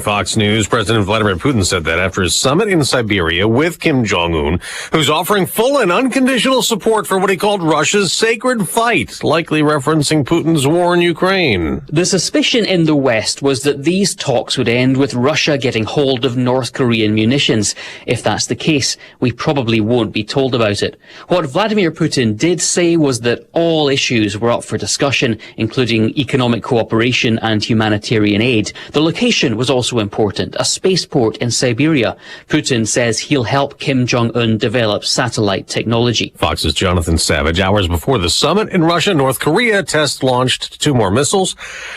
Fox News, President Vladimir Putin said that after his summit in Siberia with Kim Jong-un, who's offering full and unconditional support for what he called Russia's sacred fight, likely referencing Putin's war in Ukraine. The suspicion in the West was that these talks would end with Russia getting hold of North Korean munitions. If that's the case, we probably won't be told about it. What Vladimir Putin did say was that all issues were up for discussion, including economic cooperation and humanitarian aid. The location was also important, a spaceport in Siberia. Putin says he'll help Kim Jong-un develop satellite technology. Fox's Jonathan Savage. Hours before the summit in Russia, North Korea test-launched 2 more missiles.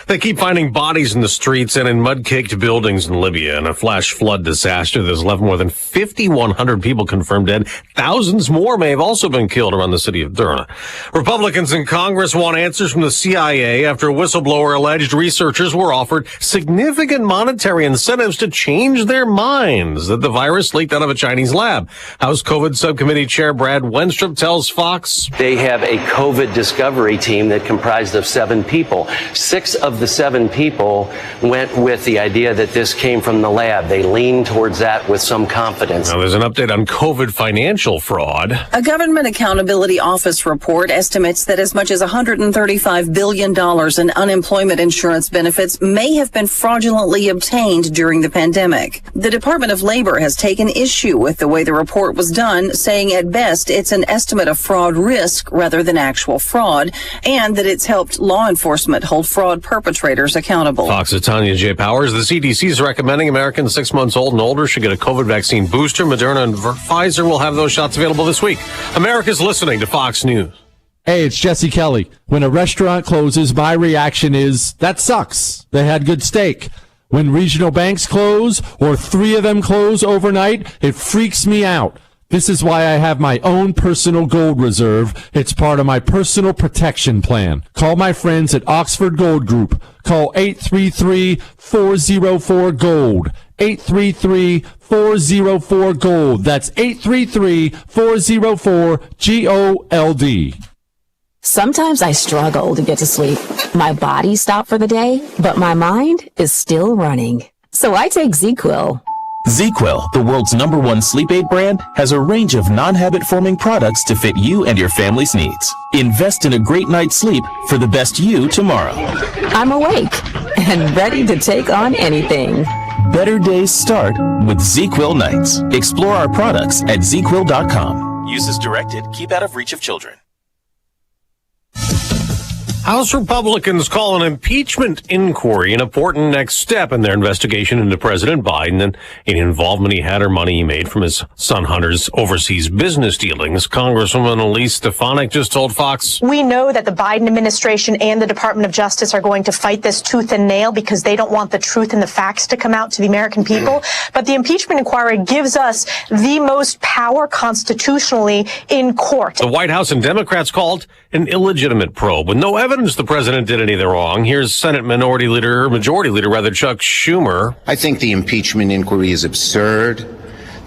They keep finding bodies in the streets and in mud-caked buildings in Libya. In a flash flood disaster that has left more than 5,100 people confirmed dead. Thousands more may have also been killed around the city of Derna. Republicans in Congress want answers from the CIA after a whistleblower alleged researchers were offered significant monetary incentives to change their minds that the virus leaked out of a Chinese lab. House COVID Subcommittee Chair Brad Wenstrup tells Fox they have a COVID discovery team that comprised of 7 people. 6 of the 7 people went with the idea that this came from the lab. They lean towards that with some confidence. Now there's an update on COVID financial fraud. A Government Accountability Office report estimates that as much as $135 billion in unemployment insurance benefits may have been fraudulently obtained during the pandemic. The Department of Labor has taken issue with the way the report was done, saying at best it's an estimate of fraud risk rather than actual fraud, and that it's helped law enforcement hold fraud perpetrators accountable. Fox's Tanya J. Powers. The CDC is recommending Americans 6 months old and older should get a COVID vaccine booster. Moderna and Pfizer will have those shots available this week. America's listening to Fox News. Hey, it's Jesse Kelly. When a restaurant closes, my reaction is, that sucks. They had good steak. When regional banks close, or 3 of them close overnight, it freaks me out. This is why I have my own personal gold reserve. It's part of my personal protection plan. Call my friends at Oxford Gold Group. Call 833-404-GOLD. 833-404-GOLD. That's 833-404-GOLD. Sometimes I struggle to get to sleep. My body stopped for the day, but my mind is still running. So I take ZQuil. ZQuil, the world's #1 sleep aid brand, has a range of non-habit-forming products to fit you and your family's needs. Invest in a great night's sleep for the best you tomorrow. I'm awake and ready to take on anything. Better days start with ZQuil nights. Explore our products at ZQuil.com. Use as directed. Keep out of reach of children. House Republicans call an impeachment inquiry an important next step in their investigation into President Biden and any involvement he had or money he made from his son Hunter's overseas business dealings. Congresswoman Elise Stefanik just told Fox, we know that the Biden administration and the Department of Justice are going to fight this tooth and nail because they don't want the truth and the facts to come out to the American people. But the impeachment inquiry gives us the most power constitutionally in court. The White House and Democrats called an illegitimate probe with no evidence the president did anything wrong. Here's Senate Majority Leader Chuck Schumer. I think the impeachment inquiry is absurd.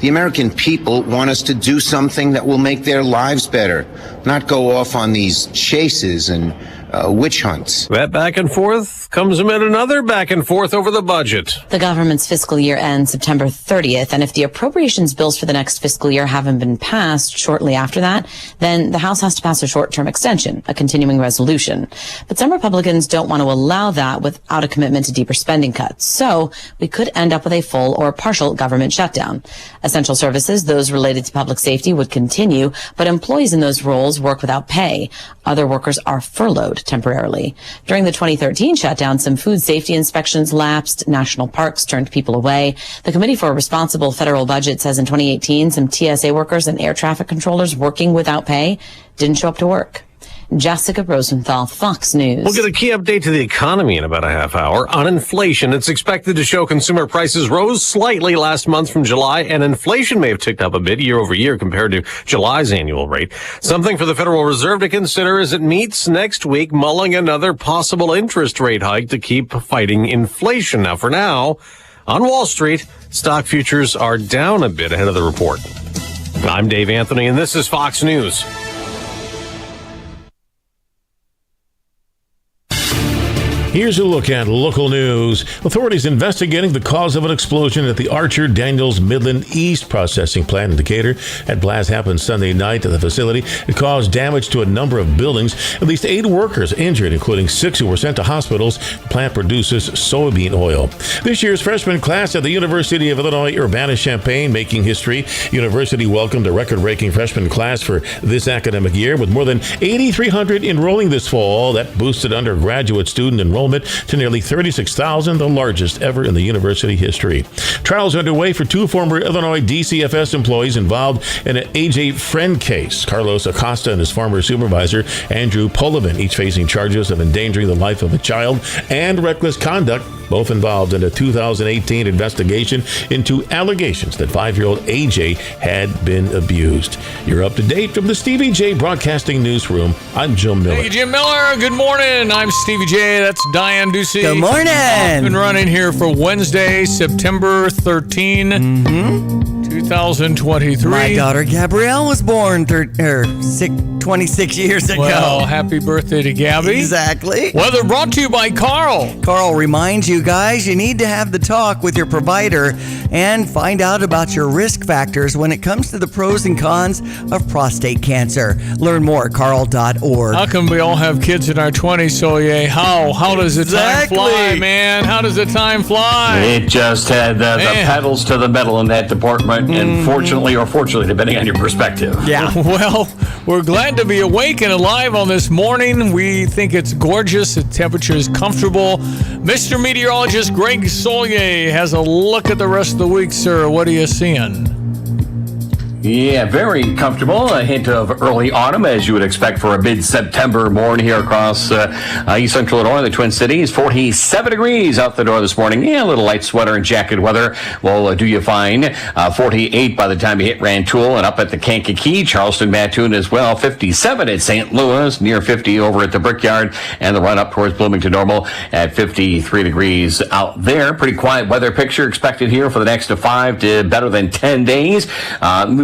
The American people want us to do something that will make their lives better, not go off on these chases and witch hunts. That back and forth comes amid another back and forth over the budget. The government's fiscal year ends September 30th, and if the appropriations bills for the next fiscal year haven't been passed shortly after that, then the House has to pass a short-term extension, a continuing resolution. But some Republicans don't want to allow that without a commitment to deeper spending cuts. So we could end up with a full or partial government shutdown. Essential services, those related to public safety, would continue, but employees in those roles work without pay. Other workers are furloughed temporarily. During the 2013 shutdown, some food safety inspections lapsed, national parks turned people away. The Committee for a Responsible Federal Budget says in 2018, some TSA workers and air traffic controllers working without pay didn't show up to work. Jessica Rosenthal, Fox News. We'll get a key update to the economy in about a half hour. On inflation, it's expected to show consumer prices rose slightly last month from July, and inflation may have ticked up a bit year over year compared to July's annual rate. Something for the Federal Reserve to consider as it meets next week, mulling another possible interest rate hike to keep fighting inflation. Now, for now, on Wall Street, stock futures are down a bit ahead of the report. I'm Dave Anthony, and this is Fox News. Here's a look at local news. Authorities investigating the cause of an explosion at the Archer Daniels Midland East processing plant in Decatur. That blast happened Sunday night at the facility. It caused damage to a number of buildings. At least 8 workers injured, including 6 who were sent to hospitals. The plant produces soybean oil. This year's freshman class at the University of Illinois Urbana-Champaign making history. University welcomed a record-breaking freshman class for this academic year with more than 8,300 enrolling this fall. That boosted undergraduate student enrollment to nearly 36,000, the largest ever in the university history. Trials underway for 2 former Illinois DCFS employees involved in an AJ Friend case. Carlos Acosta and his former supervisor, Andrew Polovin, each facing charges of endangering the life of a child and reckless conduct, both involved in a 2018 investigation into allegations that 5-year-old AJ had been abused. You're up to date from the Stevie Jay Broadcasting Newsroom. I'm Jim Miller. Hey, Jim Miller. Good morning. I'm Stevie Jay. That's Diane Ducey. Good morning. I've been running here for Wednesday, September 13, 2023. My daughter Gabrielle was born 26 years ago. Well, happy birthday to Gabby. Exactly. Weather brought to you by Carl. Carl reminds you guys you need to have the talk with your provider and find out about your risk factors when it comes to the pros and cons of prostate cancer. Learn more at carl.org. How come we all have kids in our 20s, so yeah? How does the time fly, man? How does the time fly? It just had the pedals to the metal in that department, and fortunately or fortunately, depending on your perspective. Yeah. Well, we're glad to be awake and alive on this morning. We think it's gorgeous. The temperature is comfortable. Mr. Meteorologist Greg Solier has a look at the rest of the week, sir. What are you seeing? Yeah, very comfortable. A hint of early autumn, as you would expect for a mid-September morning here across east central Illinois, the Twin Cities. 47 degrees out the door this morning. Yeah, a little light sweater and jacket weather will do you fine. 48 by the time you hit Rantoul and up at the Kankakee. Charleston, Mattoon as well. 57 at St. Louis, near 50 over at the Brickyard, and the run up towards Bloomington Normal at 53 degrees out there. Pretty quiet weather picture expected here for the next 5 to better than 10 days.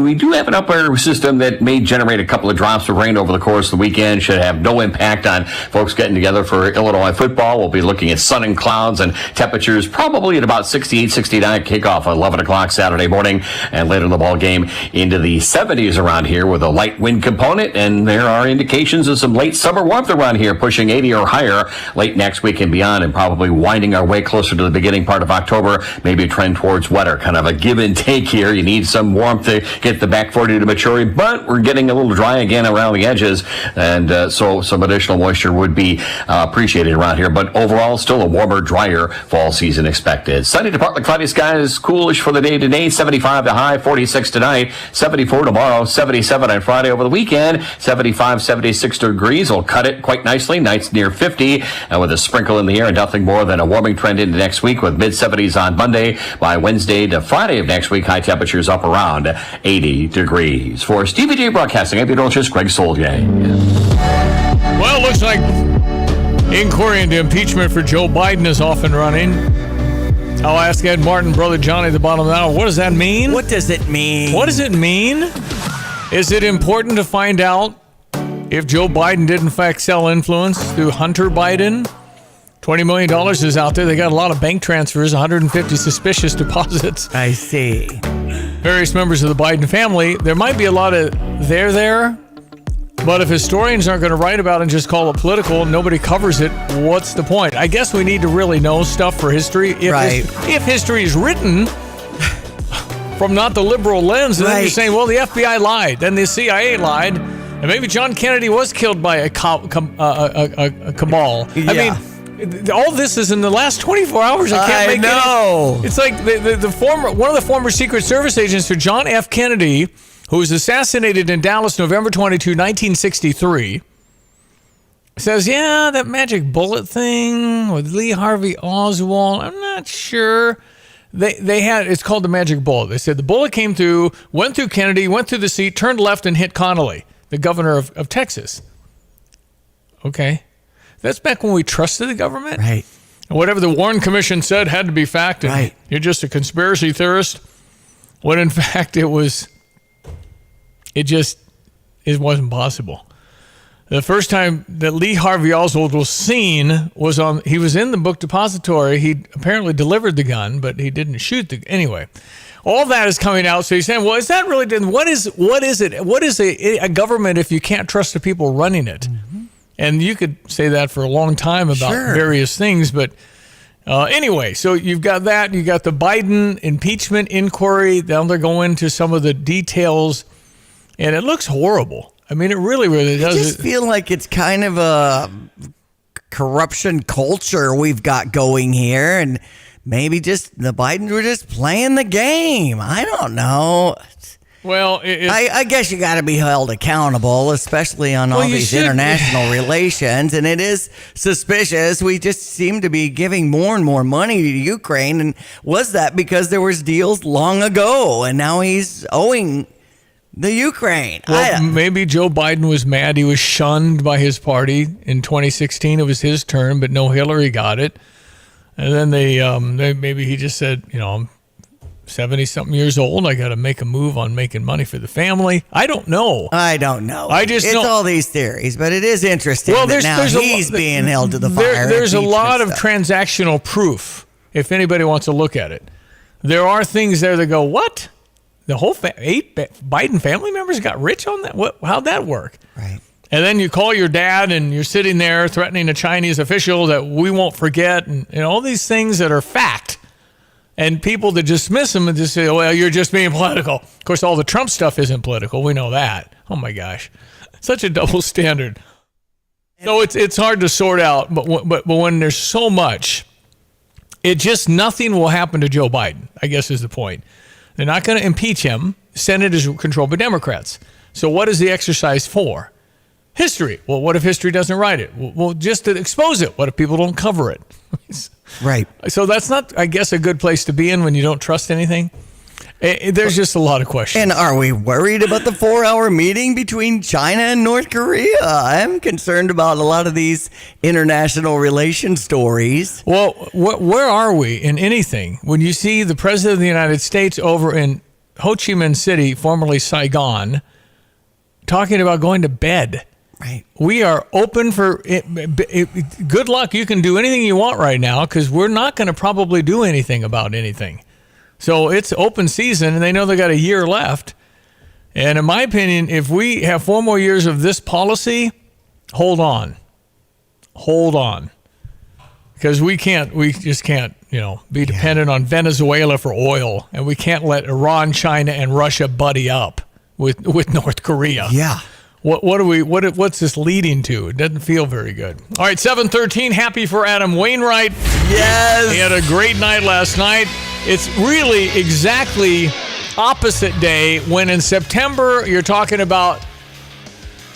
We do have an upper system that may generate a couple of drops of rain over the course of the weekend. Should have no impact on folks getting together for Illinois football. We'll be looking at sun and clouds and temperatures probably at about 68, 69 kickoff at 11 o'clock Saturday morning, and later in the ball game into the 70s around here with a light wind component. And there are indications of some late summer warmth around here, pushing 80 or higher late next week and beyond, and probably winding our way closer to the beginning part of October. Maybe a trend towards wetter, kind of a give and take here. You need some warmth to get the back 40 to maturity, but we're getting a little dry again around the edges, and so some additional moisture would be appreciated around here. But overall, still a warmer, drier fall season expected. Sunny to partly cloudy skies, coolish for the day today. 75 to high, 46 tonight, 74 tomorrow, 77 on Friday. Over the weekend, 75, 76 degrees will cut it quite nicely. Nights near 50, and with a sprinkle in the air, and nothing more than a warming trend into next week with mid-70s on Monday. By Wednesday to Friday of next week, high temperatures up around 80 degrees. For Stevie Jay Broadcasting, I'm meteorologist Greg Solier. Well, it looks like inquiry into impeachment for Joe Biden is off and running. I'll ask Ed Martin, Brother Johnny at the bottom of the hour. What does that mean? What does it mean? What does it mean? Is it important to find out if Joe Biden did in fact sell influence through Hunter Biden? $20 million is out there. They got a lot of bank transfers, 150 suspicious deposits. I see. Various members of the Biden family. There might be a lot of there, but if historians aren't going to write about it and just call it political, nobody covers it, what's the point? I guess we need to really know stuff for history. If history is written from not the liberal lens, and then you're saying, well, the FBI lied, then the CIA lied, and maybe John Kennedy was killed by a cabal. Yeah. I mean, all this is in the last 24 hours. I know. It's like one of the former Secret Service agents for John F. Kennedy, who was assassinated in Dallas, November 22, 1963, says, that magic bullet thing with Lee Harvey Oswald, I'm not sure. They had, it's called the magic bullet. They said the bullet came through, went through Kennedy, went through the seat, turned left and hit Connolly, the governor of Texas. Okay. That's back when we trusted the government. Right. And whatever the Warren Commission said had to be fact. And you're just a conspiracy theorist. When in fact it wasn't possible. The first time that Lee Harvey Oswald was seen he was in the book depository. He apparently delivered the gun, but he didn't shoot anyway. All that is coming out. So you're saying, well, is that really, what is it? What is a government if you can't trust the people running it? Mm-hmm. And you could say that for a long time about various things, but anyway, so you've got that. You got the Biden impeachment inquiry. Now they're going into some of the details, and it looks horrible. I mean, it really, really does. I just feel like it's kind of a corruption culture we've got going here, and maybe just the Bidens were just playing the game. I don't know. Well, I guess you got to be held accountable, especially on all these international relations, and it is suspicious. We just seem to be giving more and more money to Ukraine, and was that because there was deals long ago, and now he's owing the Ukraine? Well, maybe Joe Biden was mad. He was shunned by his party in 2016. It was his turn, but no Hillary got it. And then maybe he just said, I'm 70-something years old. I got to make a move on making money for the family. I don't know. It's all these theories, but it is interesting that now he's being held to the fire. There's a lot of transactional proof, if anybody wants to look at it. There are things there that go, what? The whole 8 Biden family members got rich on that? How'd that work? Right. And then you call your dad and you're sitting there threatening a Chinese official that we won't forget, and all these things that are fact. And people that dismiss them and just say, well, you're just being political. Of course, all the Trump stuff isn't political. We know that. Oh, my gosh. Such a double standard. So it's hard to sort out, but when there's so much, nothing will happen to Joe Biden, I guess is the point. They're not going to impeach him. The Senate is controlled by Democrats. So what is the exercise for? History. Well, what if history doesn't write it? Well, just to expose it. What if people don't cover it? Right. So that's not, I guess, a good place to be in when you don't trust anything. There's just a lot of questions. And are we worried about the 4-hour meeting between China and North Korea? I'm concerned about a lot of these international relations stories. Well, where are we in anything? When you see the President of the United States over in Ho Chi Minh City, formerly Saigon, talking about going to bed. Right. We are open for it. Good luck. You can do anything you want right now because we're not going to probably do anything about anything. So it's open season, and they know they got a year left. And in my opinion, if we have 4 more years of this policy, hold on. Because we just can't, be dependent on Venezuela for oil, and we can't let Iran, China, and Russia buddy up with North Korea. Yeah. What's this leading to? It doesn't feel very good. All right, 7:13. Happy for Adam Wainwright. Yes. He had a great night last night. It's really exactly opposite day when in September you're talking about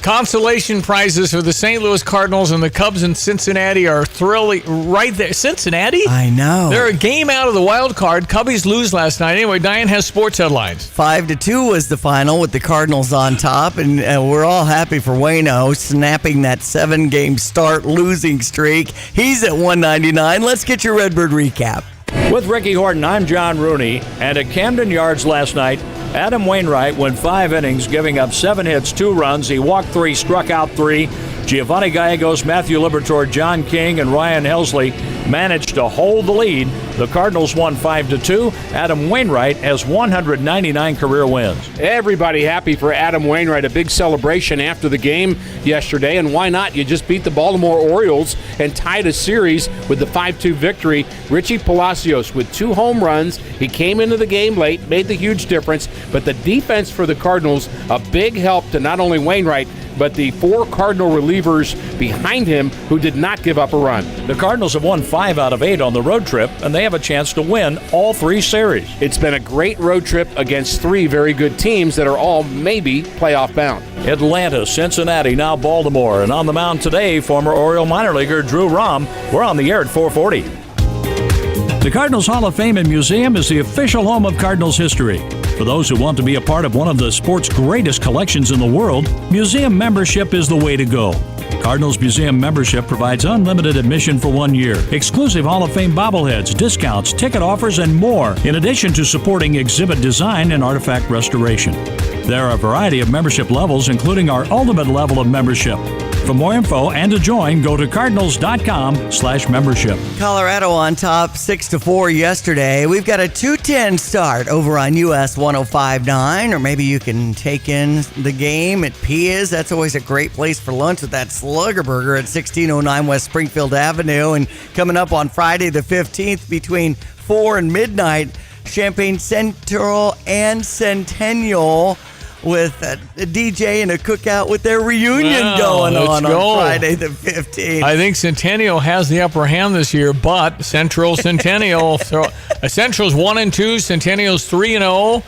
consolation prizes for the St. Louis Cardinals, and the Cubs in Cincinnati are thrilling right there. Cincinnati? I know. They're a game out of the wild card. Cubbies lose last night. Anyway, Diane has sports headlines. 5-2 was the final with the Cardinals on top, and we're all happy for Waino snapping that 7-game start losing streak. He's at 199. Let's get your Redbird recap. With Ricky Horton, I'm John Rooney, and at Camden Yards last night, Adam Wainwright went 5 innings, giving up 7 hits, 2 runs. He walked 3, struck out 3. Giovanni Gallegos, Matthew Liberatore, John King, and Ryan Helsley managed to hold the lead. The Cardinals won 5-2. Adam Wainwright has 199 career wins. Everybody happy for Adam Wainwright. A big celebration after the game yesterday, and why not? You just beat the Baltimore Orioles and tied a series with the 5-2 victory. Richie Palacios with 2 home runs. He came into the game late, made the huge difference, but the defense for the Cardinals, a big help to not only Wainwright, but the 4 Cardinal relievers behind him who did not give up a run. The Cardinals have won 5 out of 8 on the road trip, and they have a chance to win all 3 series. It's been a great road trip against 3 very good teams that are all maybe playoff bound. Atlanta, Cincinnati, now Baltimore. And on the mound today, former Oriole minor leaguer Drew Rom. We're on the air at 440. The Cardinals Hall of Fame and Museum is the official home of Cardinals history. For those who want to be a part of one of the sport's greatest collections in the world, museum membership is the way to go. Cardinals Museum membership provides unlimited admission for 1 year, exclusive Hall of Fame bobbleheads, discounts, ticket offers, and more, in addition to supporting exhibit design and artifact restoration. There are a variety of membership levels, including our ultimate level of membership. For more info and to join, go to cardinals.com/membership. Colorado on top 6-4 yesterday. We've got a 2:10 start over on US 105.9, or maybe you can take in the game at Pia's. That's always a great place for lunch with that Slugger Burger at 1609 West Springfield Avenue. And coming up on Friday the 15th between 4 and midnight, Champaign Central and Centennial with a DJ and a cookout with their reunion going on Friday the 15th. I think Centennial has the upper hand this year, but Centennial. So Central's 1-2, Centennial's 3-0.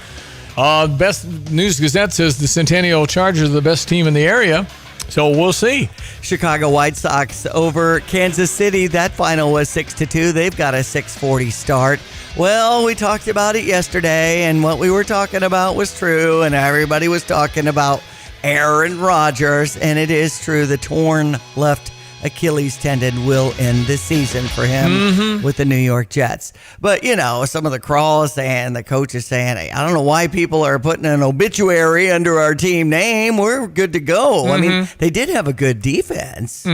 Best News Gazette says the Centennial Chargers are the best team in the area. So we'll see. Chicago White Sox over Kansas City. That final was 6-2. They've got a 6:40 start. Well, we talked about it yesterday, and what we were talking about was true, and everybody was talking about Aaron Rodgers, and it is true. The torn left Achilles tendon will end the season for him with the New York Jets. But, you know, some of the crawls saying, the coach is saying, hey, I don't know why people are putting an obituary under our team name. We're good to go. I mean, they did have a good defense.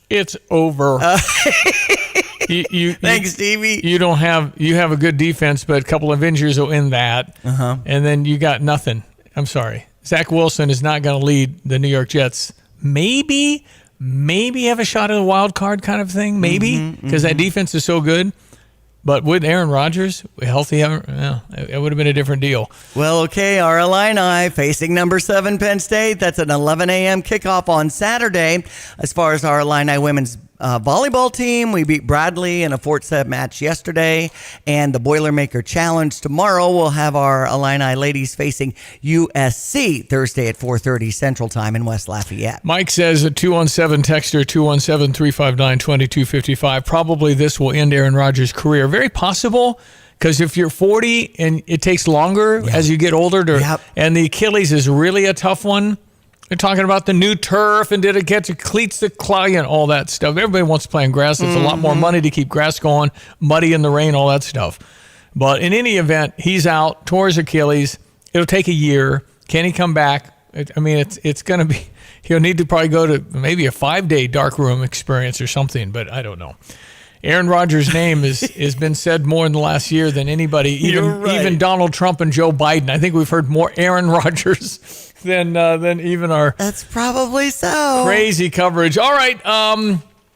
It's over. Thanks, Stevie. You have a good defense, but a couple of injuries will end that. And then you got nothing. I'm sorry. Zach Wilson is not going to lead the New York Jets. Maybe have a shot at a wild card kind of thing. Maybe, because that defense is so good. But with Aaron Rodgers, healthy, it would have been a different deal. Well, okay, our Illini facing number 7 Penn State. That's an 11 a.m. kickoff on Saturday. As far as our Illini women's volleyball team, we beat Bradley in a fort-set match yesterday, and the Boilermaker Challenge tomorrow. We'll have our Illini ladies facing USC Thursday at 4:30 Central Time in West Lafayette. Mike says a 217 texter 217-359-2255. Probably this will end Aaron Rodgers' career. Very possible, because if you're 40 and it takes longer as you get older, and the Achilles is really a tough one. They're talking about the new turf, and did it get to cleats to cloud and all that stuff. Everybody wants to play on grass. It's a lot more money to keep grass going, muddy in the rain, all that stuff. But in any event, he's out, tore his Achilles. It'll take a year. Can he come back? I mean, it's going to be, he'll need to probably go to maybe a 5-day dark room experience or something, but I don't know. Aaron Rodgers' name has been said more in the last year than anybody, even Donald Trump and Joe Biden. I think we've heard more Aaron Rodgers than even our That's probably so crazy coverage. All right,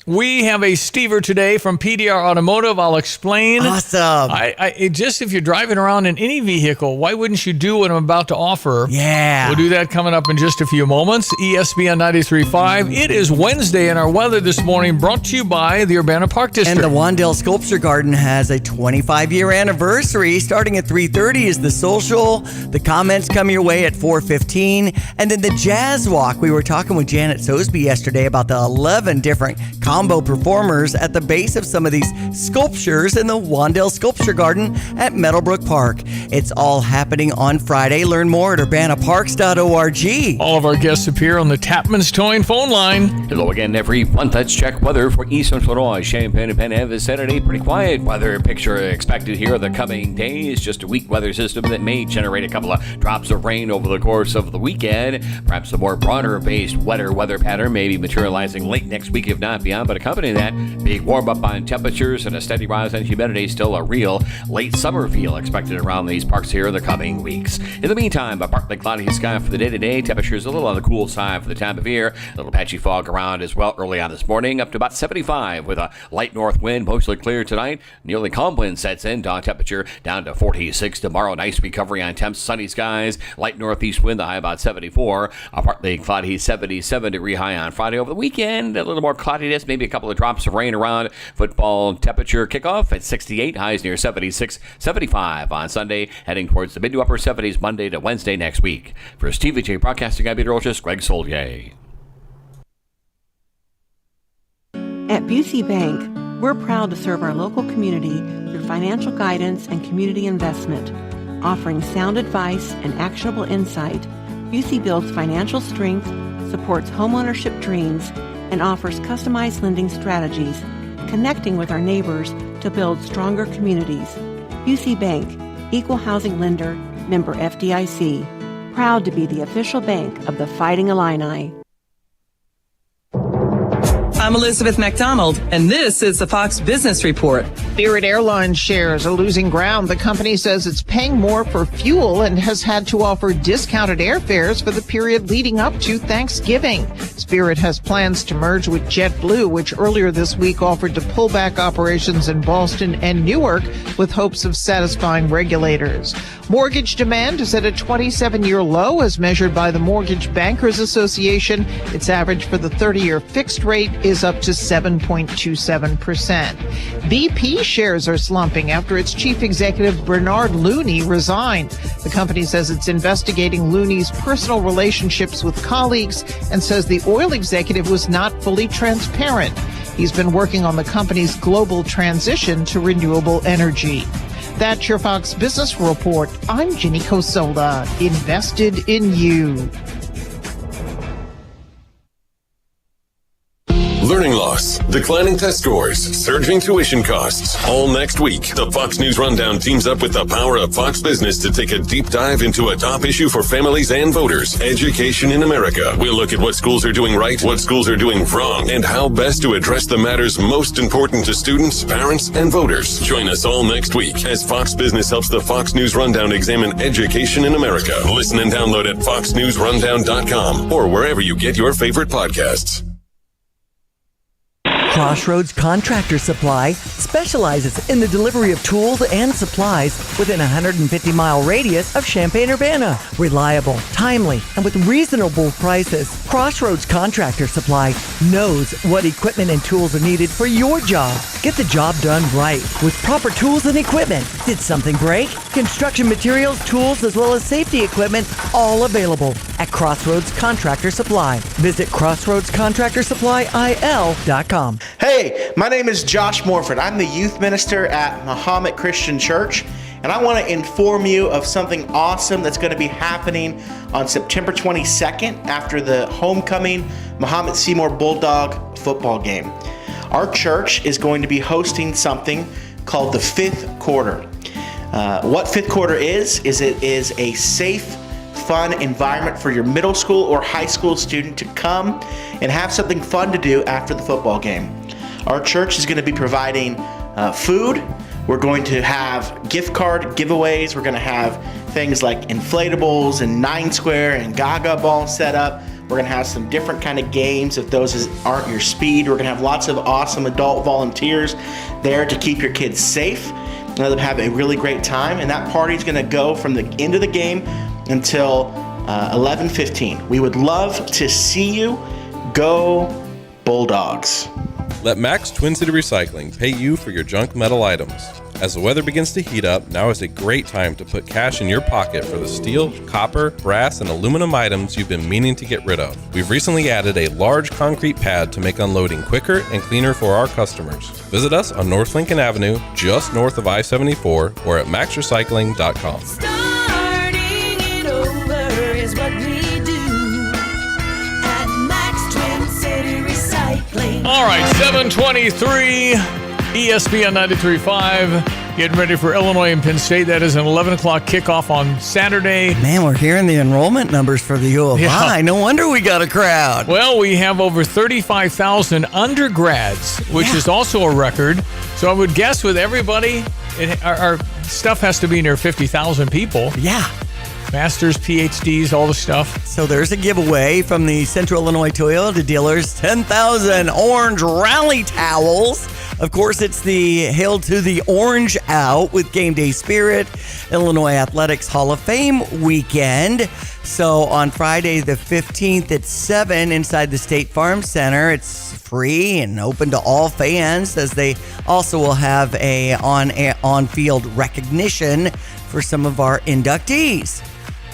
we have a Stever today from PDR Automotive. I'll explain. Awesome. It just, if you're driving around in any vehicle, why wouldn't you do what I'm about to offer? Yeah. We'll do that coming up in just a few moments. ESPN 93.5. It is Wednesday, and our weather this morning brought to you by the Urbana Park District. And the Wandale Sculpture Garden has a 25-year anniversary. Starting at 3:30 is the social. The comments come your way at 4:15. And then the Jazz Walk. We were talking with Janet Sosby yesterday about the 11 different combo performers at the base of some of these sculptures in the Wandale Sculpture Garden at Meadowbrook Park. It's all happening on Friday. Learn more at urbanaparks.org. All of our guests appear on the Tapman's Towing phone line. Hello again, everyone. Let's check weather for East Central Illinois. Champaign and Penn Ave is Saturday. Pretty quiet weather picture expected here the coming days. Just a weak weather system that may generate a couple of drops of rain over the course of the weekend. Perhaps a more broader-based, wetter weather pattern may be materializing late next week, if not beyond. But accompanying that, big warm up on temperatures and a steady rise in humidity. Still a real late summer feel expected around these parks here in the coming weeks. In the meantime, a partly cloudy sky for the day-to-day. Temperatures a little on the cool side for the time of year. A little patchy fog around as well early on this morning, up to about 75 with a light north wind. Mostly clear tonight. Nearly calm wind sets in. Dawn temperature down to 46 tomorrow. Nice recovery on temps. Sunny skies. Light northeast wind. The high about 74. A partly cloudy 77-degree high on Friday. Over the weekend, a little more cloudiness. Maybe a couple of drops of rain around. Football temperature kickoff at 68. Highs near 76. 75 on Sunday. Heading towards the mid to upper 70s Monday to Wednesday next week. For Stevie Jay Broadcasting, I'm meteorologist Greg Solier. At Busey Bank, we're proud to serve our local community through financial guidance and community investment. Offering sound advice and actionable insight, Busey builds financial strength, supports homeownership dreams, and offers customized lending strategies, connecting with our neighbors to build stronger communities. Busey Bank, Equal Housing Lender, member FDIC. Proud to be the official bank of the Fighting Illini. I'm Elizabeth McDonald, and this is the Fox Business Report. Spirit Airlines shares are losing ground. The company says it's paying more for fuel and has had to offer discounted airfares for the period leading up to Thanksgiving. Spirit has plans to merge with JetBlue, which earlier this week offered to pull back operations in Boston and Newark with hopes of satisfying regulators. Mortgage demand is at a 27-year low as measured by the Mortgage Bankers Association. Its average for the 30-year fixed rate is up to 7.27%. BP shares are slumping after its chief executive Bernard Looney resigned. The company says it's investigating Looney's personal relationships with colleagues and says the oil executive was not fully transparent. He's been working on the company's global transition to renewable energy. That's your Fox Business Report. I'm Ginny Cosola, invested in you. Learning loss, declining test scores, surging tuition costs. All next week, the Fox News Rundown teams up with the power of Fox Business to take a deep dive into a top issue for families and voters, education in America. We'll look at what schools are doing right, what schools are doing wrong, and how best to address the matters most important to students, parents, and voters. Join us all next week as Fox Business helps the Fox News Rundown examine education in America. Listen and download at foxnewsrundown.com or wherever you get your favorite podcasts. Crossroads Contractor Supply specializes in the delivery of tools and supplies within a 150-mile radius of Champaign-Urbana. Reliable, timely, and with reasonable prices, Crossroads Contractor Supply knows what equipment and tools are needed for your job. Get the job done right with proper tools and equipment. Did something break? Construction materials, tools, as well as safety equipment, all available at Crossroads Contractor Supply. Visit crossroadscontractorsupplyil.com. Hey, my name is Josh Morford. I'm the youth minister at Muhammad Christian Church, and I want to inform you of something awesome that's going to be happening on September 22nd after the homecoming Muhammad Seymour Bulldog football game. Our church is going to be hosting something called the Fifth Quarter. What Fifth Quarter is it is a safe, fun environment for your middle school or high school student to come and have something fun to do after the football game. Our church is going to be providing food. We're going to have gift card giveaways. We're going to have things like inflatables and 9 Square and Gaga Ball set up. We're going to have some different kind of games if those aren't your speed. We're going to have lots of awesome adult volunteers there to keep your kids safe. Let them have a really great time. And that party is going to go from the end of the game until 11:15. We would love to see you. Go Bulldogs. Let Max Twin City Recycling pay you for your junk metal items. As the weather begins to heat up, now is a great time to put cash in your pocket for the steel, copper, brass, and aluminum items you've been meaning to get rid of. We've recently added a large concrete pad to make unloading quicker and cleaner for our customers. Visit us on North Lincoln Avenue, just north of I-74, or at maxrecycling.com. All right, 7:23, ESPN 93.5. Getting ready for Illinois and Penn State. That is an 11 o'clock kickoff on Saturday. Man, we're hearing the enrollment numbers for the U of I. No wonder we got a crowd. Well, we have over 35,000 undergrads, which is also a record. So I would guess with everybody, our stuff has to be near 50,000 people. Yeah. Masters, PhDs, all the stuff. So there's a giveaway from the Central Illinois Toyota dealers, 10,000 orange rally towels. Of course, it's the Hail to the Orange Out with Game Day Spirit, Illinois Athletics Hall of Fame weekend. So on Friday the 15th at 7 inside the State Farm Center, it's free and open to all fans, as they also will have a on-field recognition for some of our inductees.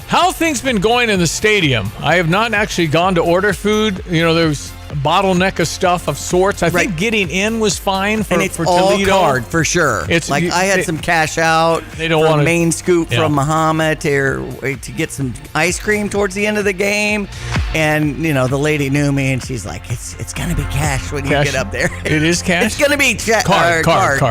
How have things been going in the stadium? I have not actually gone to order food. You know, there's a bottleneck of stuff of sorts. I think getting in was fine for, and it's for all Toledo. Card for sure. It's like I had some cash out. They don't want main scoop from Muhammad to get some ice cream towards the end of the game. And, the lady knew me, and she's like, it's going to be cash when you get up there. It is cash? It's going to be card.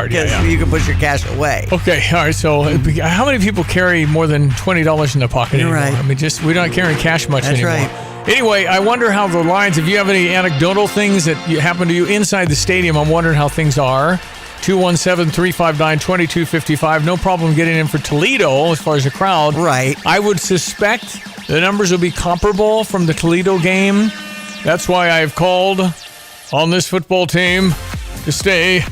Because you can push your cash away. Okay, all right. So how many people carry more than $20 in their pocket anymore? Right. I mean, we're not carrying cash much anymore. That's right. Anyway, I wonder how the lines, if you have any anecdotal things that happen to you inside the stadium, I'm wondering how things are. 217-359-2255. No problem getting in for Toledo as far as the crowd. Right. I would suspect the numbers will be comparable from the Toledo game. That's why I've called on this football team to stay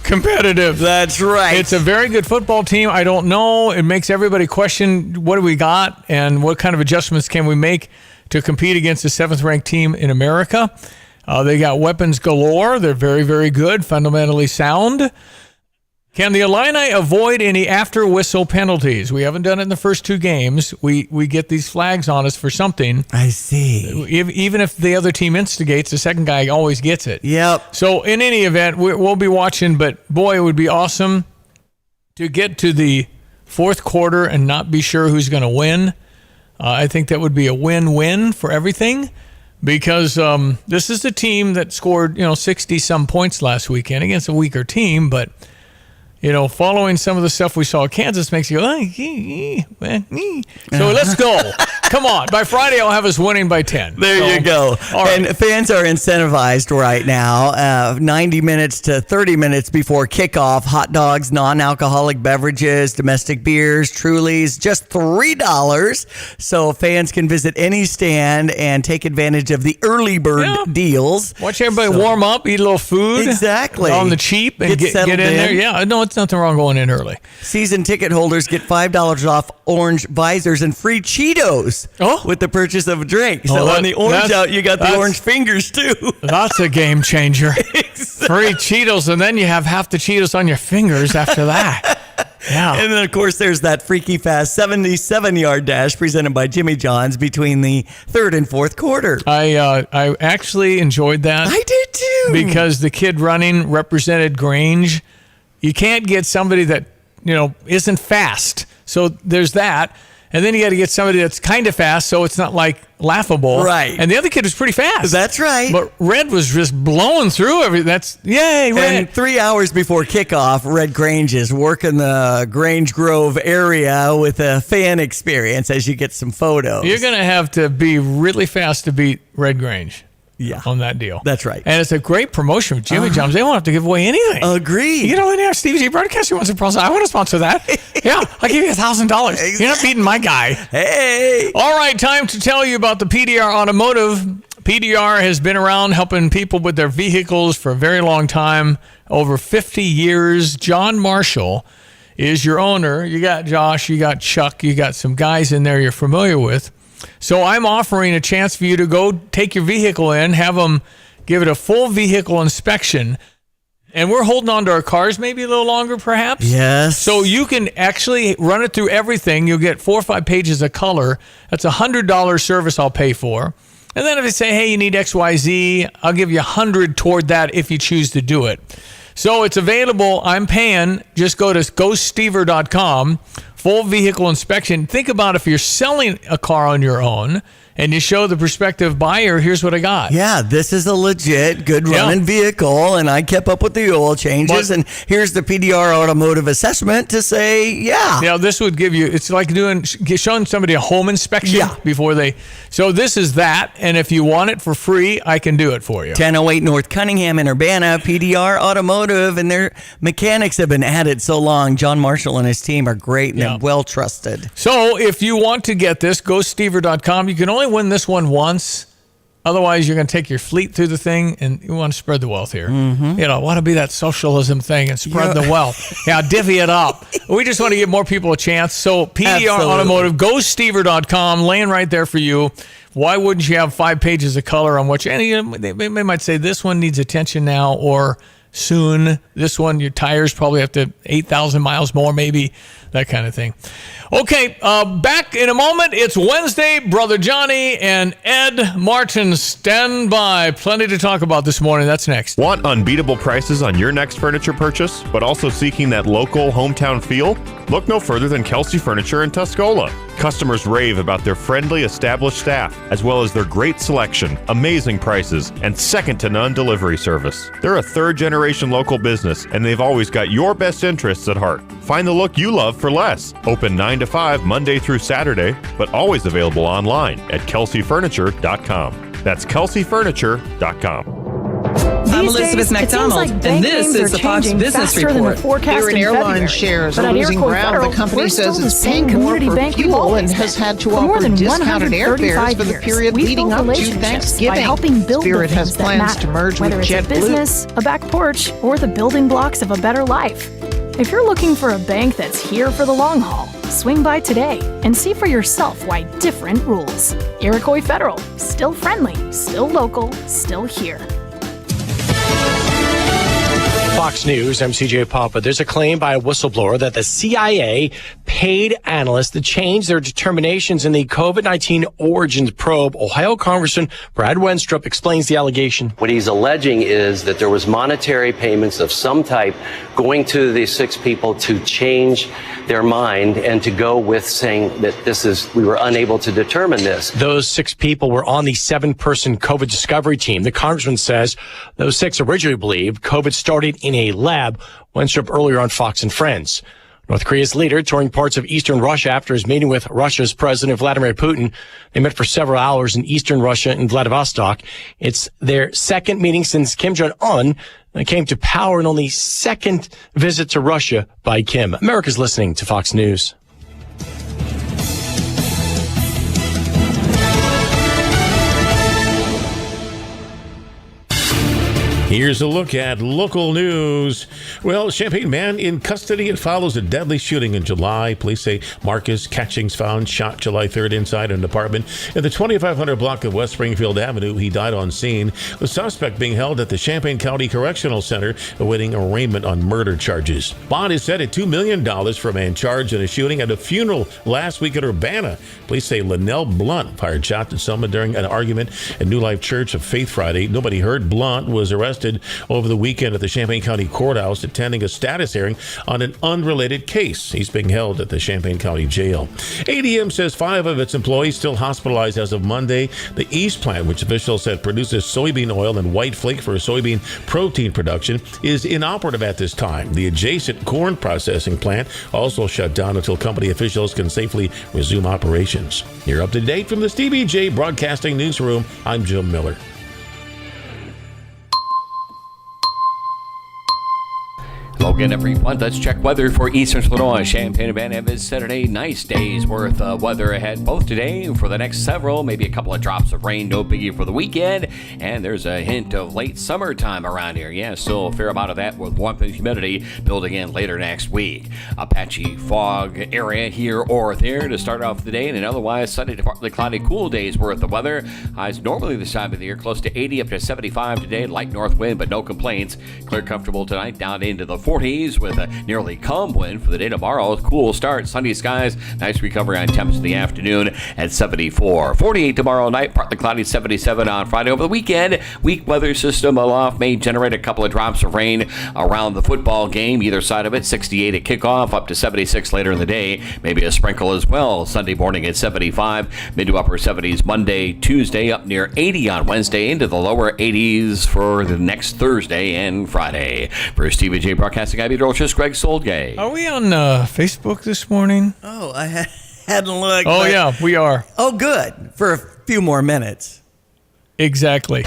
competitive. That's right. It's a very good football team. I don't know. It makes everybody question what do we got and what kind of adjustments can we make to compete against the 7th-ranked team in America. They got weapons galore. They're very, very good, fundamentally sound. Can the Illini avoid any after-whistle penalties? We haven't done it in the first 2 games. We get these flags on us for something. I see. Even if the other team instigates, the second guy always gets it. Yep. So in any event, we'll be watching, but boy, it would be awesome to get to the 4th quarter and not be sure who's going to win. I think that would be a win-win for everything. Because this is the team that scored, 60-some points last weekend against a weaker team. But, following some of the stuff we saw at Kansas makes you go, so let's go. Come on. By Friday, I'll have us winning by 10. There you go. All right. And fans are incentivized right now. 90 minutes to 30 minutes before kickoff. Hot dogs, non-alcoholic beverages, domestic beers, Trulies, just $3. So fans can visit any stand and take advantage of the early bird deals. Watch everybody warm up, eat a little food. Exactly. On the cheap and get in there. Yeah, no, it's nothing wrong going in early. Season ticket holders get $5 off orange visors and free Cheetos with the purchase of a drink. So on the orange out, you got the orange fingers too. That's a game changer. Free Cheetos, and then you have half the Cheetos on your fingers after that. Yeah. And then, of course, there's that freaky fast 77-yard dash presented by Jimmy John's between the 3rd and 4th quarter. I actually enjoyed that. I did too. Because the kid running represented Grange. You can't get somebody that, isn't fast. So there's that. And then you got to get somebody that's kind of fast, so it's not like laughable. Right. And the other kid was pretty fast. That's right. But Red was just blowing through everything. That's, yay, Red. And 3 hours before kickoff, Red Grange is working the Grange Grove area with a fan experience as you get some photos. You're going to have to be really fast to beat Red Grange. Yeah. On that deal. That's right. And it's a great promotion with Jimmy John's. They won't have to give away anything. Agreed. Stevie Jay Broadcasting wants to sponsor. I want to sponsor that. Yeah, I'll give you $1,000. Exactly. You're not beating my guy. Hey. All right, time to tell you about the PDR Automotive. PDR has been around helping people with their vehicles for a very long time, over 50 years. John Marshall is your owner. You got Josh, you got Chuck, you got some guys in there you're familiar with. So I'm offering a chance for you to go take your vehicle in, have them give it a full vehicle inspection. And we're holding on to our cars maybe a little longer, perhaps. Yes. So you can actually run it through everything. You'll get 4 or 5 pages of color. That's a $100 service I'll pay for. And then if they say, hey, you need XYZ, I'll give you $100 toward that if you choose to do it. So it's available. I'm paying. Just go to GoStever.com. Full vehicle inspection. Think about if you're selling a car on your own and you show the prospective buyer, here's what I got. Yeah, this is a legit, good running vehicle, and I kept up with the oil changes, and here's the PDR Automotive assessment to say, yeah. Yeah, this would give you, it's like showing somebody a home inspection before they, so this is that, and if you want it for free, I can do it for you. 1008 North Cunningham in Urbana, PDR Automotive, and their mechanics have been at it so long. John Marshall and his team are great, and they're well trusted. So if you want to get this, go Stever.com. You can only win this one once. Otherwise, you're going to take your fleet through the thing, and you want to spread the wealth here. Mm-hmm. Want to be that socialism thing and spread the wealth. Yeah, divvy it up. We just want to give more people a chance. So PDR Automotive, go Stever.com, laying right there for you. Why wouldn't you have 5 pages of color on what they might say this one needs attention now, or soon. This one, your tires probably have to 8,000 miles more, maybe, that kind of thing. Okay, back in a moment. It's Wednesday. Brother Johnny and Ed Martin stand by. Plenty to talk about this morning. That's next. Want unbeatable prices on your next furniture purchase, but also seeking that local hometown feel? Look no further than Kelsey Furniture in Tuscola. Customers rave about their friendly, established staff, as well as their great selection, amazing prices, and second-to-none delivery service. They're a third-generation local business, and they've always got your best interests at heart. Find the look you love for less. Open 9 to 5 Monday through Saturday, but always available online at kelseyfurniture.com. That's kelseyfurniture.com. I'm Elizabeth McDonald, and this is the Fox Business Report. Spirit Airlines shares are losing ground. The company says it's paying more for fuel and has had to offer discounted airfares for the period leading up to Thanksgiving. Spirit has plans to merge with JetBlue. Whether it's a business, a back porch, or the building blocks of a better life. If you're looking for a bank that's here for the long haul, swing by today and see for yourself why different rules. Iroquois Federal, still friendly, still local, still here. Fox News, I'm CJ Papa. There's a claim by a whistleblower that the CIA paid analysts to change their determinations in the COVID-19 origins probe. Ohio Congressman Brad Wenstrup explains the allegation. What he's alleging is that there was monetary payments of some type going to these 6 people to change their mind and to go with saying that we were unable to determine this. Those 6 people were on the 7-person COVID discovery team. The congressman says those 6 originally believed COVID started in a lab. Wenstrup earlier on Fox and Friends. North Korea's leader touring parts of eastern Russia after his meeting with Russia's President Vladimir Putin. They met for several hours in eastern Russia in Vladivostok. It's their second meeting since Kim Jong-un came to power and only second visit to Russia by Kim. America's listening to Fox News. Here's a look at local news. Well, Champaign man in custody. It follows a deadly shooting in July. Police say Marcus Catchings found shot July 3rd inside an apartment in the 2500 block of West Springfield Avenue. He died on scene. The suspect being held at the Champaign County Correctional Center awaiting arraignment on murder charges. Bond is set at $2 million for a man charged in a shooting at a funeral last week in Urbana. Police say Linnell Blunt fired shots at someone during an argument at New Life Church of Faith Friday. Nobody heard. Blunt was arrested over the weekend at the Champaign County Courthouse attending a status hearing on an unrelated case. He's being held at the Champaign County Jail. ADM says 5 of its employees still hospitalized as of Monday. The East plant, which officials said produces soybean oil and white flake for soybean protein production, is inoperative at this time. The adjacent corn processing plant also shut down until company officials can safely resume operations. You're up to date from the Stevie Jay Broadcasting Newsroom. I'm Jim Miller. Hello again, everyone. Let's check weather for Eastern Illinois. Champaign-Urbana is Saturday. Nice days worth of weather ahead both today and for the next several. Maybe a couple of drops of rain. No biggie for the weekend. And there's a hint of late summertime around here. Yeah, still a fair amount of that with warmth and humidity building in later next week. A patchy fog area here or there to start off the day, and an otherwise sunny to partly cloudy, cool days worth of weather. Highs normally this time of the year close to 80 up to 75 today. Light north wind, but no complaints. Clear comfortable tonight down into the 40s with a nearly calm wind for the day tomorrow. Cool start, sunny skies, nice recovery on temps in the afternoon at 74. 48 tomorrow night, partly cloudy, 77 on Friday. Over the weekend, weak weather system aloft may generate a couple of drops of rain around the football game, either side of it. 68 at kickoff, up to 76 later in the day. Maybe a sprinkle as well. Sunday morning at 75, mid to upper 70s Monday, Tuesday, up near 80 on Wednesday, into the lower 80s for the next Thursday and Friday. For Stevie Jay Broadcasting, I'm Dorchester, Greg Soldgay. Are we on Facebook this morning? Oh, I hadn't looked. Oh, yeah, we are. Oh, good. For a few more minutes. Exactly.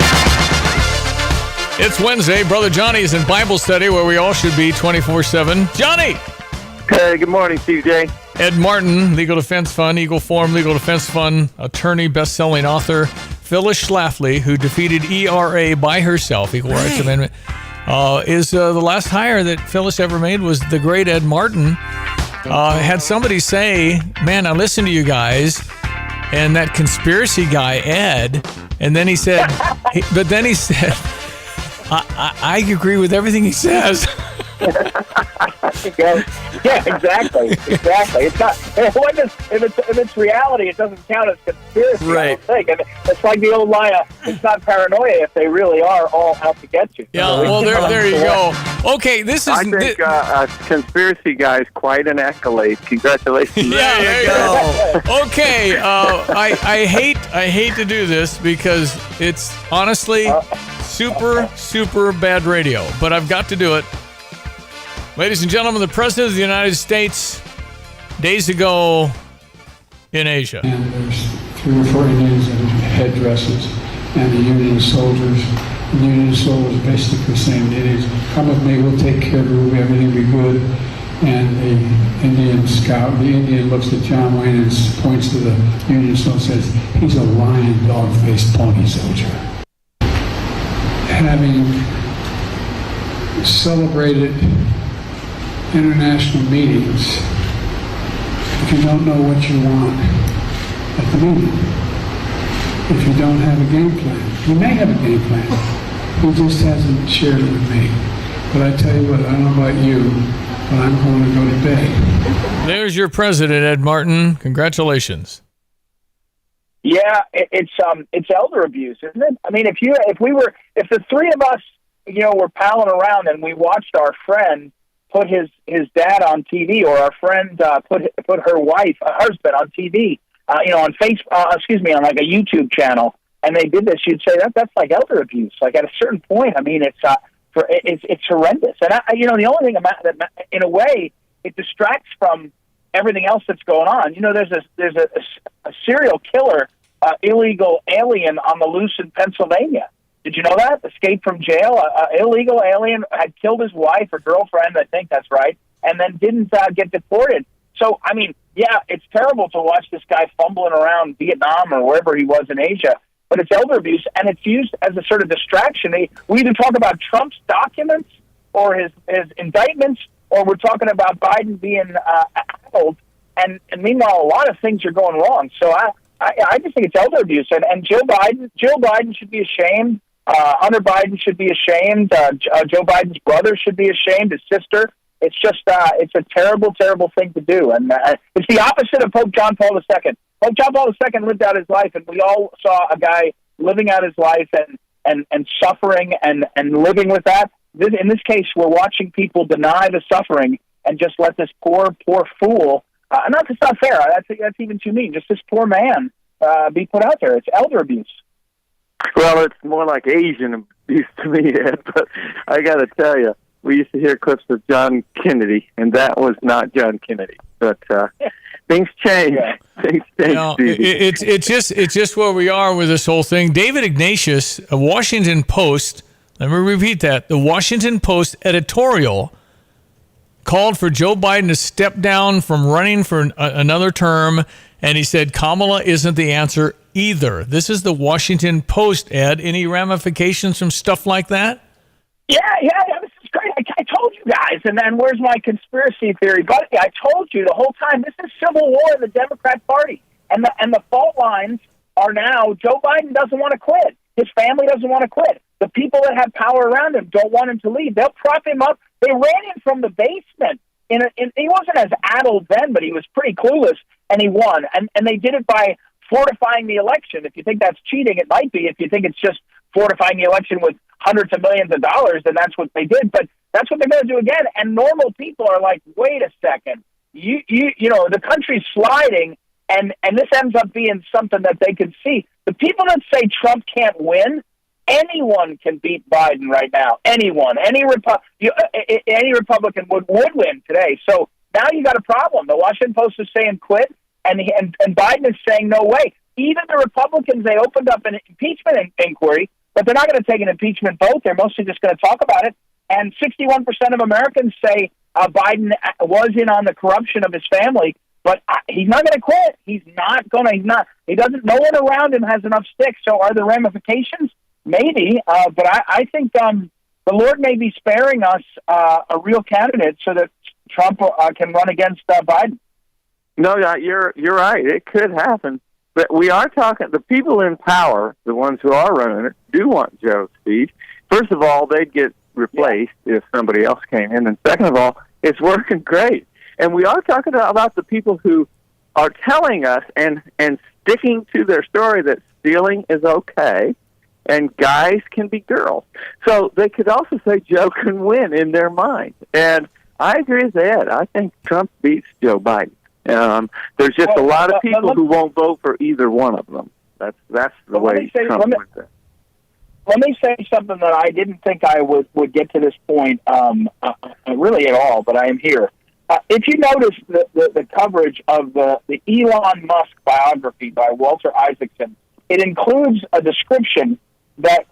It's Wednesday. Brother Johnny's in Bible study where we all should be 24/7. Johnny! Hey, good morning, CJ. Ed Martin, Legal Defense Fund, Eagle Forum Legal Defense Fund, attorney, best-selling author. Phyllis Schlafly, who defeated ERA by herself, Equal Rights Amendment, is the last hire that Phyllis ever made was the great Ed Martin. Had somebody say, man, I listen to you guys, and that conspiracy guy, Ed, and then he said, I agree with everything he says. Yeah, exactly. It's not. If it's reality, it doesn't count as conspiracy. Right. I don't think. And it's like the old line. It's not paranoia if they really are all out to get you. Yeah. Well, there you go. Okay, this is. I think conspiracy guy is quite an accolade. Congratulations. Yeah, there you go. Okay, I hate to do this because it's honestly super bad radio, but I've got to do it. Ladies and gentlemen, the President of the United States days ago in Asia. And there's 3 or 4 Indians in headdresses, and the Union soldiers. The Union soldiers basically saying, Indians, come with me, we'll take care of you, everything will be good. And the Indian looks at John Wayne and points to the Union soldier and says, he's a lion, dog-faced pony soldier. Having celebrated international meetings, if you don't know what you want at the meeting, if you don't have a game plan, you may have a game plan, he just hasn't shared it with me. But I tell you what, I don't know about you, but I'm going to go to bed. There's your president, Ed Martin. Congratulations. Yeah, it's elder abuse, isn't it? I mean, if the 3 of us, were palling around and we watched our friend put his dad on TV, or our friend put her husband on TV, on Facebook, on like a YouTube channel, and they did this, you'd say that's like elder abuse. Like at a certain point, I mean, it's horrendous. And the only thing about that, in a way, it distracts from everything else that's going on. There's a serial killer, illegal alien on the loose in Pennsylvania. Did you know that? Escaped from jail. Illegal alien had killed his wife or girlfriend, I think that's right, and then didn't get deported. So, I mean, yeah, it's terrible to watch this guy fumbling around Vietnam or wherever he was in Asia, but it's elder abuse, and it's used as a sort of distraction. We either talk about Trump's documents or his indictments, or we're talking about Biden being addled, and meanwhile, a lot of things are going wrong. So I just think it's elder abuse, and Jill Biden should be ashamed. Hunter Biden should be ashamed. Joe Biden's brother should be ashamed. His sister. It's just it's a terrible, terrible thing to do, and it's the opposite of Pope John Paul II. Pope John Paul II lived out his life, and we all saw a guy living out his life and suffering and living with that. In this case, we're watching people deny the suffering and just let this poor fool. That's not fair. That's even too mean. Just this poor man be put out there. It's elder abuse. Well, it's more like Asian abuse to me, Ed, but I got to tell you, we used to hear clips of John Kennedy, and that was not John Kennedy. But things change. Yeah. Things change. It's just where we are with this whole thing. David Ignatius, a Washington Post, let me repeat that, the Washington Post editorial called for Joe Biden to step down from running for another term, and he said Kamala isn't the answer either. This is the Washington Post, Ed. Any ramifications from stuff like that? Yeah, this is great. I told you guys, and then where's my conspiracy theory, buddy? I told you the whole time, this is civil war in the Democrat Party, and the fault lines are now Joe Biden doesn't want to quit. His family doesn't want to quit. The people that have power around him don't want him to leave. They'll prop him up. They ran him from the basement. He wasn't as addled then, but he was pretty clueless, and he won. And they did it by fortifying the election. If you think that's cheating, it might be. If you think it's just fortifying the election with hundreds of millions of dollars, then that's what they did. But that's what they're going to do again. And normal people are like, wait a second. The country's sliding, and this ends up being something that they can see. The people that say Trump can't win, anyone can beat Biden right now. Anyone, any Republican would win today. So now you got a problem. The Washington Post is saying quit, and Biden is saying no way. Even the Republicans, they opened up an impeachment inquiry, but they're not going to take an impeachment vote. They're mostly just going to talk about it. And 61% of Americans say Biden was in on the corruption of his family, but he's not going to quit. He's not going to. He doesn't. No one around him has enough sticks. So are there ramifications? Maybe, but I think the Lord may be sparing us a real candidate so that Trump can run against Biden. No, you're right. It could happen. But we are talking, the people in power, the ones who are running it, do want Joe's speech. First of all, they'd get replaced if somebody else came in. And second of all, it's working great. And we are talking about the people who are telling us and sticking to their story that stealing is okay and guys can be girls. So they could also say Joe can win in their mind. And I agree with Ed. I think Trump beats Joe Biden. There's just a lot of people who won't vote for either one of them. That's the way Trump wins it. Let me say something that I didn't think I would get to this point really at all, but I am here. If you notice the coverage of the Elon Musk biography by Walter Isaacson, it includes a description that,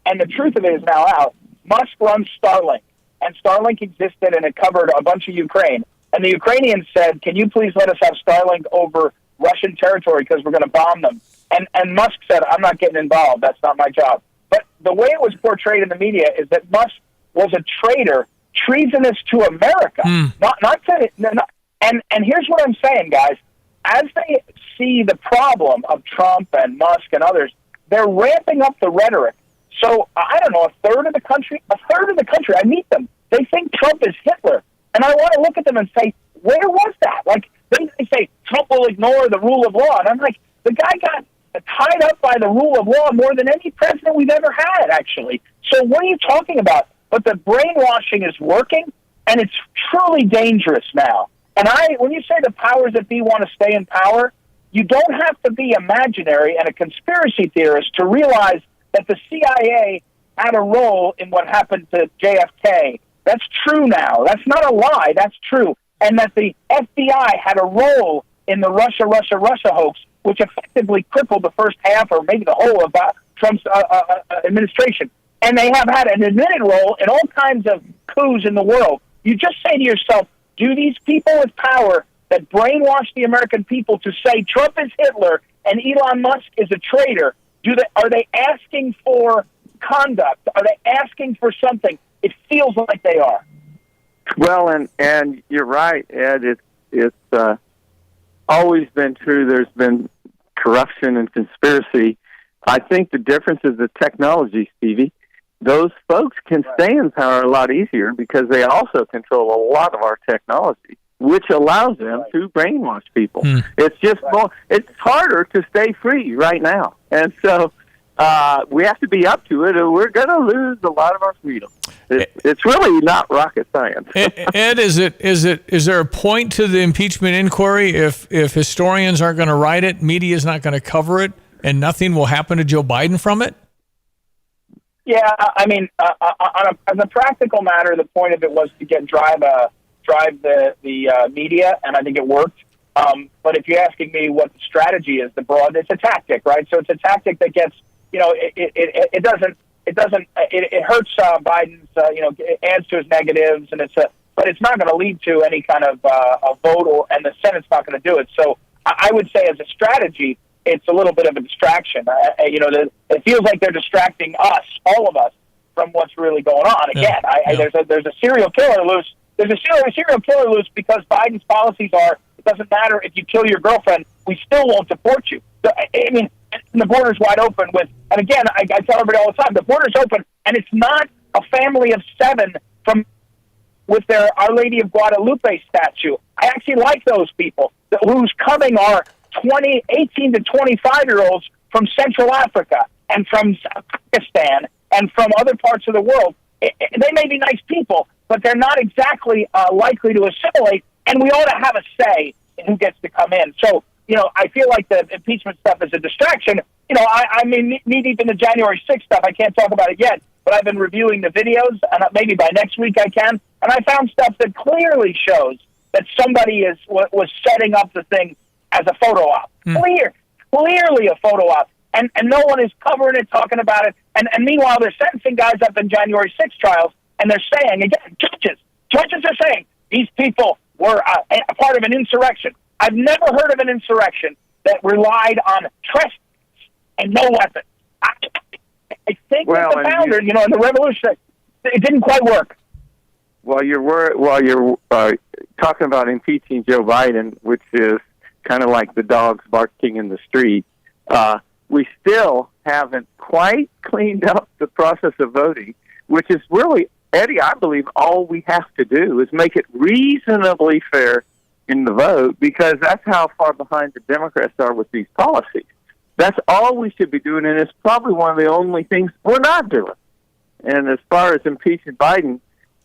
and the truth of it is now out, Musk runs Starlink, and Starlink existed and it covered a bunch of Ukraine. And the Ukrainians said, can you please let us have Starlink over Russian territory because we're going to bomb them? And Musk said, I'm not getting involved. That's not my job. But the way it was portrayed in the media is that Musk was a traitor, treasonous to America. And here's what I'm saying, guys. As they see the problem of Trump and Musk and others, they're ramping up the rhetoric. So, I don't know, a third of the country, I meet them. They think Trump is Hitler. And I want to look at them and say, where was that? Like, they say Trump will ignore the rule of law. And I'm like, the guy got tied up by the rule of law more than any president we've ever had, actually. So what are you talking about? But the brainwashing is working, and it's truly dangerous now. And when you say the powers that be want to stay in power, you don't have to be imaginary and a conspiracy theorist to realize that the CIA had a role in what happened to JFK. That's true now. That's not a lie. That's true. And that the FBI had a role in the Russia hoax, which effectively crippled the first half or maybe the whole of Trump's administration. And they have had an admitted role in all kinds of coups in the world. You just say to yourself, do these people with power that brainwash the American people to say Trump is Hitler and Elon Musk is a traitor, are they asking for conduct? Are they asking for something? It feels like they are. Well, and you're right, Ed. It's always been true. There's been corruption and conspiracy. I think the difference is the technology, Stevie. Those folks can stay in power a lot easier because they also control a lot of our technology, which allows them to brainwash people. It's just it's harder to stay free right now. And so we have to be up to it, or we're going to lose a lot of our freedom. It's really not rocket science. Ed, is there a point to the impeachment inquiry if historians aren't going to write it, media is not going to cover it, and nothing will happen to Joe Biden from it? Yeah, I mean, as a practical matter, the point of it was to drive the media, and I think it worked. But if you're asking me what the strategy is, it's a tactic, right? So it's a tactic that gets, it hurts Biden's, it adds to his negatives, and but it's not going to lead to any kind of a vote, and the Senate's not going to do it. So I would say, as a strategy, it's a little bit of a distraction. It feels like they're distracting us, all of us, from what's really going on. Again, there's a serial killer loose. There's a serial killer loose because Biden's policies are, it doesn't matter if you kill your girlfriend, we still won't deport you. So, I mean, the border's wide open and again, I tell everybody all the time, the border's open, and it's not a family of 7 with their Our Lady of Guadalupe statue. I actually like those people whose coming are 18 to 25-year-olds from Central Africa and from Pakistan and from other parts of the world. They may be nice people, but they're not exactly likely to assimilate, and we ought to have a say in who gets to come in. So, I feel like the impeachment stuff is a distraction. I mean, knee-deep in the January 6th stuff, I can't talk about it yet, but I've been reviewing the videos, and maybe by next week I can, and I found stuff that clearly shows that somebody was setting up the thing as a photo op. Clearly a photo op. And no one is covering it, talking about it. And meanwhile, they're sentencing guys up in January 6th trials, and they're saying, again, judges are saying these people were a part of an insurrection. I've never heard of an insurrection that relied on trespass and no weapons. I think that the founder, in the revolution, it didn't quite work. While you're talking about impeaching Joe Biden, which is kind of like the dogs barking in the street, we still haven't quite cleaned up the process of voting. which is really, Eddie, I believe all we have to do is make it reasonably fair in the vote, because that's how far behind the Democrats are with these policies. That's all we should be doing, and it's probably one of the only things we're not doing. And as far as impeaching Biden,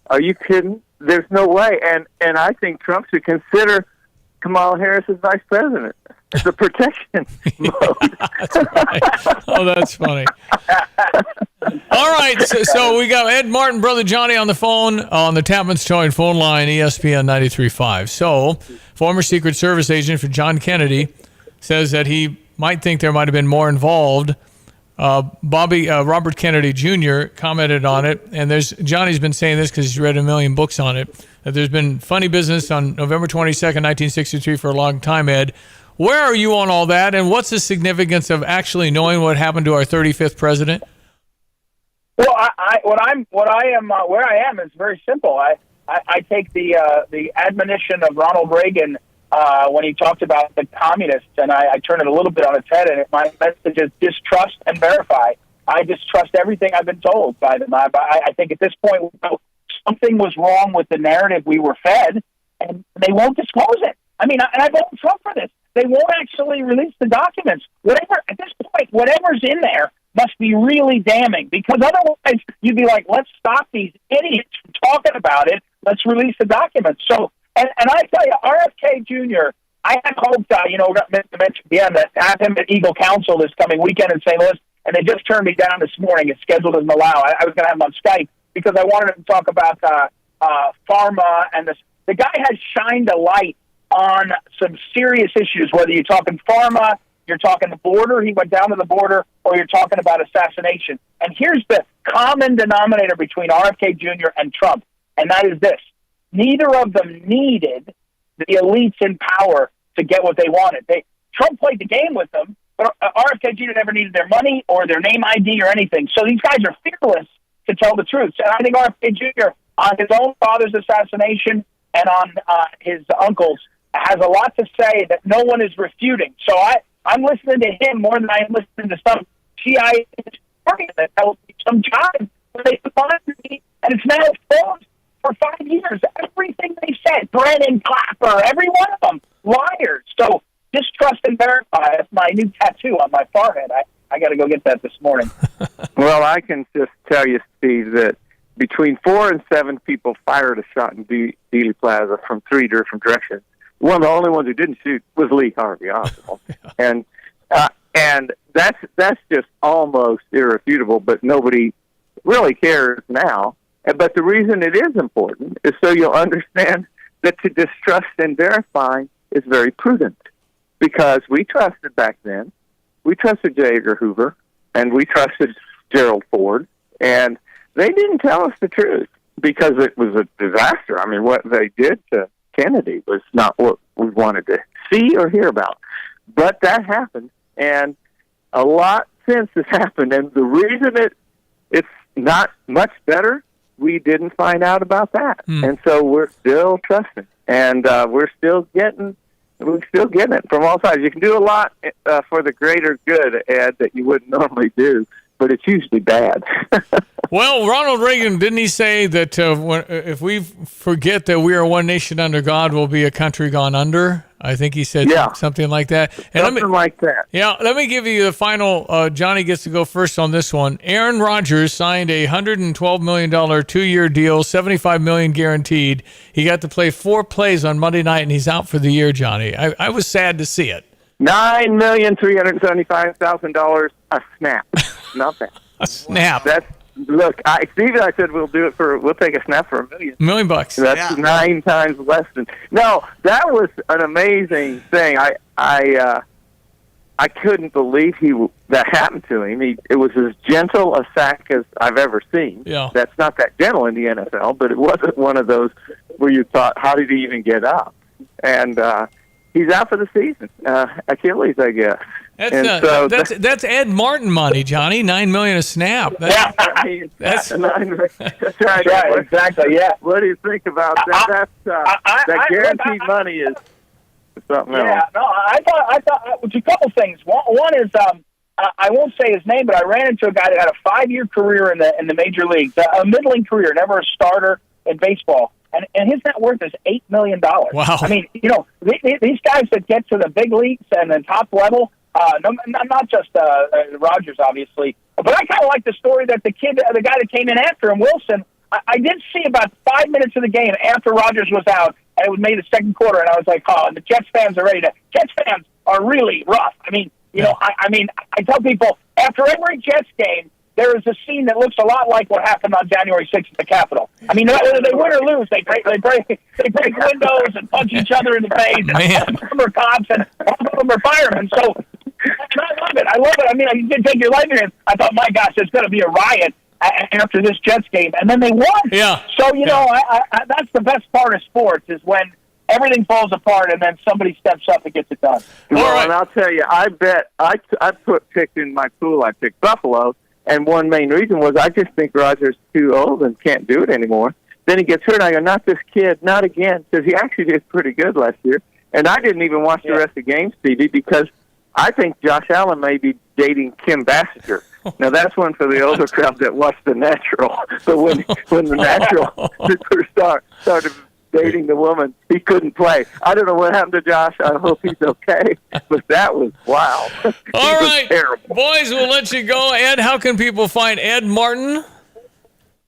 are you kidding? There's no way. And I think Trump should consider Kamala Harris as vice president. It's a protection mode. That's right. Oh, that's funny. All right, so we got Ed Martin, Brother Johnny on the phone on the Tapman's Towing phone line, ESPN 93.5. So, former Secret Service agent for John Kennedy says that he might think there might have been more involved. Robert Kennedy Jr. commented on it, and Johnny's been saying this because he's read a million books on it, that there's been funny business on November 22nd, 1963 for a long time, Ed. Where are you on all that, and what's the significance of actually knowing what happened to our 35th president? Well, where I am is very simple. I take the admonition of Ronald Reagan when he talked about the communists, and I turn it a little bit on its head, and my message is distrust and verify. I distrust everything I've been told by them. I think at this point, something was wrong with the narrative we were fed, and they won't disclose it. I mean, and I vote Trump for this. They won't actually release the documents. At this point, whatever's in there must be really damning, because otherwise you'd be like, let's stop these idiots from talking about it. Let's release the documents. So, and I tell you, RFK Jr., I had hoped, to mention again, that have him at Eagle Council this coming weekend in St. Louis, and they just turned me down this morning. His schedule doesn't allow. I was going to have him on Skype because I wanted him to talk about pharma, and the guy has shined a light on some serious issues, whether you're talking pharma, you're talking the border, he went down to the border, or you're talking about assassination. And here's the common denominator between RFK Jr. and Trump, and that is this. Neither of them needed the elites in power to get what they wanted. Trump played the game with them, but RFK Jr. never needed their money or their name ID or anything. So these guys are fearless to tell the truth. And I think RFK Jr., on his own father's assassination and on his uncle's, has a lot to say that no one is refuting. So I'm listening to him more than I'm listening to some CIA that tells me some time where they find me, and it's now exposed for 5 years. Everything they said, Brennan, Clapper, every one of them, liars. So distrust and verify. That's my new tattoo on my forehead. I got to go get that this morning. Well, I can just tell you, Steve, that between 4 and 7 people fired a shot in Dealey Plaza from 3 different directions. One of the only ones who didn't shoot was Lee Harvey Oswald, and that's just almost irrefutable. But nobody really cares now. But the reason it is important is so you'll understand that to distrust and verify is very prudent, because we trusted back then. We trusted J. Edgar Hoover, and we trusted Gerald Ford, and they didn't tell us the truth because it was a disaster. I mean, what they did to Kennedy was not what we wanted to see or hear about. But that happened, and a lot since has happened. And the reason it's not much better, we didn't find out about that. And so we're still trusting, and we're still getting it from all sides. You can do a lot for the greater good, Ed, that you wouldn't normally do, but it's usually bad. Well, Ronald Reagan, didn't he say that if we forget that we are one nation under God, we'll be a country gone under? I think he said something like that. And like that. Yeah, let me give you the final. Johnny gets to go first on this one. Aaron Rodgers signed a $112 million 2-year deal, $75 million guaranteed. He got to play 4 plays on Monday night, and he's out for the year, Johnny. I was sad to see it. $9,375,000 a snap. Not bad. A snap. Look, Steve and I said we'll take a snap for $1 million. $1 million. That's 9 times less than. No, that was an amazing thing. I couldn't believe that happened to him. It was as gentle a sack as I've ever seen. Yeah. That's not that gentle in the NFL, but it wasn't one of those where you thought, how did he even get up? And he's out for the season. Achilles, I guess. That's Ed Martin money, Johnny. $9 million a snap. That's right. Exactly. Yeah. What do you think about that? That guaranteed money is something else. Yeah. No, I thought a couple things. One is I won't say his name, but I ran into a guy that had a 5-year career in the major leagues, a middling career, never a starter in baseball. And his net worth is $8 million. Wow. I mean, these guys that get to the big leagues and the top level, not just Rogers, obviously, but I kind of like the story that the guy that came in after him, Wilson, I did see about 5 minutes of the game after Rogers was out, and it was made the second quarter, and I was like, oh, and the Jets fans are ready to. Jets fans are really rough. I mean, I tell people after every Jets game, there is a scene that looks a lot like what happened on January 6th at the Capitol. I mean, whether they win or lose, they break windows and punch each other in the face. And some of them are cops and some of them are firemen. So, and I love it. I mean, you can take your life in your hands. I thought, my gosh, there's going to be a riot after this Jets game, and then they won. Yeah. So that's the best part of sports is when everything falls apart and then somebody steps up and gets it done. Well, and I'll tell you, I bet I picked in my pool. I picked Buffalo. And one main reason was I just think Rogers too old and can't do it anymore. Then he gets hurt, and I go, not this kid, not again, because he actually did pretty good last year. And I didn't even watch the rest of the game, Stevie, because I think Josh Allen may be dating Kim Basinger. Now, that's one for the older crowd that watched The Natural. But when The Natural started dating the woman, he couldn't play. I don't know what happened to Josh. I hope he's okay. But that was wow. All right, boys, we'll let you go. Ed, how can people find Ed Martin?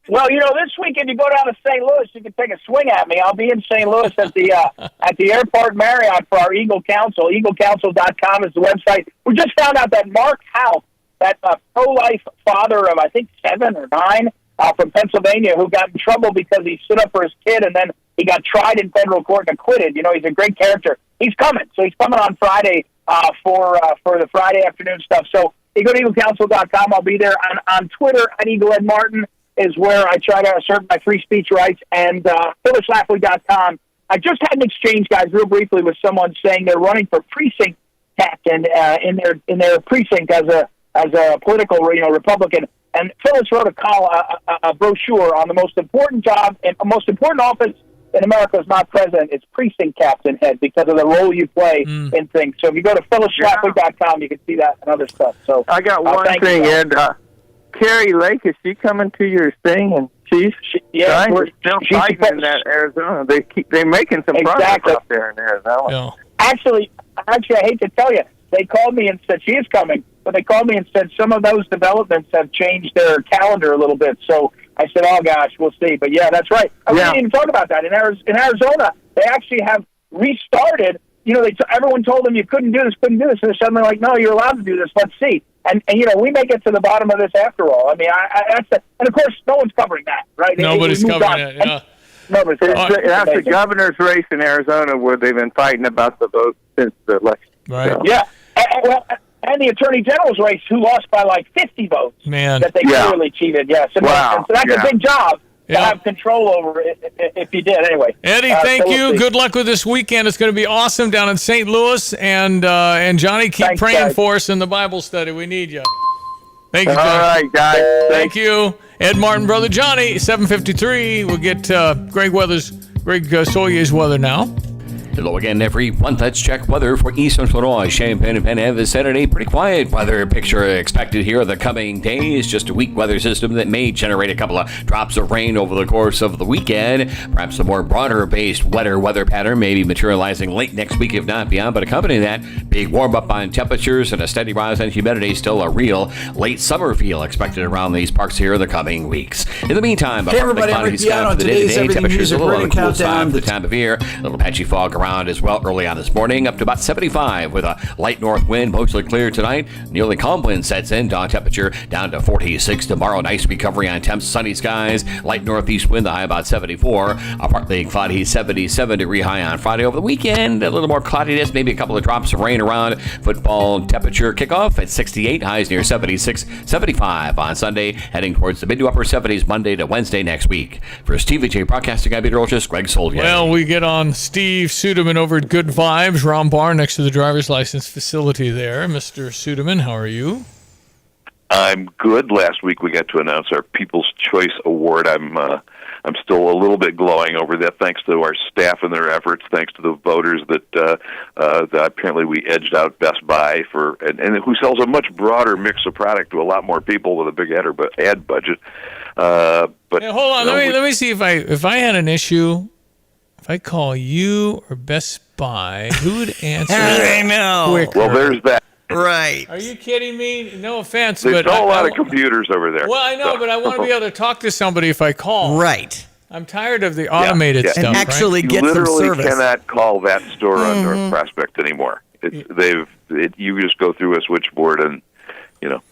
Well, this week if you go down to St. Louis, you can take a swing at me. I'll be in St. Louis at the Airport Marriott for our Eagle Council. EagleCouncil.com is the website. We just found out that Mark House, that pro-life father of I think 7 or 9 from Pennsylvania, who got in trouble because he stood up for his kid and then he got tried in federal court and acquitted. He's a great character. He's coming. So he's coming on Friday for the Friday afternoon stuff. So you go to EagleCouncil.com. I'll be there. On Twitter, at Eagle Ed Martin is where I try to assert my free speech rights. And PhyllisSchlafly.com. I just had an exchange, guys, real briefly with someone saying they're running for precinct captain in their precinct as a political Republican. And Phyllis wrote a brochure on the most important job and most important office in America is not president, it's precinct captain head because of the role you play in things. So if you go to PhyllisSchlafly.com, you can see that and other stuff. So I got one thing, Ed. Carrie Lake, is she coming to your thing? And she's still fighting in that Arizona. They're making some progress up there in Arizona. Yeah. Actually, I hate to tell you, they called me and said she is coming, but they called me and said some of those developments have changed their calendar a little bit. So I said, oh, gosh, we'll see. But, yeah, that's right. We didn't even talk about that. In Arizona, they actually have restarted. Everyone told them you couldn't do this. And they're suddenly like, no, you're allowed to do this. Let's see. And we may get to the bottom of this after all. I mean, and, of course, no one's covering that, right? Nobody's covering it, yeah. That's the governor's race in Arizona where they've been fighting about the vote since the election. Right. So. Yeah. And the attorney general's race, who lost by like 50 votes, that they clearly cheated. Yeah, so that's a big job to have control over if you did. Anyway, Eddie, thank you. Good luck with this weekend. It's going to be awesome down in St. Louis. And Johnny, keep praying for us in the Bible study. We need you. Thank you, Johnny. All right, guys. Thank you. Ed Martin, Brother Johnny, 7:53. We'll get Greg Soyer's weather now. Hello again, everyone. Let's check weather for East Central Illinois, Champaign and Penn Vicinity. Pretty quiet weather picture expected here the coming days. Just a weak weather system that may generate a couple of drops of rain over the course of the weekend. Perhaps a more broader-based wetter weather pattern may be materializing late next week, if not beyond. But accompanying that, big warm-up on temperatures and a steady rise in humidity. Still a real late summer feel expected around these parks here the coming weeks. In the meantime, hey everybody, I'm Rick Piano. Today's Everything Music Weather Countdown. The time of year, a little patchy fog around as well early on this morning, up to about 75 with a light north wind, mostly clear tonight. Nearly calm wind sets in, dawn temperature down to 46 tomorrow. Nice recovery on temps, sunny skies, light northeast wind, the high about 74. A partly cloudy 77 degree high on Friday. Over the weekend, a little more cloudiness, maybe a couple of drops of rain around. Football temperature kickoff at 68, highs near 76, 75 on Sunday, heading towards the mid to upper 70s Monday to Wednesday next week. For Stevie Jay Broadcasting, I'm Peter Olchis, Greg Soldier. Well, we get on Steve Suderman over at Good Vibes, Ron Bar, next to the driver's license facility there. Mr. Suderman, how are you? I'm good. Last week we got to announce our People's Choice Award. I'm still a little bit glowing over that, thanks to our staff and their efforts, thanks to the voters that apparently we edged out Best Buy and who sells a much broader mix of product to a lot more people with a big ad budget. But hey, hold on, let me see if I had an issue. If I call you or Best Buy, who would answer? I know. Quicker? Well, there's that. Right. Are you kidding me? No offense, There's but a lot of computers over there. Well, I know, but I want to be able to talk to somebody if I call. Right. I'm tired of the automated stuff. And actually You literally cannot call that store on Mm-hmm. North Prospect anymore. You just go through a switchboard and,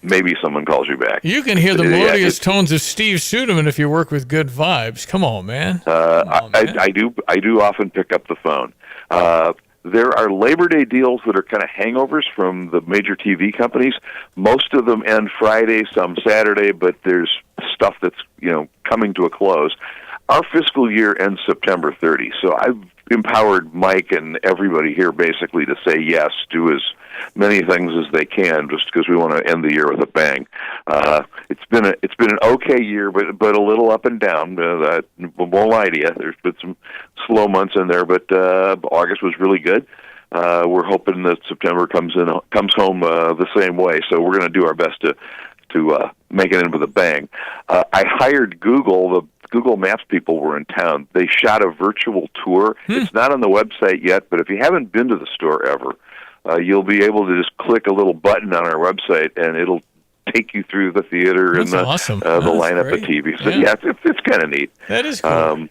maybe someone calls you back. You can hear the melodious tones of Steve Suderman if you work with Good Vibes. Come on, man. I do often pick up the phone. There are Labor Day deals that are kind of hangovers from the major TV companies. Most of them end Friday, some Saturday, but there's stuff that's, coming to a close. Our fiscal year ends September 30, so I've empowered Mike and everybody here basically to say yes, do as many things as they can, just because we want to end the year with a bang. It's been an okay year, but a little up and down. I won't lie to you. There's been some slow months in there, but August was really good. We're hoping that September comes home the same way. So we're going to do our best to make it in with a bang. I hired Google. The Google Maps people were in town. They shot a virtual tour. It's not on the website yet, but if you haven't been to the store ever, you'll be able to just click a little button on our website, and it'll take you through the theater and the lineup of TV. So yeah, it's kind of neat. That is cool.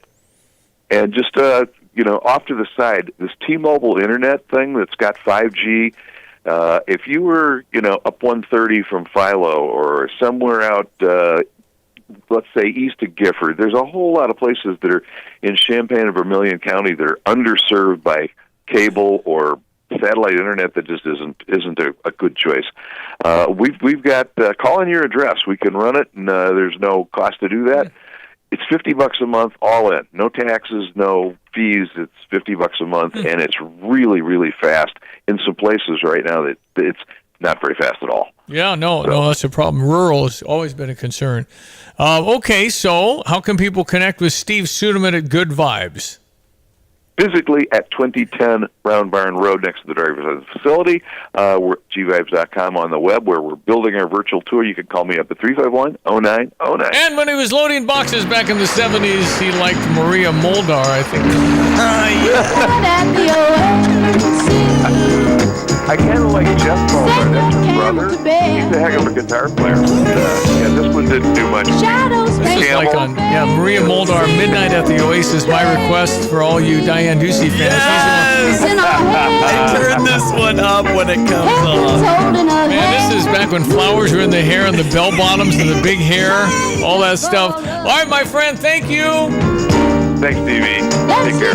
And just off to the side, this T-Mobile Internet thing that's got 5G. If you were up 130 from Philo or somewhere out, let's say east of Gifford, there's a whole lot of places that are in Champaign and Vermilion County that are underserved by cable or satellite internet that just isn't a good choice. We've got call in your address. We can run it, and there's no cost to do that. It's $50 a month, all in, no taxes, no fees. It's $50 a month, and it's really, really fast. In some places right now that it's not very fast at all. Yeah, no, that's a problem. Rural has always been a concern. Okay, so how can people connect with Steve Suderman at Good Vibes? Physically at 2010 Round Barn Road next to the driver's facility. We're at gvibes.com on the web where we're building our virtual tour. You can call me up at 351-0909. And when he was loading boxes back in the 70s, he liked Maria Moldar, I think. I kind of like Jeff Palmer, that's his brother. He's a heck of a guitar player. This one didn't do much. This is like on Maria Moldar, Midnight at the Oasis, my request for all you Diane Ducey fans. I turn this one up when it comes on. Man, this is back when flowers were in the hair and the bell bottoms and the big hair, all that stuff. All right, my friend, thank you. Thanks, Stevie. Take care.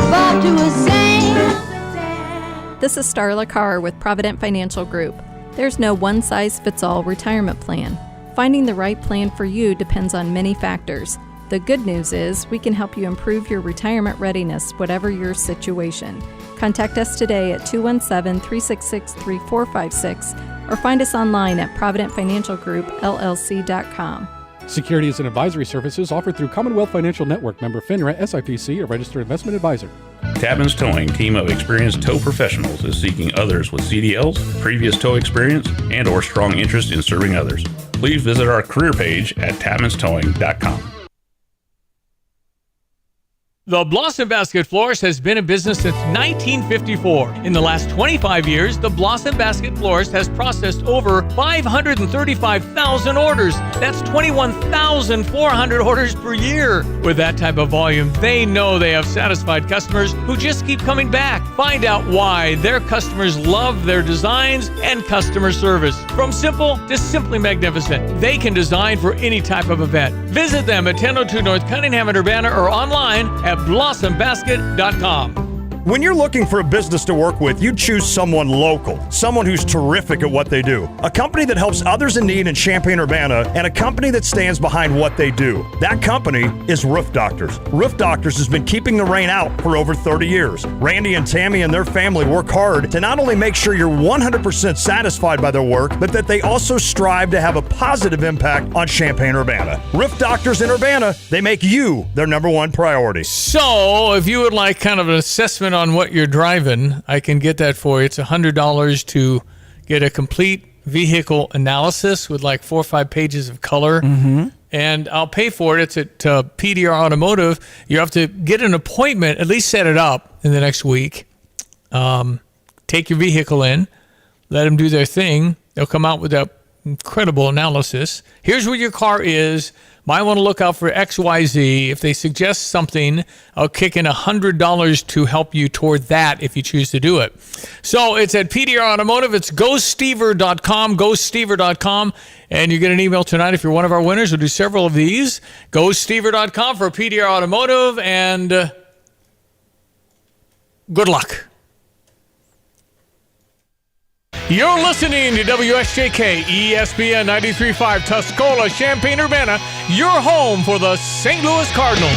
This is Starla Carr with Provident Financial Group. There's no one-size-fits-all retirement plan. Finding the right plan for you depends on many factors. The good news is we can help you improve your retirement readiness, whatever your situation. Contact us today at 217-366-3456 or find us online at providentfinancialgroupllc.com. Securities and advisory services offered through Commonwealth Financial Network, member FINRA, SIPC, a registered investment advisor. Tapman's Towing, team of experienced tow professionals, is seeking others with CDLs, previous tow experience, and or strong interest in serving others. Please visit our career page at tapmanstowing.com. The Blossom Basket Florist has been in business since 1954. In the last 25 years, the Blossom Basket Florist has processed over 535,000 orders. That's 21,400 orders per year. With that type of volume, they know they have satisfied customers who just keep coming back. Find out why their customers love their designs and customer service. From simple to simply magnificent, they can design for any type of event. Visit them at 1002 North Cunningham in Urbana or online at blossombasket.com. When you're looking for a business to work with, you choose someone local, someone who's terrific at what they do, a company that helps others in need in Champaign-Urbana, and a company that stands behind what they do. That company is Roof Doctors. Roof Doctors has been keeping the rain out for over 30 years. Randy and Tammy and their family work hard to not only make sure you're 100% satisfied by their work, but that they also strive to have a positive impact on Champaign-Urbana. Roof Doctors in Urbana, they make you their number one priority. So, if you would like kind of an assessment on what you're driving, I can get that for you. It's $100 to get a complete vehicle analysis with like 4 or 5 pages of color. Mm-hmm. And I'll pay for it. It's at PDR Automotive. You have to get an appointment, at least set it up in the next week. Take your vehicle in, let them do their thing. They'll come out with that incredible analysis. Here's where your car is. Might want to look out for XYZ. If they suggest something, I'll kick in $100 to help you toward that if you choose to do it. So it's at PDR Automotive. It's GoStever.com, GoStever.com. And you get an email tonight if you're one of our winners. We'll do several of these. GoStever.com for PDR Automotive. And good luck. You're listening to WSJK ESPN 93.5 Tuscola, Champaign-Urbana, your home for the St. Louis Cardinals.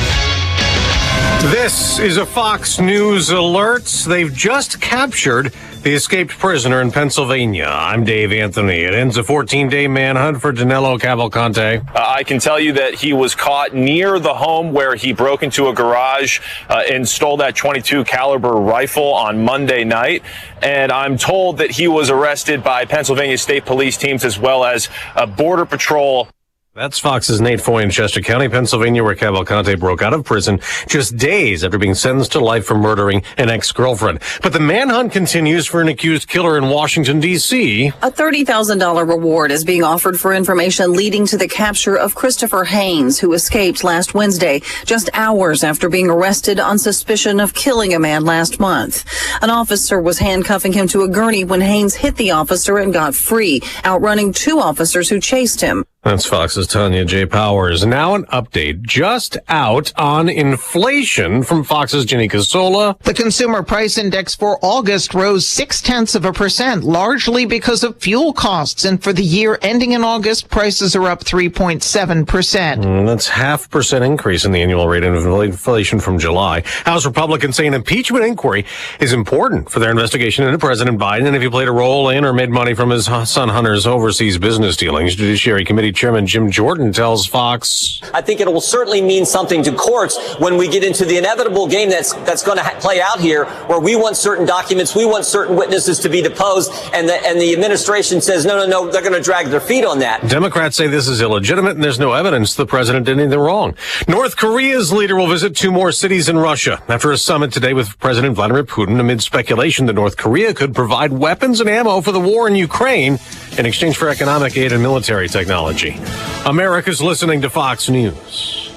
This is a Fox News alert. They've just captured the escaped prisoner in Pennsylvania. I'm Dave Anthony. It ends a 14-day manhunt for Danilo Cavalcante. I can tell you that he was caught near the home where he broke into a garage and stole that .22 caliber rifle on Monday night. And I'm told that he was arrested by Pennsylvania State Police teams as well as Border Patrol. That's Fox's Nate Foy in Chester County, Pennsylvania, where Cavalcante broke out of prison just days after being sentenced to life for murdering an ex-girlfriend. But the manhunt continues for an accused killer in Washington, D.C. A $30,000 reward is being offered for information leading to the capture of Christopher Haynes, who escaped last Wednesday, just hours after being arrested on suspicion of killing a man last month. An officer was handcuffing him to a gurney when Haynes hit the officer and got free, outrunning 2 officers who chased him. That's Fox's Tanya J. Powers. Now an update just out on inflation from Fox's Jenny Casola. The consumer price index for August rose 0.6%, largely because of fuel costs. And for the year ending in August, prices are up 3.7%. That's 0.5% increase in the annual rate of inflation from July. House Republicans say an impeachment inquiry is important for their investigation into President Biden and if he played a role in or made money from his son Hunter's overseas business dealings. Judiciary Committee Chairman Jim Jordan tells Fox, I think it will certainly mean something to courts when we get into the inevitable game that's going to play out here, where we want certain documents, we want certain witnesses to be deposed, and the administration says, no, they're going to drag their feet on that. Democrats say this is illegitimate and there's no evidence the president did anything wrong. North Korea's leader will visit 2 more cities in Russia after a summit today with President Vladimir Putin amid speculation that North Korea could provide weapons and ammo for the war in Ukraine in exchange for economic aid and military technology. America's listening to Fox News.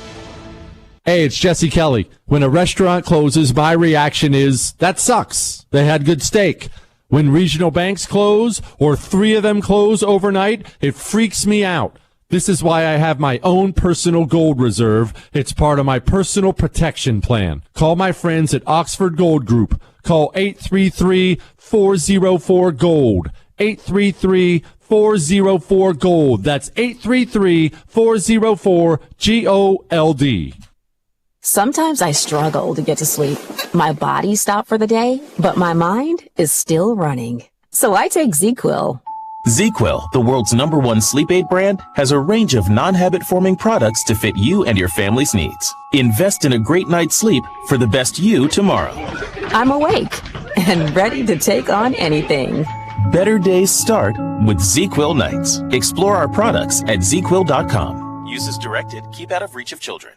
Hey, it's Jesse Kelly. When a restaurant closes, my reaction is, that sucks. They had good steak. When regional banks close, or 3 of them close overnight, it freaks me out. This is why I have my own personal gold reserve. It's part of my personal protection plan. Call my friends at Oxford Gold Group. Call 833-404-GOLD. 833-404-GOLD. That's 833-404-GOLD. Sometimes I struggle to get to sleep. My body stopped for the day, but my mind is still running. So I take ZQuil. ZQuil, the world's #1 sleep aid brand, has a range of non-habit-forming products to fit you and your family's needs. Invest in a great night's sleep for the best you tomorrow. I'm awake and ready to take on anything. Better days start with ZQuil nights. Explore our products at ZQuil.com. Use as directed. Keep out of reach of children.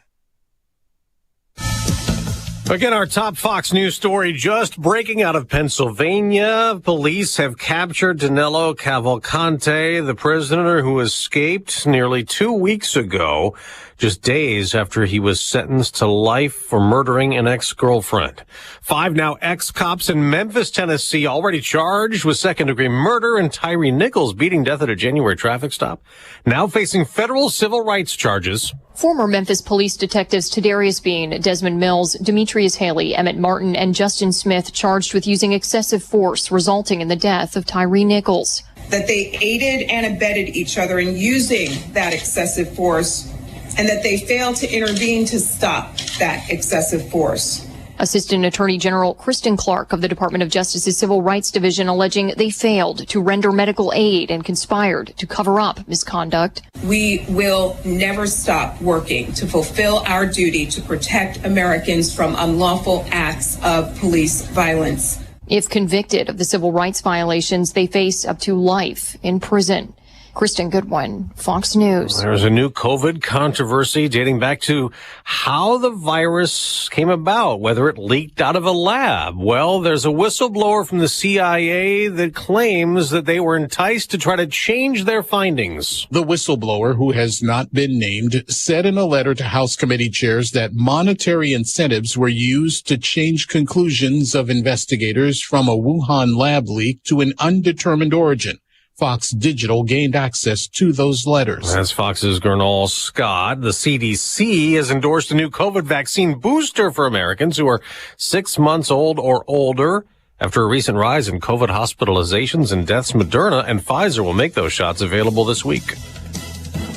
Again, our top Fox News story just breaking out of Pennsylvania. Police have captured Danilo Cavalcante, the prisoner who escaped nearly 2 weeks ago, just days after he was sentenced to life for murdering an ex-girlfriend. 5 now ex-cops in Memphis, Tennessee, already charged with second-degree murder, and Tyree Nichols beating death at a January traffic stop, now facing federal civil rights charges. Former Memphis police detectives Tadarius Bean, Desmond Mills, Demetrius Haley, Emmett Martin, and Justin Smith charged with using excessive force, resulting in the death of Tyree Nichols. That they aided and abetted each other in using that excessive force, and that they failed to intervene to stop that excessive force. Assistant Attorney General Kristen Clark of the Department of Justice's Civil Rights Division alleging they failed to render medical aid and conspired to cover up misconduct. We will never stop working to fulfill our duty to protect Americans from unlawful acts of police violence. If convicted of the civil rights violations, they face up to life in prison. Kristen Goodwin, Fox News. There's a new COVID controversy dating back to how the virus came about, whether it leaked out of a lab. Well, there's a whistleblower from the CIA that claims that they were enticed to try to change their findings. The whistleblower, who has not been named, said in a letter to House committee chairs that monetary incentives were used to change conclusions of investigators from a Wuhan lab leak to an undetermined origin. Fox Digital gained access to those letters. As Fox's Gernal Scott, the CDC has endorsed a new COVID vaccine booster for Americans who are 6 months old or older. After a recent rise in COVID hospitalizations and deaths, Moderna and Pfizer will make those shots available this week.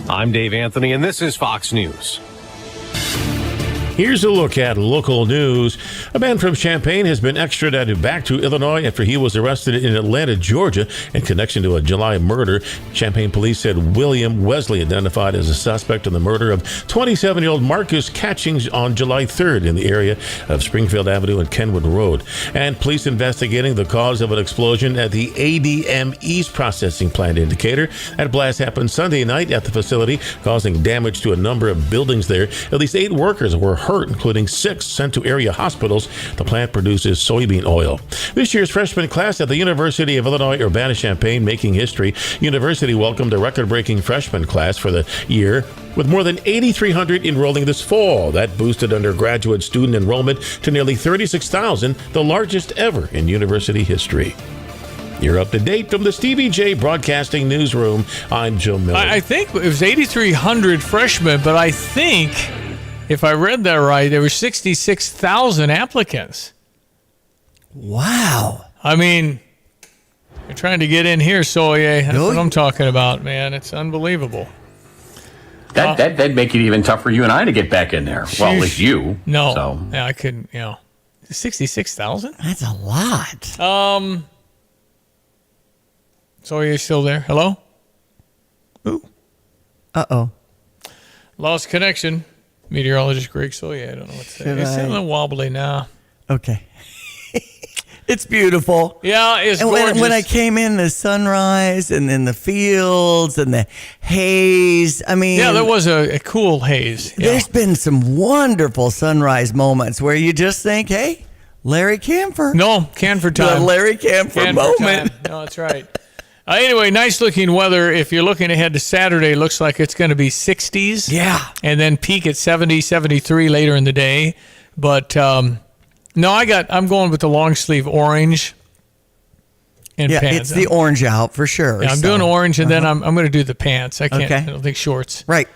I'm Dave Anthony, and this is Fox News. Here's a look at local news. A man from Champaign has been extradited back to Illinois after he was arrested in Atlanta, Georgia, in connection to a July murder. Champaign police said William Wesley identified as a suspect in the murder of 27-year-old Marcus Catchings on July 3rd in the area of Springfield Avenue and Kenwood Road. And police investigating the cause of an explosion at the ADM East processing plant indicator. That blast happened Sunday night at the facility, causing damage to a number of buildings there. At least 8 workers were hurt, including 6 sent to area hospitals. The plant produces soybean oil. This year's freshman class at the University of Illinois Urbana-Champaign making history. University welcomed a record-breaking freshman class for the year, with more than 8,300 enrolling this fall. That boosted undergraduate student enrollment to nearly 36,000, the largest ever in university history. You're up to date from the Stevie Jay Broadcasting Newsroom. I'm Joe Miller. I think it was 8,300 freshmen, but I think, if I read that right, there were 66,000 applicants. Wow. I mean, you're trying to get in here, Soye. That's what I'm talking about, man. It's unbelievable. That'd make it even tougher for you and I to get back in there. Well, at least you. No. So. Yeah, I couldn't, 66,000? That's a lot. Soye, you still there? Hello? Ooh. Uh-oh. Lost connection. Meteorologist Greg Soye, I don't know what to say. It's a little wobbly now. Okay. It's beautiful. Yeah, it's gorgeous. When I came in, the sunrise and then the fields and the haze. I mean, yeah, there was a cool haze. Yeah. There's been some wonderful sunrise moments where you just think, hey, Larry Camphor. No, Camphor time. The Larry Camphor moment. Time. No, that's right. Anyway, nice looking weather. If you're looking ahead to Saturday, looks like it's going to be 60s. Yeah. And then peak at 70, 73 later in the day. But no, I'm going with the long sleeve orange and pants. It's the orange out for sure. Yeah, I'm doing orange, and then I'm going to do the pants. I can't. Okay. I don't think shorts. Right.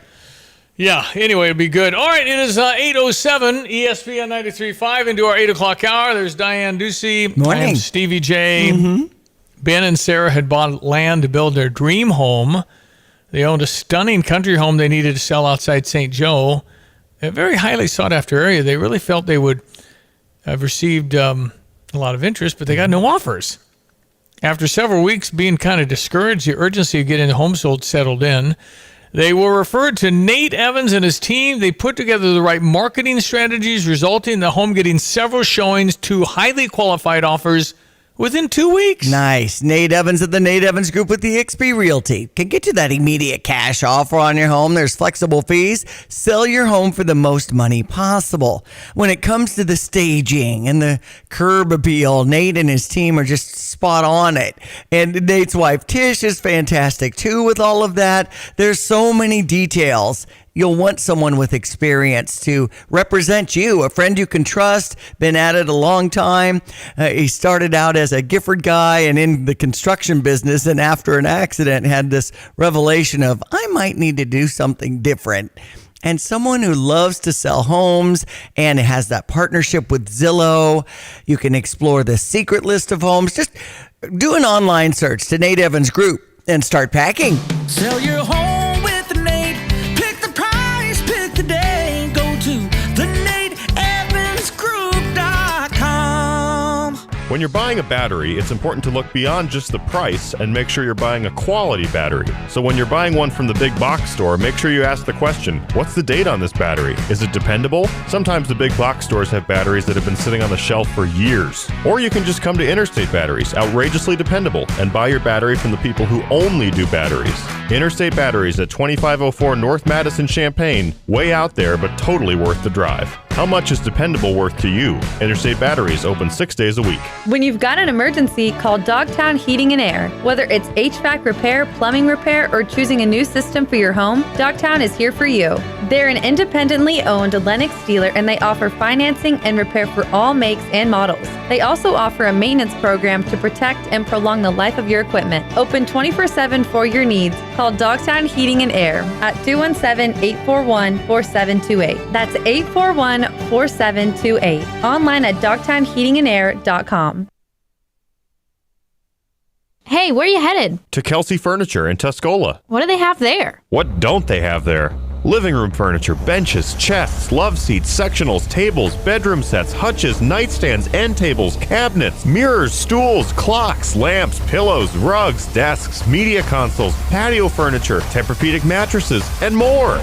Yeah. Anyway, it'll be good. All right. It is 8:07 ESPN 93.5 into our 8 o'clock hour. There's Diane Ducey. Morning. I am Stevie J. Mm-hmm. Ben and Sarah had bought land to build their dream home. They owned a stunning country home they needed to sell outside St. Joe. A very highly sought after area. They really felt they would have received a lot of interest, but they got no offers. After several weeks being kind of discouraged, the urgency of getting the home sold settled in. They were referred to Nate Evans and his team. They put together the right marketing strategies, resulting in the home getting several showings, 2 highly qualified offers within 2 weeks. Nice. Nate Evans of the Nate Evans Group with eXp Realty can get you that immediate cash offer on your home. There's flexible fees. Sell your home for the most money possible. When it comes to the staging and the curb appeal, Nate and his team are just spot on it. And Nate's wife, Tish, is fantastic too with all of that. There's so many details. You'll want someone with experience to represent you, a friend you can trust, been at it a long time. He started out as a Gifford guy and in the construction business, and after an accident had this revelation of, I might need to do something different. and someone who loves to sell homes and has that partnership with Zillow. You can explore the secret list of homes. Just do an online search to Nate Evans Group and start packing. Sell your home with Nate. Pick the price, pick the day. Go to theNateEvansGroup.com. When you're buying a battery, it's important to look beyond just the price and make sure you're buying a quality battery. So when you're buying one from the big box store, make sure you ask the question, what's the date on this battery? Is it dependable? Sometimes the big box stores have batteries that have been sitting on the shelf for years. Or you can just come to Interstate Batteries, outrageously dependable, and buy your battery from the people who only do batteries. Interstate Batteries at 2504 North Madison, Champaign, way out there, but totally worth the drive. How much is dependable worth to you? Interstate Batteries open 6 days a week. When you've got an emergency, call Dogtown Heating and Air. Whether it's HVAC repair, plumbing repair, or choosing a new system for your home, Dogtown is here for you. They're an independently owned Lennox dealer, and they offer financing and repair for all makes and models. They also offer a maintenance program to protect and prolong the life of your equipment. Open 24/7 for your needs. Call Dogtown Heating and Air at 217-841-4728. That's 841-4728. Online at dogtownheatingandair.com. Hey, where are you headed? To Kelsey Furniture in Tuscola. What do they have there? What don't they have there? Living room furniture, benches, chests, love seats, sectionals, tables, bedroom sets, hutches, nightstands, end tables, cabinets, mirrors, stools, clocks, lamps, pillows, rugs, desks, media consoles, patio furniture, Tempur-Pedic mattresses, and more.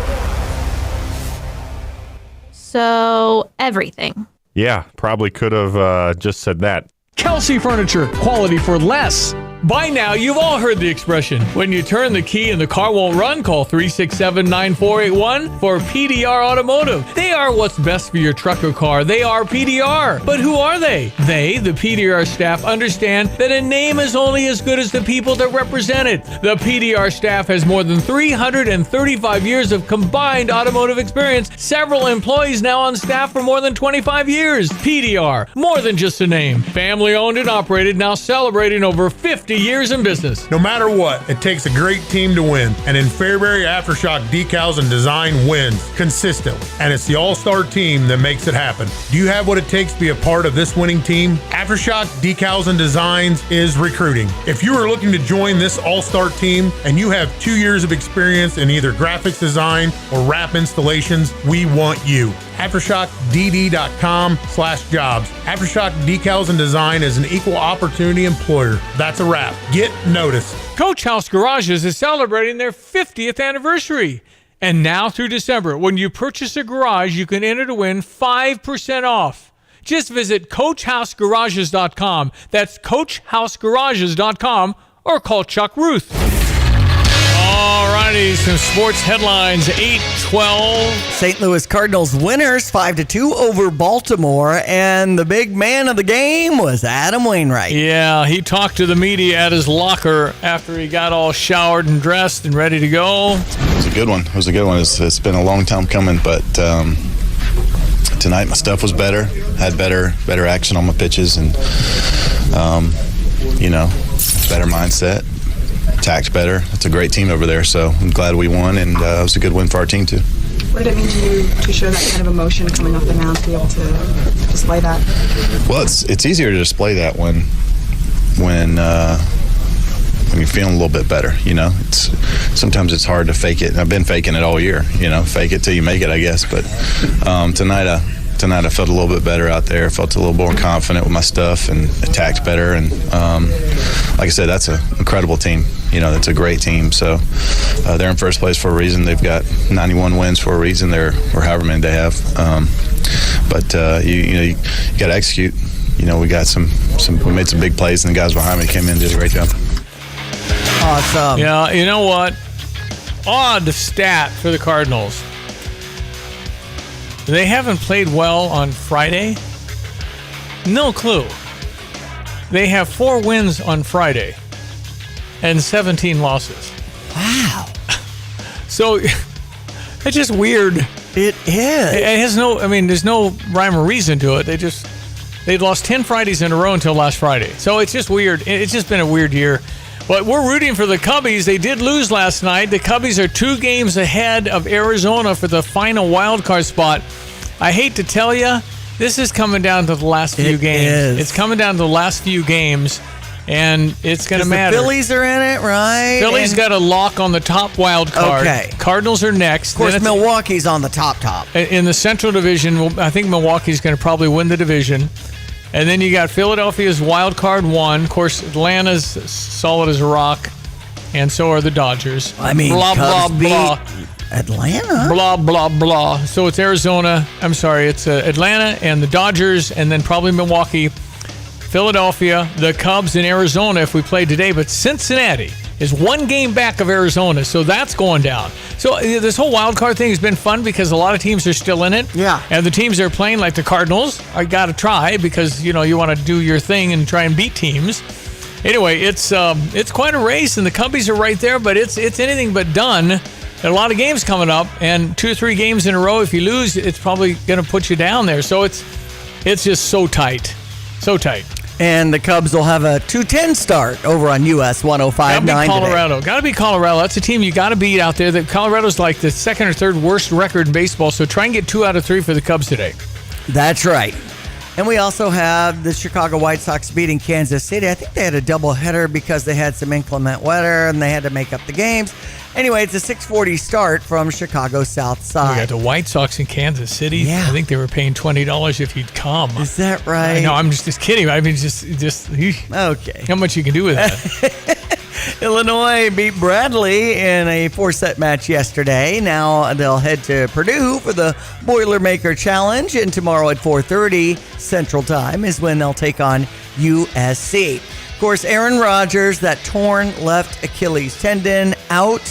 So, everything. Yeah, probably could have just said that. Kelsey Furniture, quality for less. By now, you've all heard the expression, when you turn the key and the car won't run, call 367-9481 for PDR Automotive. They are what's best for your truck or car. They are PDR. But who are they? They, the PDR staff, understand that a name is only as good as the people that represent it. The PDR staff has more than 335 years of combined automotive experience. Several employees now on staff for more than 25 years. PDR, more than just a name. Family owned and operated, now celebrating over 50 years in business. No matter what, it takes a great team to win. And in Fairbury, Aftershock Decals and Design wins consistently. And it's the all-star team that makes it happen. Do you have what it takes to be a part of this winning team? Aftershock Decals and Designs is recruiting. If you are looking to join this all-star team and you have 2 years of experience in either graphics design or wrap installations, we want you. AftershockDD.com/jobs. Aftershock Decals and Design is an equal opportunity employer. That's a wrap. Get noticed. Coach House Garages is celebrating their 50th anniversary. And now through December, when you purchase a garage, you can enter to win 5% off. Just visit CoachHouseGarages.com. That's CoachHouseGarages.com or call Chuck Ruth. All righty, some sports headlines, 8-12. St. Louis Cardinals winners 5-2 over Baltimore, and the big man of the game was Adam Wainwright. Yeah, he talked to the media at his locker after he got all showered and dressed and ready to go. It was a good one. It's been a long time coming, but tonight my stuff was better. Had better action on my pitches and, better mindset. Attacked better. It's a great team over there, so I'm glad we won, and it was a good win for our team too. What did it mean to you to show that kind of emotion coming off the mound, to be able to display that? Well, it's easier to display that when you're feeling a little bit better. Sometimes it's hard to fake it, and I've been faking it all year. Fake it till you make it, I guess. But tonight I felt a little bit better out there. Felt a little more confident with my stuff and attacked better. And like I said, that's an incredible team. That's a great team. So they're in first place for a reason. They've got 91 wins for a reason. Or however many they have. But you got to execute. We got we made some big plays, and the guys behind me came in and did a great job. Awesome. Yeah, you know what? Odd stat for the Cardinals. They haven't played well on Friday. No clue. They have 4 wins on Friday and 17 losses. Wow. So it's just weird. It is. It has there's no rhyme or reason to it. They'd lost 10 Fridays in a row until last Friday. So it's just weird. It's just been a weird year. But we're rooting for the Cubbies. They did lose last night. The Cubbies are 2 games ahead of Arizona for the final wild card spot. I hate to tell you, this is coming down to the last few games. It's coming down to the last few games, and it's going to matter. The Phillies are in it, right? Phillies got a lock on the top wild card. Okay. Cardinals are next. Of course, Milwaukee's on the top. In the Central Division, I think Milwaukee's going to probably win the division. And then you got Philadelphia's wild card 1. Of course, Atlanta's solid as a rock, and so are the Dodgers. I mean, blah, Cubs blah, blah. Atlanta? Blah, blah, blah. So it's Arizona. I'm sorry, it's Atlanta and the Dodgers, and then probably Milwaukee, Philadelphia, the Cubs, and Arizona if we played today. But Cincinnati is 1 game back of Arizona, so that's going down. So this whole wild card thing has been fun because a lot of teams are still in it. Yeah. And the teams that are playing, like the Cardinals, I got to try because, you want to do your thing and try and beat teams. Anyway, it's quite a race, and the Cubbies are right there, but it's anything but done. There are a lot of games coming up, and 2 or 3 games in a row, if you lose, it's probably going to put you down there. So it's just so tight. So tight. And the Cubs will have a 2:10 start over on US 105.9 today. Colorado. Got to be Colorado. That's a team you got to beat out there. Colorado's like the 2nd or 3rd worst record in baseball, so try and get 2 out of 3 for the Cubs today. That's right. And we also have the Chicago White Sox beating Kansas City. I think they had a doubleheader because they had some inclement weather and they had to make up the games. Anyway, it's a 6:40 start from Chicago South Side. We got the White Sox in Kansas City. Yeah. I think they were paying $20 if you'd come. Is that right? No, I'm just kidding. I mean, just okay. How much you can do with that? Illinois beat Bradley in a 4-set match yesterday. Now they'll head to Purdue for the Boilermaker Challenge, and tomorrow at 4:30 Central Time is when they'll take on USC. Of course, Aaron Rodgers, that torn left Achilles tendon, out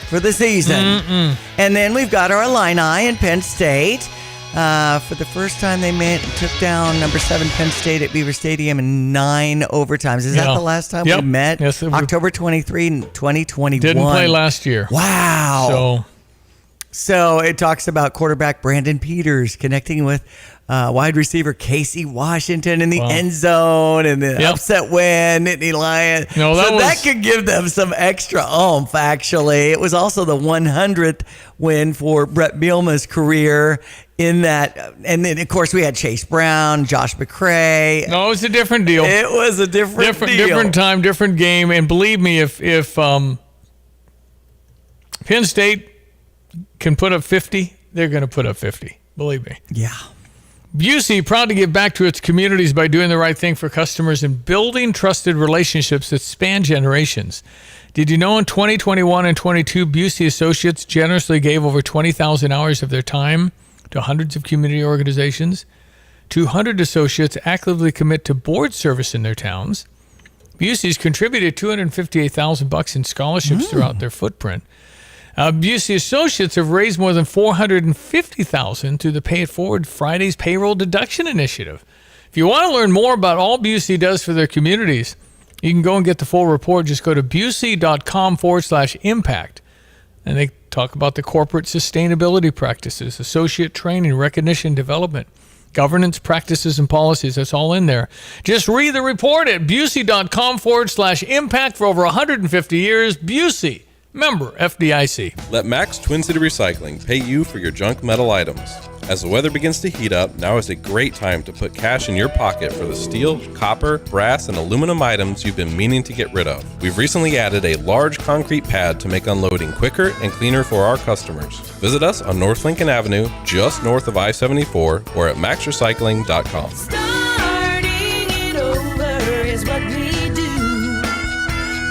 for the season. And then we've got our Illini in Penn State. For the first time, they took down number 7 Penn State at Beaver Stadium in 9 overtimes. Is that the last time we met? Yes, October 23, 2021. Didn't play last year. Wow. So it talks about quarterback Brandon Peters connecting with wide receiver Casey Washington in the end zone, and the upset win at Elias. That could give them some extra oomph, actually. It was also the 100th win for Brett Bielema's career in that. And then, of course, we had Chase Brown, Josh McCray. No, it was a different deal. It was a different deal. Different time, different game. And believe me, if Penn State can put up 50, they're going to put up 50. Believe me. Yeah. Busey, proud to give back to its communities by doing the right thing for customers and building trusted relationships that span generations. Did you know in 2021 and 22, Busey Associates generously gave over 20,000 hours of their time to hundreds of community organizations? 200 associates actively commit to board service in their towns. Busey's contributed $258,000 in scholarships throughout their footprint. Busey Associates have raised more than $450,000 through the Pay It Forward Fridays Payroll Deduction Initiative. If you want to learn more about all Busey does for their communities, you can go and get the full report. Just go to busey.com/impact. And they talk about the corporate sustainability practices, associate training, recognition, development, governance practices and policies. That's all in there. Just read the report at busey.com/impact. For over 150 years. Busey. Member FDIC. Let Max Twin City Recycling pay you for your junk metal items. As the weather begins to heat up, now is a great time to put cash in your pocket for the steel, copper, brass, and aluminum items you've been meaning to get rid of. We've recently added a large concrete pad to make unloading quicker and cleaner for our customers. Visit us on North Lincoln Avenue, just north of I-74, or at maxrecycling.com. Starting it over is what we do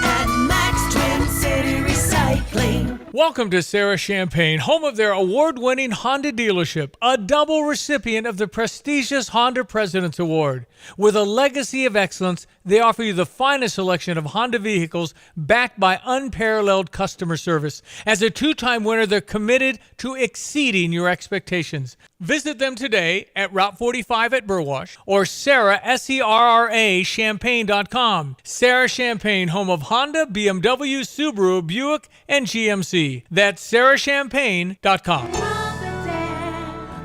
at Max Twin City Recycling. Welcome to Sarah Champagne, home of their award-winning Honda dealership, a double recipient of the prestigious Honda President's Award. With a legacy of excellence, they offer you the finest selection of Honda vehicles backed by unparalleled customer service. As a 2-time winner, they're committed to exceeding your expectations. Visit them today at Route 45 at Burwash or Sarah, SERRA, Champagne.com. Sarah Champagne, home of Honda, BMW, Subaru, Buick, and GMC. That's sarahchampagne.com.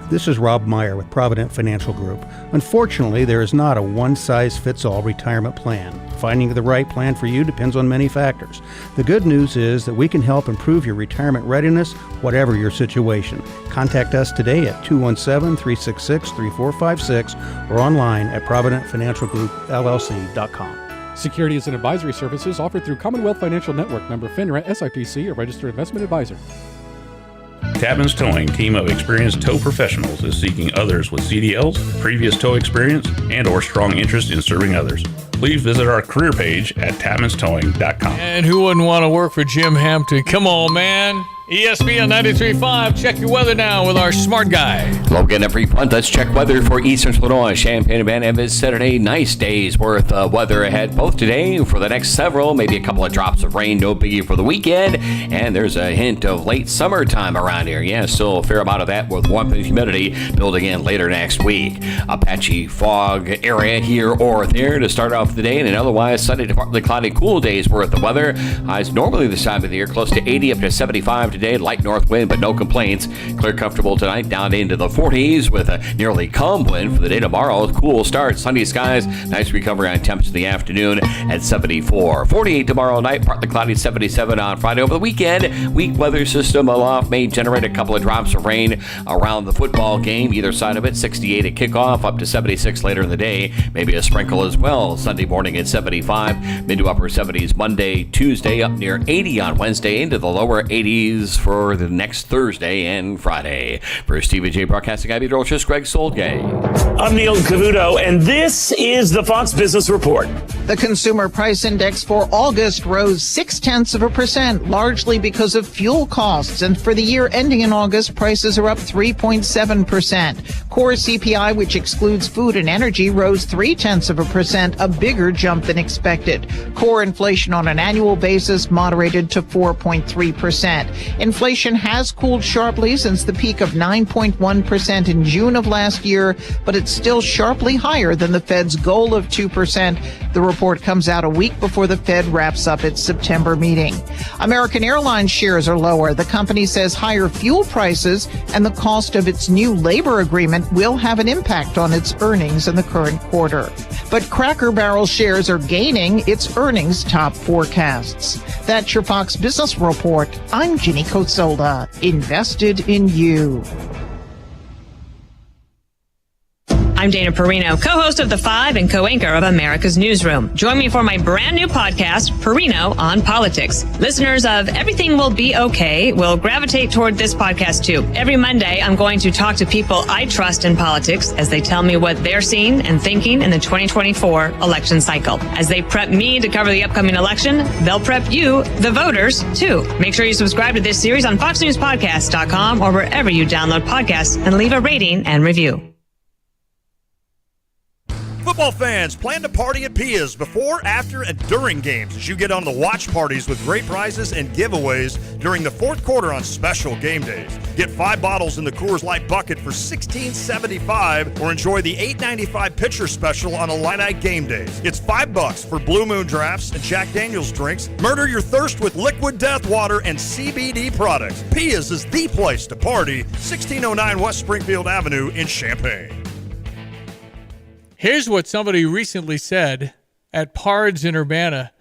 This is Rob Meyer with Provident Financial Group. Unfortunately, there is not a one-size-fits-all retirement plan. finding the right plan for you depends on many factors. The good news is that we can help improve your retirement readiness, whatever your situation. Contact us today at 217-366-3456 or online at ProvidentFinancialGroupLLC.com. Securities and advisory services offered through Commonwealth Financial Network, member FINRA, SIPC, a registered investment advisor. Tapman's Towing, team of experienced tow professionals, is seeking others with CDLs, previous tow experience, and or strong interest in serving others. Please visit our career page at tapmanstowing.com. And who wouldn't want to work for Jim Hampton? Come on, man. ESPN 93.5. Check your weather now with our smart guy. Logan, every punt. Let's check weather for Eastern Illinois. Champaign, Urbana, and Saturday. Nice days worth of weather ahead both today for the next several. Maybe a couple of drops of rain. No biggie for the weekend. And there's a hint of late summertime around here. Yeah, still a fair amount of that with warmth and humidity building in later next week. A patchy fog area here or there to start off the day, and an otherwise sunny to partly cloudy, cool days worth of weather. Highs normally this time of the year close to 80 up to 75 today. Light north wind, but no complaints. Clear comfortable tonight, down into the 40s with a nearly calm wind for the day tomorrow. Cool start, sunny skies, nice recovery on temps in the afternoon at 74. 48 tomorrow night, partly cloudy, 77 on Friday. Over the weekend, weak weather system aloft may generate a couple of drops of rain around the football game, either side of it. 68 at kickoff, up to 76 later in the day. Maybe a sprinkle as well. Sunday morning at 75, mid to upper 70s Monday, Tuesday, up near 80 on Wednesday, into the lower 80s for the next Thursday and Friday. For Stevie Jay Broadcasting, I'm Peter Olchis, Greg Soldgay. I'm Neil Cavuto, and this is the Fox Business Report. The Consumer Price Index for August rose 0.6%, largely because of fuel costs. And for the year ending in August, prices are up 3.7%. Core CPI, which excludes food and energy, rose 0.3%, a bigger jump than expected. Core inflation on an annual basis moderated to 4.3%. Inflation has cooled sharply since the peak of 9.1% in June of last year, but it's still sharply higher than the Fed's goal of 2%. The report comes out a week before the Fed wraps up its September meeting. American Airlines shares are lower. The company says higher fuel prices and the cost of its new labor agreement will have an impact on its earnings in the current quarter. But Cracker Barrel shares are gaining its earnings top forecasts. That's your Fox Business Report. I'm Ginny Cosola, invested in you. I'm Dana Perino, co-host of The Five and co-anchor of America's Newsroom. Join me for my brand new podcast, Perino on Politics. Listeners of Everything Will Be Okay will gravitate toward this podcast too. Every Monday, I'm going to talk to people I trust in politics as they tell me what they're seeing and thinking in the 2024 election cycle. As they prep me to cover the upcoming election, they'll prep you, the voters, too. Make sure you subscribe to this series on FoxNewsPodcast.com or wherever you download podcasts and leave a rating and review. Football fans, plan to party at Pia's before, after, and during games as you get on the watch parties with great prizes and giveaways during the fourth quarter on special game days. Get 5 bottles in the Coors Light bucket for $16.75 or enjoy the $8.95 pitcher special on Illini game days. It's $5 for Blue Moon drafts and Jack Daniels drinks. Murder your thirst with liquid death water and CBD products. Pia's is the place to party. 1609 West Springfield Avenue in Champaign. Here's what somebody recently said at Pards in Urbana.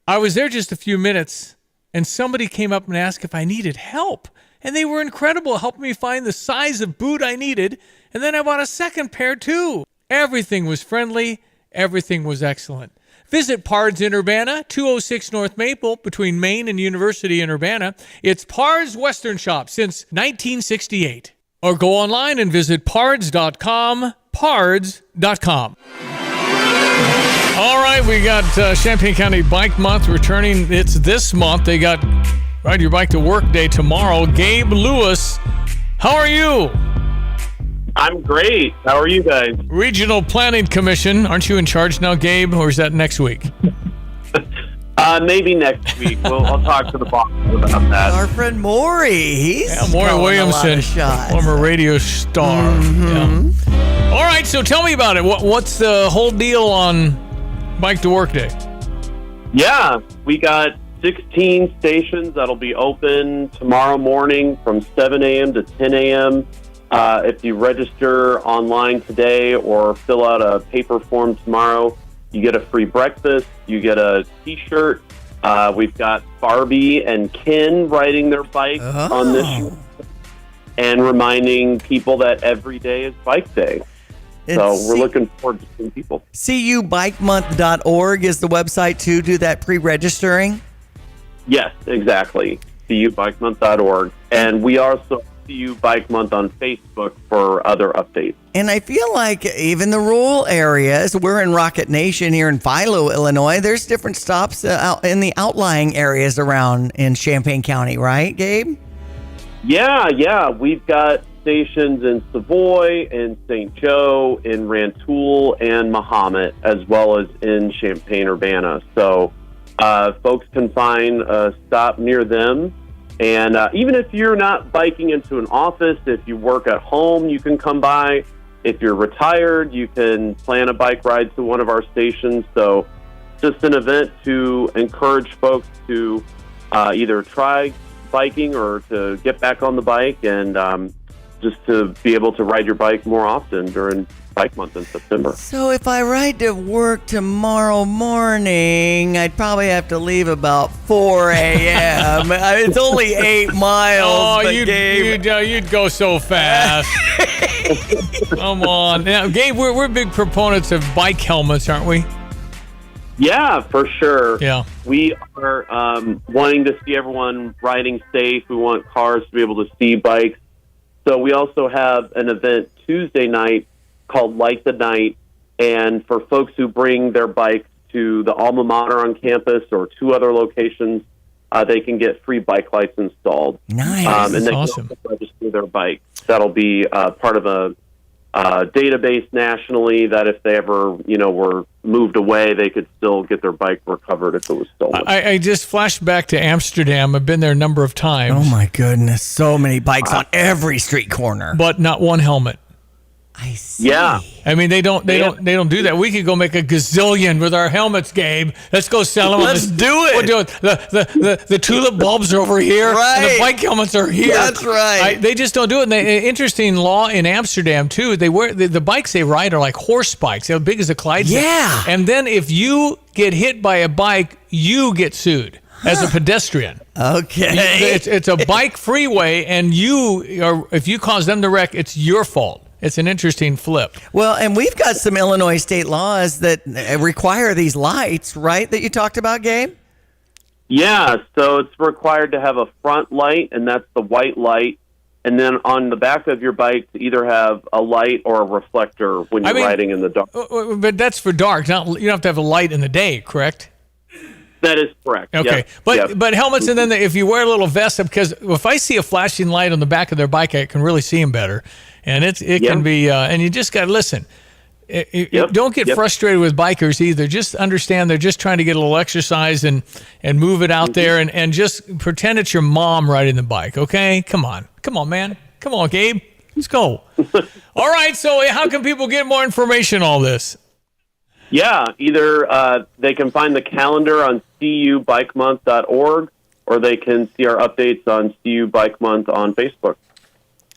I was there just a few minutes, and somebody came up and asked if I needed help. And they were incredible, helping me find the size of boot I needed. And then I bought a second pair, too. Everything was friendly. Everything was excellent. Visit Pards in Urbana, 206 North Maple, between Main and University in Urbana. It's Pards Western Shop since 1968. Or go online and visit pards.com. Pards.com. All right, we got Champaign County Bike Month returning. It's this month. They got Ride Your Bike to Work Day tomorrow. Gabe Lewis, how are you? I'm great. How are you guys? Regional Planning Commission. Aren't you in charge now, Gabe, or is that next week? Maybe next week. I'll talk to the boss about that. Our friend Maury. Maury Williamson, former radio star. Mm-hmm. Yeah. All right, so tell me about it. What's the whole deal on Bike to Work Day? Yeah, we got 16 stations that'll be open tomorrow morning from 7 a.m. to 10 a.m. If you register online today or fill out a paper form tomorrow, You get a free breakfast. You get a T-shirt. We've got Barbie and Ken riding their bike on this show, and reminding people that every day is Bike Day. So we're looking forward to seeing people. CUBikemonth.org is the website to do that pre-registering? Yes, exactly. CUBikemonth.org. And we also CU Bike Month on Facebook for other updates. And I feel like even the rural areas, we're in Rocket Nation here in Philo, Illinois. There's different stops out in the outlying areas around in Champaign County, right, Gabe? Yeah. We've got stations in Savoy, in St. Joe, in Rantoul, and Mahomet, as well as in Champaign-Urbana. So folks can find a stop near them. And even if you're not biking into an office, if you work at home, you can come by. If you're retired, you can plan a bike ride to one of our stations. So just an event to encourage folks to either try biking or to get back on the bike, and just to be able to ride your bike more often during Bike Month in September. So if I ride to work tomorrow morning, I'd probably have to leave about 4 a.m. It's only 8 miles. Oh, but you'd go so fast. Come on. Now, Gabe, we're big proponents of bike helmets, aren't we? Yeah, for sure. Yeah. We are wanting to see everyone riding safe. We want cars to be able to see bikes. So we also have an event Tuesday night called Light the Night. And for folks who bring their bikes to the alma mater on campus or 2 other locations, they can get free bike lights installed. Nice. And they can also register their bike. That'll be part of a database nationally that if they ever, were moved away, they could still get their bike recovered if it was stolen. I just flashed back to Amsterdam. I've been there a number of times. Oh my goodness. So many bikes on every street corner. But not one helmet. I see. Yeah. I mean, they don't do that. We could go make a gazillion with our helmets, Gabe. Let's go sell them. Let's do it. We'll do it. The tulip bulbs are over here. Right. And the bike helmets are here. That's right. They just don't do it. And interesting law in Amsterdam too. They wear the bikes they ride are like horse bikes. They're big as a Clydesdale. Yeah. And then if you get hit by a bike, you get sued as a pedestrian. Okay. It's a bike freeway, and if you cause them to wreck, it's your fault. It's an interesting flip. Well, and we've got some Illinois state laws that require these lights, right, that you talked about, Gabe? Yeah, so it's required to have a front light, and that's the white light. And then on the back of your bike, to either have a light or a reflector when you're riding in the dark. But that's for dark. You don't have to have a light in the day, correct? That is correct. Okay, but helmets, and then if you wear a little vest, because if I see a flashing light on the back of their bike, I can really see them better, and it can be. And you just got to listen. Don't get frustrated with bikers either. Just understand they're just trying to get a little exercise and move it out there, and just pretend it's your mom riding the bike. Okay, come on, man, come on, Gabe, let's go. All right, so how can people get more information on all this? Yeah, either they can find the calendar on CUBikemonth.org, or they can see our updates on CU Bike Month on Facebook.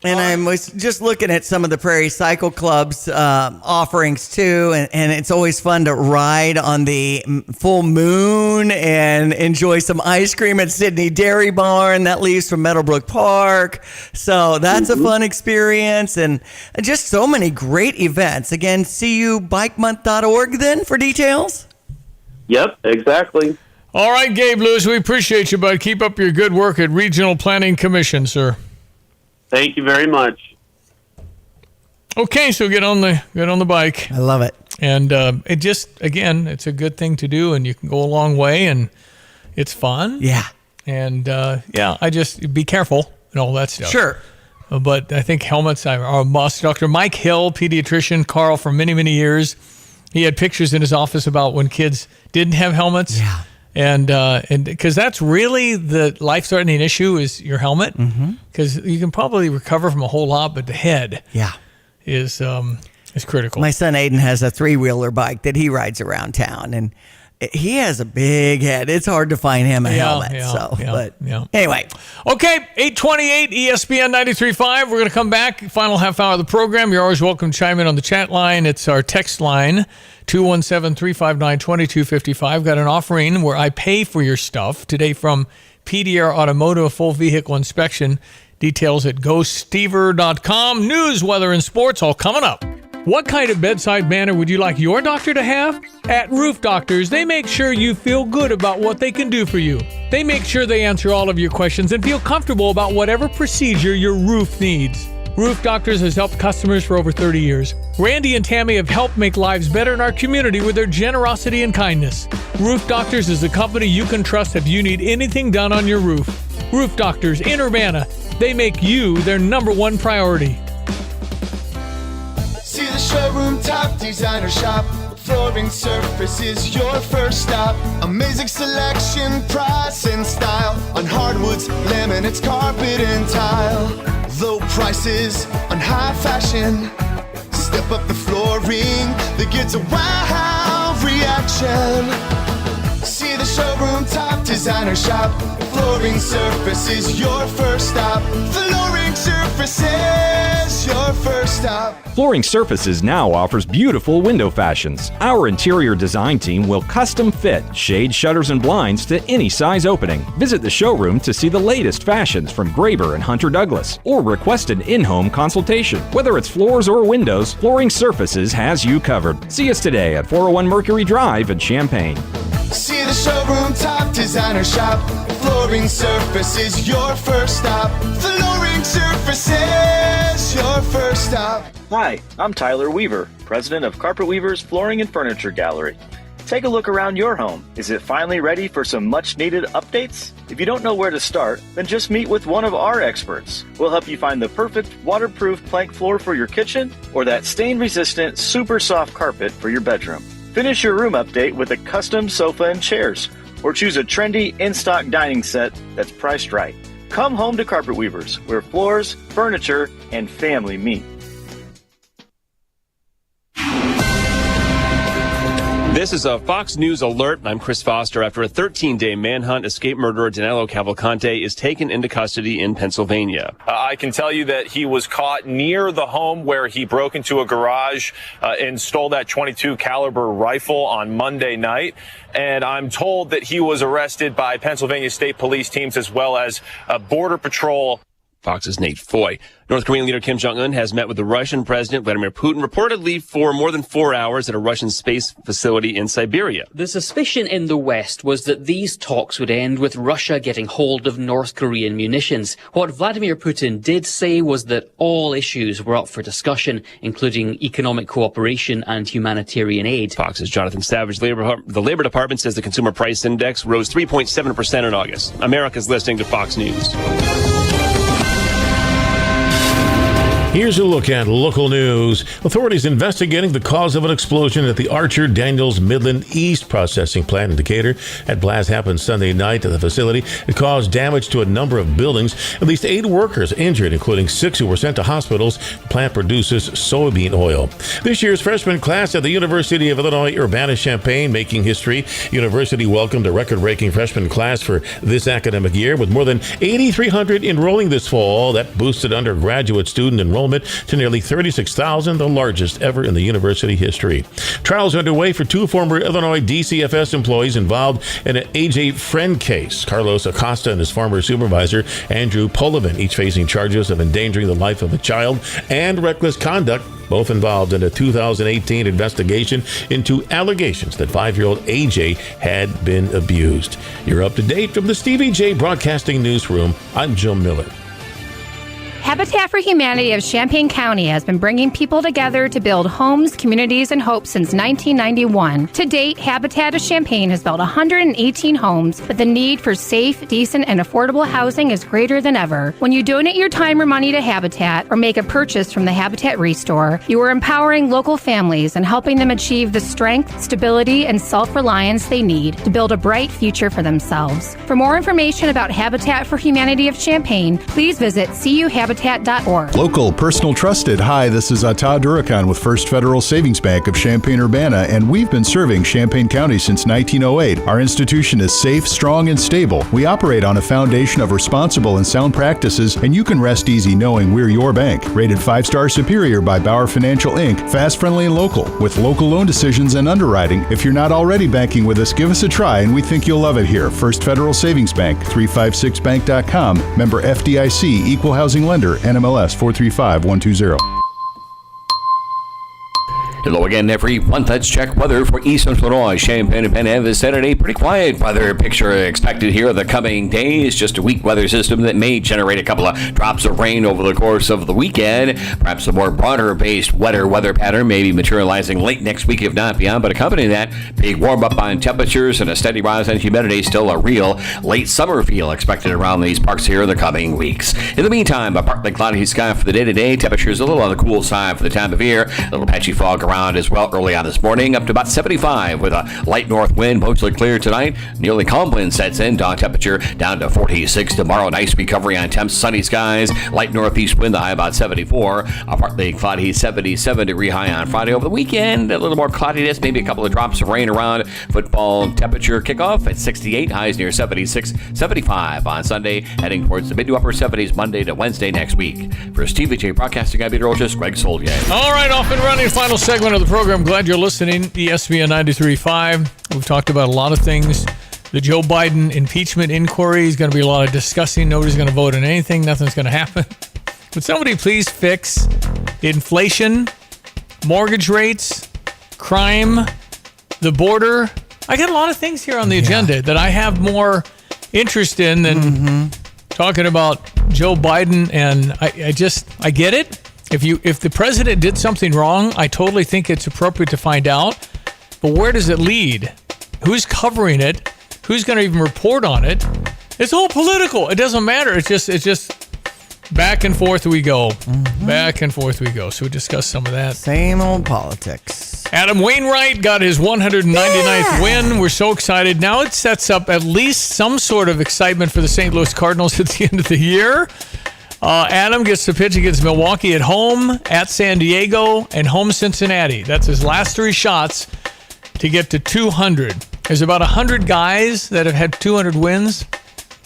And I was just looking at some of the Prairie Cycle Club's offerings, too, and it's always fun to ride on the full moon and enjoy some ice cream at Sydney Dairy Barn that leaves from Meadowbrook Park. So that's a fun experience, and just so many great events. Again, CUBikemonth.org then for details? Yep, exactly. All right, Gabe Lewis, we appreciate you, bud. Keep up your good work at Regional Planning Commission, sir. Thank you very much. Okay, so get on the bike. I love it. And it just, again, it's a good thing to do, and you can go a long way, and it's fun. Yeah. And I just be careful and all that stuff. Sure. But I think helmets are a must. Dr. Mike Hill, pediatrician, Carl, for many, many years, he had pictures in his office about when kids didn't have helmets. Yeah. And because that's really the life-threatening issue is your helmet, because you can probably recover from a whole lot, but the head is critical. My son Aiden has a 3-wheeler bike that he rides around town, and he has a big head. It's hard to find him a helmet. Anyway. Okay, 828 ESPN 93.5. We're going to come back. Final half hour of the program. You're always welcome to chime in on the chat line. It's our text line, 217-359-2255. Got an offering where I pay for your stuff today from PDR Automotive, full vehicle inspection. Details at gostever.com. News, weather, and sports all coming up. What kind of bedside manner would you like your doctor to have? At Roof Doctors, they make sure you feel good about what they can do for you. They make sure they answer all of your questions and feel comfortable about whatever procedure your roof needs. Roof Doctors has helped customers for over 30 years. Randy and Tammy have helped make lives better in our community with their generosity and kindness. Roof Doctors is the company you can trust if you need anything done on your roof. Roof Doctors in Urbana. They make you their number one priority. See the showroom top designer shop. Flooring Surface is your first stop. Amazing selection, price, and style on hardwoods, laminates, carpet, and tile. Low prices on high fashion. Step up the flooring that gets a wow reaction. See the showroom top designer shop. Flooring Surface is your first stop. Flooring Surface is your first stop. Flooring Surfaces now offers beautiful window fashions. Our interior design team will custom fit shade, shutters, and blinds to any size opening. Visit the showroom to see the latest fashions from Graber and Hunter Douglas, or request an in-home consultation. Whether it's floors or windows, Flooring Surfaces has you covered. See us today at 401 Mercury Drive in Champaign. See the showroom top designer shop. Flooring Surface is your first stop. Flooring Surface is your first stop. Hi, I'm Tyler Weaver, president of Carpet Weaver's Flooring and Furniture Gallery. Take a look around your home. Is it finally ready for some much-needed updates? If you don't know where to start, then just meet with one of our experts. We'll help you find the perfect waterproof plank floor for your kitchen or that stain-resistant, super soft carpet for your bedroom. Finish your room update with a custom sofa and chairs, or choose a trendy in-stock dining set that's priced right. Come home to Carpet Weavers, where floors, furniture, and family meet. This is a Fox News alert. I'm Chris Foster. After a 13-day manhunt, escaped murderer Danilo Cavalcante is taken into custody in Pennsylvania. I can tell you that he was caught near the home where he broke into a garage and stole that .22 caliber rifle on Monday night. And I'm told that he was arrested by Pennsylvania State Police teams as well as Border Patrol. Fox's Nate Foy. North Korean leader Kim Jong-un has met with the Russian President Vladimir Putin, reportedly for more than 4 hours at a Russian space facility in Siberia. The suspicion in the West was that these talks would end with Russia getting hold of North Korean munitions. What Vladimir Putin did say was that all issues were up for discussion, including economic cooperation and humanitarian aid. Fox's Jonathan Savage. The Labor Department says the Consumer Price Index rose 3.7% in August. America's listening to Fox News. Here's a look at local news. Authorities investigating the cause of an explosion at the Archer Daniels Midland East processing plant in Decatur. That blast happened Sunday night at the facility. It caused damage to a number of buildings. At least 8 workers injured, including 6 who were sent to hospitals. The plant produces soybean oil. This year's freshman class at the University of Illinois Urbana-Champaign making history. University welcomed a record-breaking freshman class for this academic year with more than 8,300 enrolling this fall. That boosted undergraduate student enrollment to nearly 36,000, the largest ever in the university history. Trials are underway for 2 former Illinois DCFS employees involved in an A.J. Friend case. Carlos Acosta and his former supervisor, Andrew Polovin, each facing charges of endangering the life of a child and reckless conduct, both involved in a 2018 investigation into allegations that 5-year-old A.J. had been abused. You're up to date from the Stevie Jay Broadcasting Newsroom. I'm Joe Miller. Habitat for Humanity of Champaign County has been bringing people together to build homes, communities, and hope since 1991. To date, Habitat of Champaign has built 118 homes, but the need for safe, decent, and affordable housing is greater than ever. When you donate your time or money to Habitat or make a purchase from the Habitat Restore, you are empowering local families and helping them achieve the strength, stability, and self-reliance they need to build a bright future for themselves. For more information about Habitat for Humanity of Champaign, please visit CUHabitat.org. habitat.org. Local, personal, trusted. Hi, this is Ata Durakan with First Federal Savings Bank of Champaign-Urbana, and we've been serving Champaign County since 1908. Our institution is safe, strong, and stable. We operate on a foundation of responsible and sound practices, and you can rest easy knowing we're your bank. Rated 5-star superior by Bauer Financial Inc., fast, friendly, and local, with local loan decisions and underwriting. If you're not already banking with us, give us a try, and we think you'll love it here. First Federal Savings Bank, 356bank.com, member FDIC, equal housing lender, NMLS 435120. Hello again, everyone. Let's check weather for East Central Illinois. Champaign-Urbana this Saturday. Pretty quiet weather picture expected here the coming days. Just a weak weather system that may generate a couple of drops of rain over the course of the weekend. Perhaps a more broader-based wetter weather pattern may be materializing late next week, if not beyond. But accompanying that, big warm-up on temperatures and a steady rise in humidity. Still a real late summer feel expected around these parts here in the coming weeks. In the meantime, a partly cloudy sky for the day-to-day. Temperatures a little on the cool side for the time of year. A little patchy fog around as well early on this morning, up to about 75 with a light north wind, mostly clear tonight. Nearly calm wind sets in, dawn temperature down to 46 tomorrow. Nice recovery on temps, sunny skies, light northeast wind, the high about 74. A partly cloudy 77-degree high on Friday. Over the weekend, a little more cloudiness, maybe a couple of drops of rain around. Football temperature kickoff at 68, highs near 76, 75 on Sunday, heading towards the mid to upper 70s Monday to Wednesday next week. For Stevie Jay Broadcasting, I'm Peter Olchis, Greg Soldier. All right, off and running, final segment of the program. Glad you're listening. ESPN 93.5. We've talked about a lot of things. The Joe Biden impeachment inquiry is going to be a lot of discussing. Nobody's going to vote on anything. Nothing's going to happen. Would somebody please fix inflation, mortgage rates, crime, the border? I got a lot of things here on the agenda that I have more interest in than talking about Joe Biden. And I get it. If the president did something wrong, I totally think it's appropriate to find out. But where does it lead? Who's covering it? Who's going to even report on it? It's all political. It doesn't matter. It's just back and forth we go. Back and forth we go. So we discuss some of that. Same old politics. Adam Wainwright got his 199th win. We're so excited. Now it sets up at least some sort of excitement for the St. Louis Cardinals at the end of the year. Adam gets to pitch against Milwaukee at home, at San Diego, and home Cincinnati. That's his last three shots to get to 200. There's about 100 guys that have had 200 wins.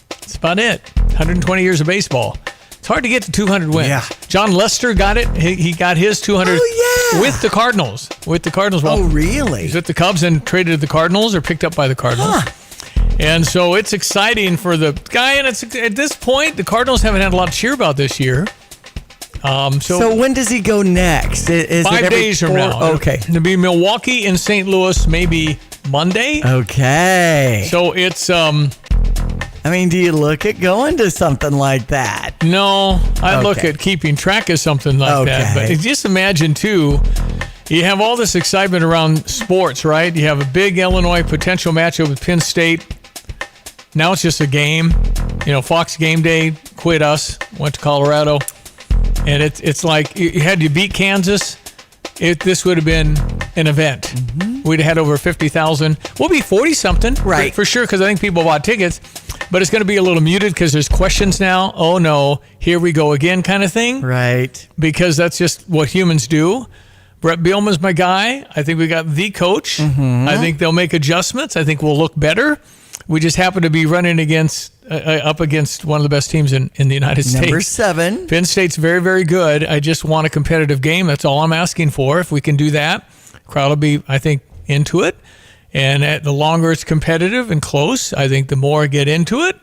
That's about it. 120 years of baseball. It's hard to get to 200 wins. Yeah. John Lester got it. He got his 200 with the Cardinals. Well, really? He's with the Cubs and traded to the Cardinals or picked up by the Cardinals. And so it's exciting for the guy. And it's at this point, the Cardinals haven't had a lot to cheer about this year. So when does he go next? Is 5 it every days from now. Okay. It'll be Milwaukee and St. Louis maybe Monday. Okay. So it's... I mean, do you look at going to something like that? No, I look at keeping track of something like that. But just imagine, too, you have all this excitement around sports, right? You have a big Illinois potential matchup with Penn State. Now it's just a game. Fox Game Day quit us, went to Colorado. And it's like, had you beat Kansas, this would have been an event. We'd have had over 50,000. We'll be 40-something, right? For sure, because I think people bought tickets. But it's going to be a little muted because there's questions now. Oh, no, here we go again kind of thing. Right. Because that's just what humans do. Brett Bielema's my guy. I think we got the coach. I think they'll make adjustments. I think we'll look better. We just happen to be running up against one of the best teams in the United States. Number 7. Penn State's very, very good. I just want a competitive game. That's all I'm asking for. If we can do that, crowd will be, I think, into it. And the longer it's competitive and close, I think the more I get into it.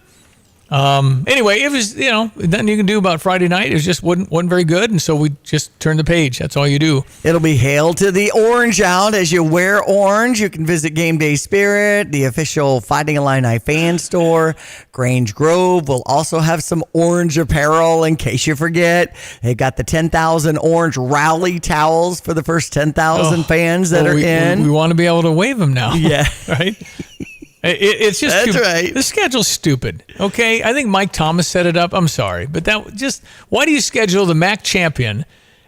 Anyway, it was, nothing you can do about Friday night. It just wasn't very good, and so we just turned the page. That's all you do. It'll be Hail to the Orange out. As you wear orange, you can visit Game Day Spirit, the official Fighting Illini fan store. Grange Grove will also have some orange apparel in case you forget. They've got the 10,000 orange rally towels for the first 10,000 fans that are in. We want to be able to wave them now. Yeah. Right? It's just That's right. The schedule's stupid. Okay, I think Mike Thomas set it up. I'm sorry, but why do you schedule the MAC champion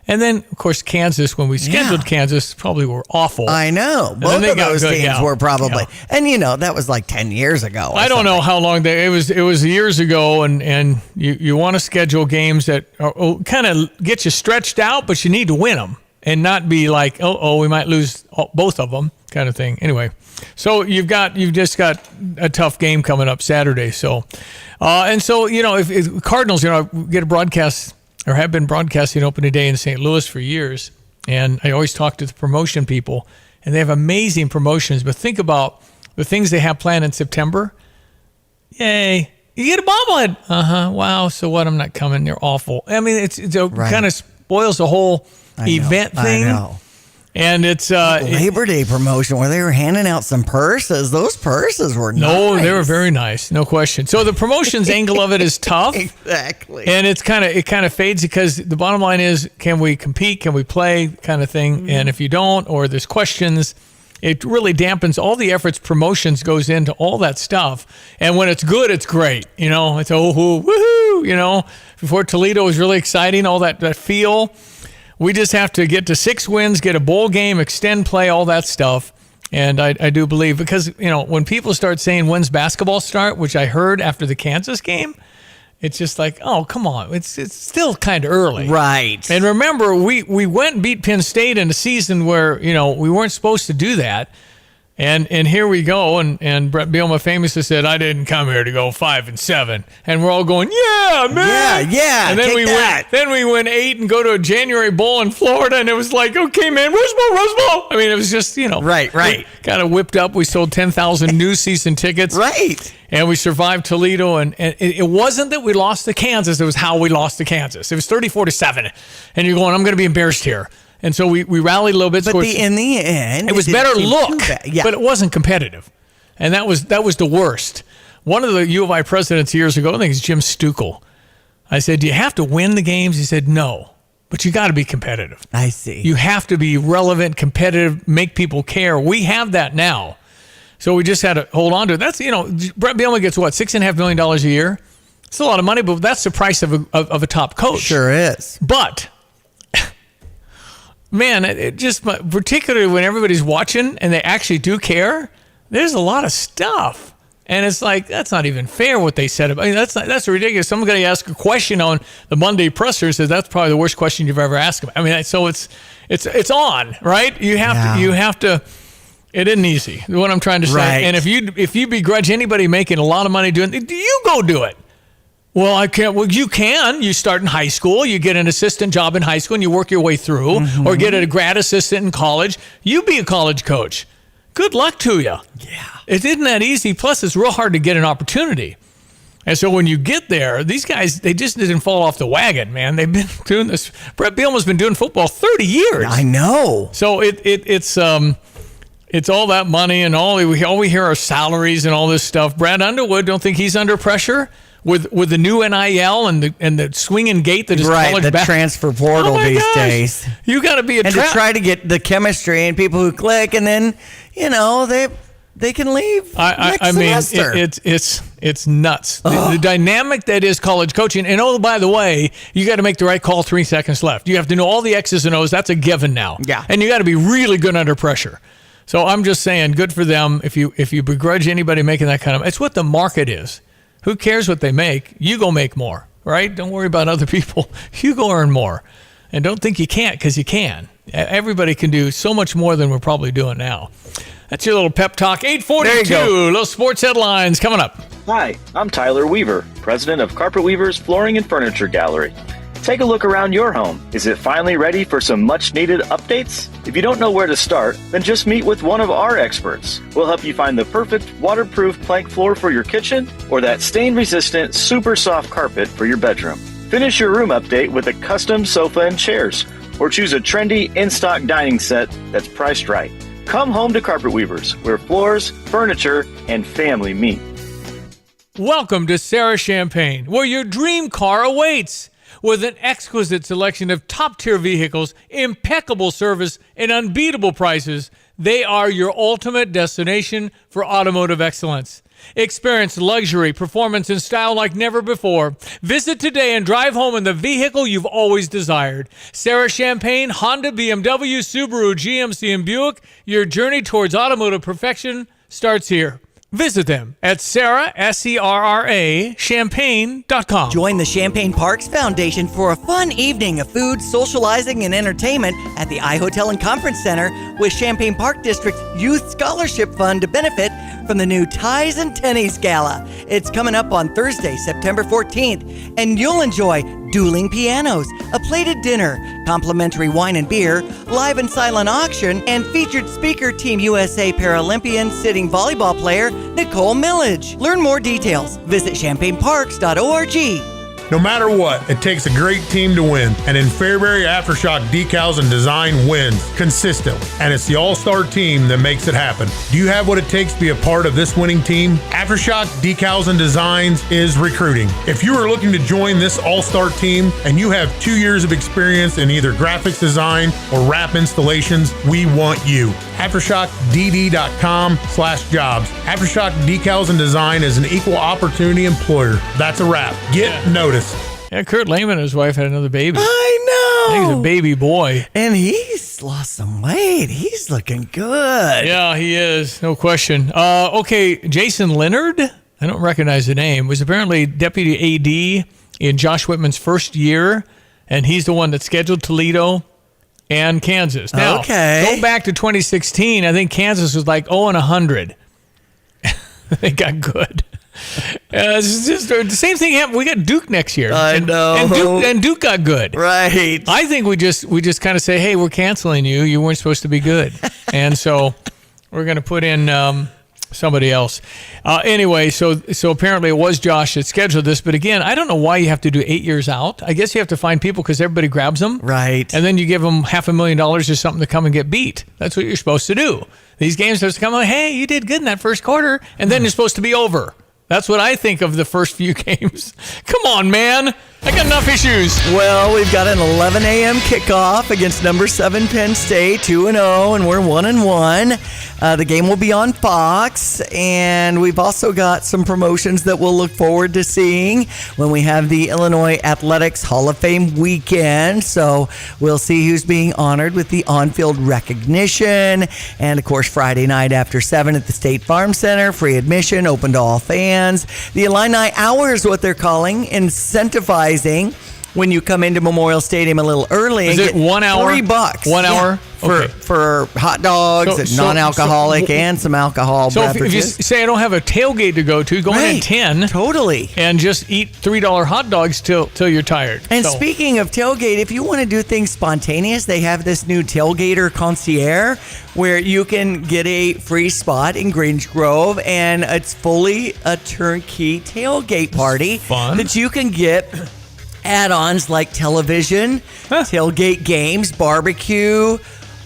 And then, of course, Kansas, when we scheduled Kansas, probably were awful. I know. Both of those teams were probably. Yeah. And, that was like 10 years ago. I don't know how long it was years ago, and you want to schedule games that kind of get you stretched out, but you need to win them and not be like, we might lose both of them kind of thing. Anyway, so you've just got a tough game coming up Saturday. So, if Cardinals, get a broadcast or have been broadcasting opening day in St. Louis for years. And I always talk to the promotion people, and they have amazing promotions. But think about the things they have planned in September. Yay. You get a bobblehead. Wow. So what? I'm not coming. They're awful. I mean, it kind of spoils the whole event thing. I know. And it's Labor Day promotion where they were handing out some purses. Those purses were No, nice. They were very nice, no question. So the promotions angle of it is tough. Exactly. And it kind of fades because the bottom line is, can we compete? Can we play? Kind of thing. Mm-hmm. And if you don't, or there's questions, it really dampens all the efforts. Promotions goes into all that stuff. And when it's good, it's great. It's woohoo. Before Toledo was really exciting, all that feel. We just have to get to 6 wins, get a bowl game, extend play, all that stuff. And I do believe, because, when people start saying when's basketball start, which I heard after the Kansas game, it's just like, oh, come on. It's still kind of early. Right. And remember, we went and beat Penn State in a season where, we weren't supposed to do that. And here we go, and Brett Bielema famously said, "I didn't come here to go 5-7," and we're all going, "Yeah, man, yeah." And then we went 8 and go to a January bowl in Florida, and it was like, "Okay, man, Rose Bowl." I mean, it was just right. Kind of whipped up. We sold 10,000 new season tickets, right, and we survived Toledo. And it wasn't that we lost to Kansas; it was how we lost to Kansas. It was 34-7, and you're going, "I'm going to be embarrassed here." And so we rallied a little bit. But in the end, it was better look, but it wasn't competitive. And that was the worst. One of the U of I presidents years ago, I think it's Jim Stuckel, I said, "Do you have to win the games?" He said, "No, but you got to be competitive." I see. You have to be relevant, competitive, make people care. We have that now. So we just had to hold on to it. That's, Brett Bielema gets what, $6.5 million a year? It's a lot of money, but that's the price of a top coach. Sure is. But man, it just, particularly when everybody's watching and they actually do care, there's a lot of stuff. And it's like, that's not even fair what they said about. I mean, that's ridiculous. Someone's going to ask a question on the Monday presser and says that's probably the worst question you've ever asked about. I mean, so it's on, right? You have to. It isn't easy. What I'm trying to say. Right. And if you begrudge anybody making a lot of money doing it, you go do it. Well, I can't. Well, you can. You start in high school. You get an assistant job in high school, and you work your way through, or get a grad assistant in college. You be a college coach. Good luck to you. Yeah. It isn't that easy. Plus, it's real hard to get an opportunity. And so when you get there, these guys, they just didn't fall off the wagon, man. They've been doing this. Brett Bielema's been doing football 30 years. I know. So it's all that money, and all we hear are salaries and all this stuff. Brad Underwood, don't think he's under pressure with the new NIL and the swinging gate that is college the transfer portal these days. You got to be to try to get the chemistry and people who click, and then they can leave next semester. It's nuts. The dynamic that is college coaching. And by the way, you got to make the right call 3 seconds left. You have to know all the X's and O's. That's a given now. Yeah. And you got to be really good under pressure. So I'm just saying, good for them. If you begrudge anybody making that kind of, it's what the market is. Who cares what they make? You go make more, right? Don't worry about other people. You go earn more. And don't think you can't, because you can. Everybody can do so much more than we're probably doing now. That's your little pep talk. 842, little sports headlines coming up. Hi, I'm Tyler Weaver, president of Carpet Weaver's Flooring and Furniture Gallery. Take a look around your home. Is it finally ready for some much-needed updates? If you don't know where to start, then just meet with one of our experts. We'll help you find the perfect waterproof plank floor for your kitchen or that stain-resistant, super soft carpet for your bedroom. Finish your room update with a custom sofa and chairs, or choose a trendy in-stock dining set that's priced right. Come home to Carpet Weavers, where floors, furniture, and family meet. Welcome to Sarah Champagne, where your dream car awaits. With an exquisite selection of top-tier vehicles, impeccable service, and unbeatable prices, they are your ultimate destination for automotive excellence. Experience luxury, performance, and style like never before. Visit today and drive home in the vehicle you've always desired. Sarah Champagne, Honda, BMW, Subaru, GMC, and Buick. Your journey towards automotive perfection starts here. Visit them at Sarah, S-E-R-R-A, Champagne.com. Join the Champagne Parks Foundation for a fun evening of food, socializing, and entertainment at the iHotel and Conference Center with Champagne Park District Youth Scholarship Fund to benefit from the new Ties and Tennies Gala. It's coming up on Thursday, September 14th, and you'll enjoy dueling pianos, a plated dinner, complimentary wine and beer, live and silent auction, and featured speaker Team USA Paralympian sitting volleyball player Nicole Millage. Learn more details. Visit champagneparks.org. No matter what, it takes a great team to win. And in Fairbury, Aftershock Decals and Design wins consistently. And it's the all-star team that makes it happen. Do you have what it takes to be a part of this winning team? Aftershock Decals and Designs is recruiting. If you are looking to join this all-star team and you have 2 years of experience in either graphics design or wrap installations, we want you. AftershockDD.com/jobs. Aftershock Decals and Design is an equal opportunity employer. That's a wrap. Get noticed. Yeah, Kurt Lehman and his wife had another baby. I know. I think he's a baby boy. And he's lost some weight. He's looking good. Yeah, he is. No question. Okay, Jason Leonard, I don't recognize the name, was apparently deputy AD in Josh Whitman's first year, and he's the one that scheduled Toledo and Kansas. Now, go back to 2016. I think Kansas was like 0-100. They got good. It's just the same thing happened. We got Duke next year. I know. And Duke got good. Right. I think we just kind of say, hey, we're canceling you. You weren't supposed to be good. And so we're going to put in somebody else. Anyway, so apparently it was Josh that scheduled this. But again, I don't know why you have to do 8 years out. I guess you have to find people because everybody grabs them. Right. And then you give them $500,000 or something to come and get beat. That's what you're supposed to do. These games supposed to come like, hey, you did good in that first quarter. And then you're supposed to be over. That's what I think of the first few games. Come on, man. I got enough issues. Well, we've got an 11 a.m. kickoff against number 7 Penn State, 2-0, and we're 1-1. The game will be on Fox, and we've also got some promotions that we'll look forward to seeing when we have the Illinois Athletics Hall of Fame weekend. So we'll see who's being honored with the on-field recognition. And, of course, Friday night after 7 at the State Farm Center, free admission, open to all fans. The Illini Hour is what they're calling, incentivizing when you come into Memorial Stadium a little early. Is it 1 hour? $3. 1 hour? For hot dogs and non-alcoholic and some alcohol beverages. If you say I don't have a tailgate to go to, go in at 10. Totally. And just eat $3 hot dogs till you're tired. And speaking of tailgate, if you want to do things spontaneous, they have this new Tailgater Concierge where you can get a free spot in Grange Grove, and it's fully a turnkey tailgate party that you can get add-ons like television, tailgate games, barbecue,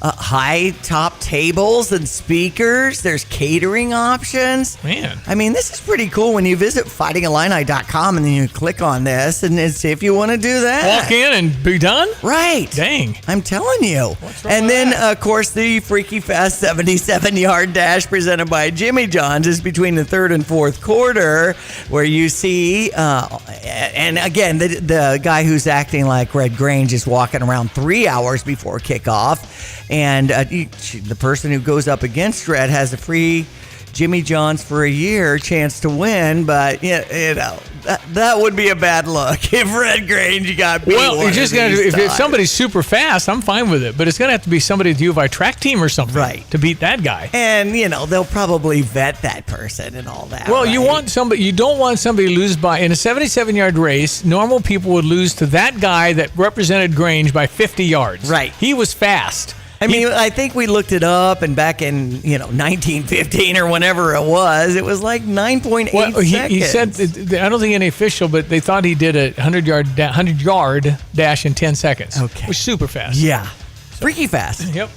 high top tables and speakers. There's catering options. Man. I mean, this is pretty cool when you visit fightingillini.com and then you click on this and see if you want to do that. Walk in and be done? Right. Dang. I'm telling you. And then, of course, the Freaky Fast 77-yard dash presented by Jimmy John's is between the third and fourth quarter, where you see, and again, the guy who's acting like Red Grange is walking around 3 hours before kickoff. And the person who goes up against Red has a free Jimmy John's for a year chance to win, but that would be a bad look if Red Grange got beat. Well, you just got to. If somebody's super fast, I'm fine with it, but it's going to have to be somebody at the U of I track team or something, right, to beat that guy. And they'll probably vet that person and all that. Well, right? you don't want somebody to lose by in a 77-yard race. Normal people would lose to that guy that represented Grange by 50 yards. Right, he was fast. I mean, I think we looked it up, and back in 1915 or whenever it was like 9.8 seconds. He said, I don't think any official, but they thought he did a 100-yard dash in 10 seconds. Okay, which is super fast. Yeah, freaky fast. Yep.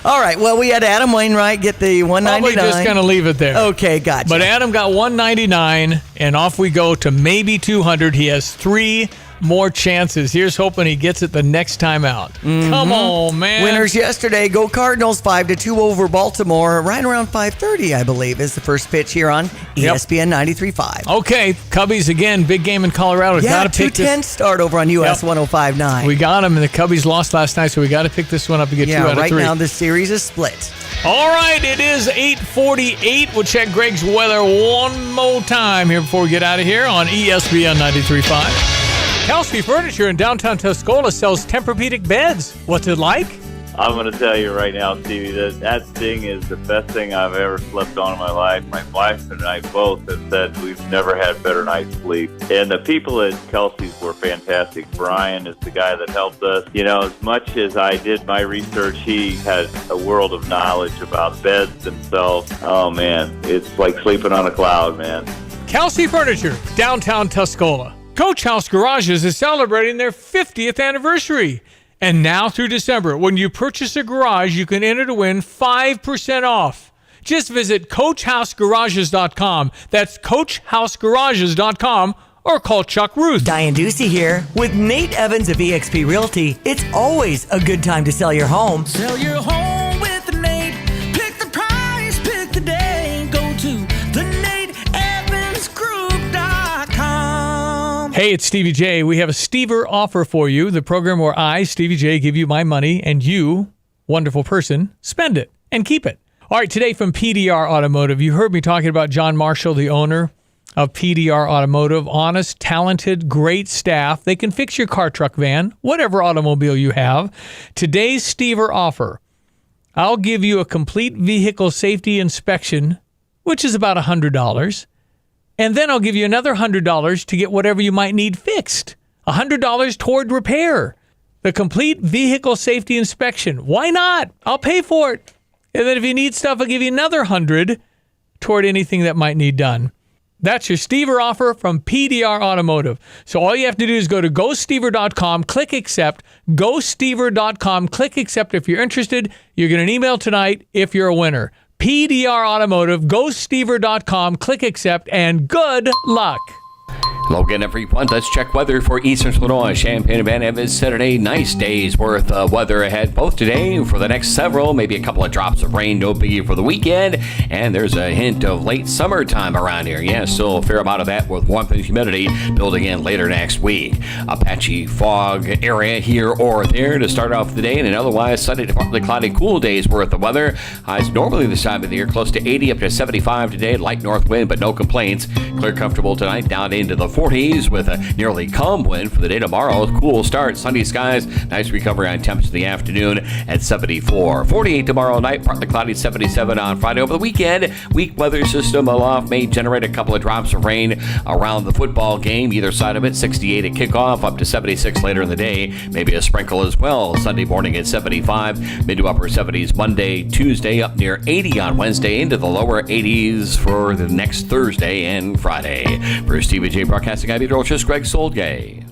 All right. Well, we had Adam Wainwright get the 199. Probably just gonna leave it there. Okay, gotcha. But Adam got 199, and off we go to maybe 200. He has 3 more chances. Here's hoping he gets it the next time out. Come on, man. Winners yesterday. Go Cardinals 5-2 over Baltimore. Right around 5:30, I believe, is the first pitch here on ESPN 93.5. Okay, Cubbies again. Big game in Colorado. Yeah, Gotta pick 2:10 start over on US 105.9. We got them, and the Cubbies lost last night, so we got to pick this one up and get 2 out of 3. Right now the series is split. All right, it is 8:48. We'll check Greg's weather one more time here before we get out of here on ESPN 93.5. Kelsey Furniture in downtown Tuscola sells Tempur-Pedic beds. What's it like? I'm going to tell you right now, Stevie, that thing is the best thing I've ever slept on in my life. My wife and I both have said we've never had better night's sleep. And the people at Kelsey's were fantastic. Brian is the guy that helped us. You know, as much as I did my research, he had a world of knowledge about beds themselves. Oh, man, it's like sleeping on a cloud, man. Kelsey Furniture, downtown Tuscola. Coach House Garages is celebrating their 50th anniversary. And now through December, when you purchase a garage, you can enter to win 5% off. Just visit CoachHouseGarages.com. That's CoachHouseGarages.com or call Chuck Ruth. Diane Ducey here with Nate Evans of eXp Realty. It's always a good time to sell your home. Sell your home with Nate. Pick the price, pick the day. Go to theNateEvansGroup.com. Hey, it's Stevie Jay. We have a Stever offer for you, the program where I, Stevie Jay, give you my money and you, wonderful person, spend it and keep it. All right, today from PDR Automotive, you heard me talking about John Marshall, the owner of PDR Automotive. Honest, talented, great staff. They can fix your car, truck, van, whatever automobile you have. Today's Stever offer, I'll give you a complete vehicle safety inspection, which is about $100. And then I'll give you another $100 to get whatever you might need fixed. $100 toward repair. The complete vehicle safety inspection. Why not? I'll pay for it. And then if you need stuff, I'll give you another $100 toward anything that might need done. That's your Stever offer from PDR Automotive. So all you have to do is go to GoStever.com, click accept, GoStever.com, click accept if you're interested. You're getting an email tonight if you're a winner. PDR Automotive, GoStever.com, click accept, and good luck. Logan, every point. Let's check weather for Eastern Illinois. Champaign-Urbana is Saturday. Nice days worth of weather ahead both today for the next several, maybe a couple of drops of rain, no biggie for the weekend. And there's a hint of late summertime around here. Yeah, still a fair amount of that with warmth and humidity building in later next week. A patchy fog area here or there to start off the day, and an otherwise sunny to partly cloudy, cool days worth of weather. Highs normally this time of the year close to 80 up to 75 today. Light north wind, but no complaints. Clear, comfortable tonight down into the 40s with a nearly calm wind for the day tomorrow. Cool start, sunny skies, nice recovery on temps in the afternoon at 74. 48 tomorrow night, partly cloudy, 77 on Friday. Over the weekend, weak weather system aloft may generate a couple of drops of rain around the football game, either side of it. 68 at kickoff, up to 76 later in the day. Maybe a sprinkle as well. Sunday morning at 75, mid to upper 70s Monday, Tuesday, up near 80 on Wednesday, into the lower 80s for the next Thursday and Friday. For Stevie Jay Broadcasting, I'm meteorologist Greg Soldgay.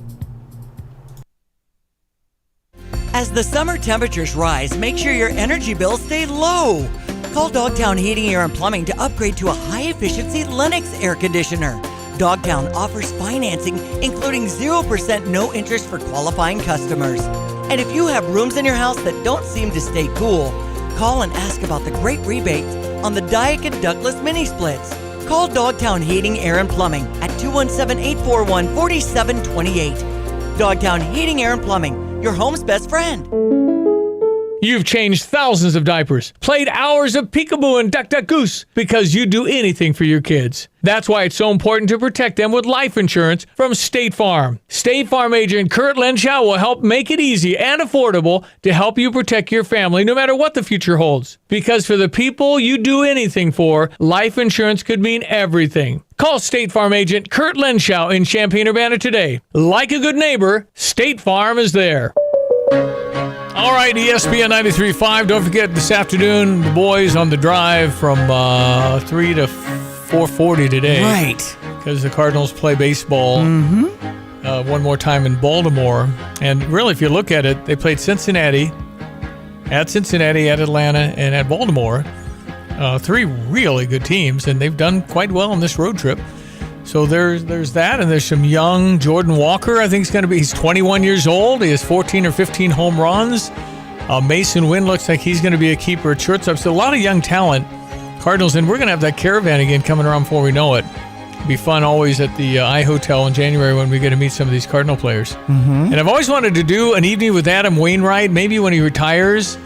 As the summer temperatures rise, make sure your energy bills stay low. Call Dogtown Heating, Air, and Plumbing to upgrade to a high-efficiency Lennox air conditioner. Dogtown offers financing, including 0% no interest for qualifying customers. And if you have rooms in your house that don't seem to stay cool, call and ask about the great rebates on the Daikin Douglas mini splits. Call Dogtown Heating, Air, and Plumbing at 217-841-4728. Dogtown Heating, Air, and Plumbing, your home's best friend. You've changed thousands of diapers, played hours of peekaboo and duck, duck, goose because you do anything for your kids. That's why it's so important to protect them with life insurance from State Farm. State Farm agent Kurt Lenschow will help make it easy and affordable to help you protect your family no matter what the future holds. Because for the people you do anything for, life insurance could mean everything. Call State Farm agent Kurt Lenschow in Champaign-Urbana today. Like a good neighbor, State Farm is there. All right, ESPN 93.5. Don't forget this afternoon, the boys on the drive from 3 to 4:40 today. Right. Because the Cardinals play baseball one more time in Baltimore. And really, if you look at it, they played Cincinnati, at Atlanta, and at Baltimore. 3 really good teams, and they've done quite well on this road trip. So there's that, and there's some young Jordan Walker. I think he's 21 years old. He has 14 or 15 home runs. Mason Wynn looks like he's going to be a keeper at shortstop. So a lot of young talent. Cardinals, and we're going to have that caravan again coming around before we know it. It'll be fun always at the I Hotel in January when we get to meet some of these Cardinal players. Mm-hmm. And I've always wanted to do an evening with Adam Wainwright, maybe when he retires.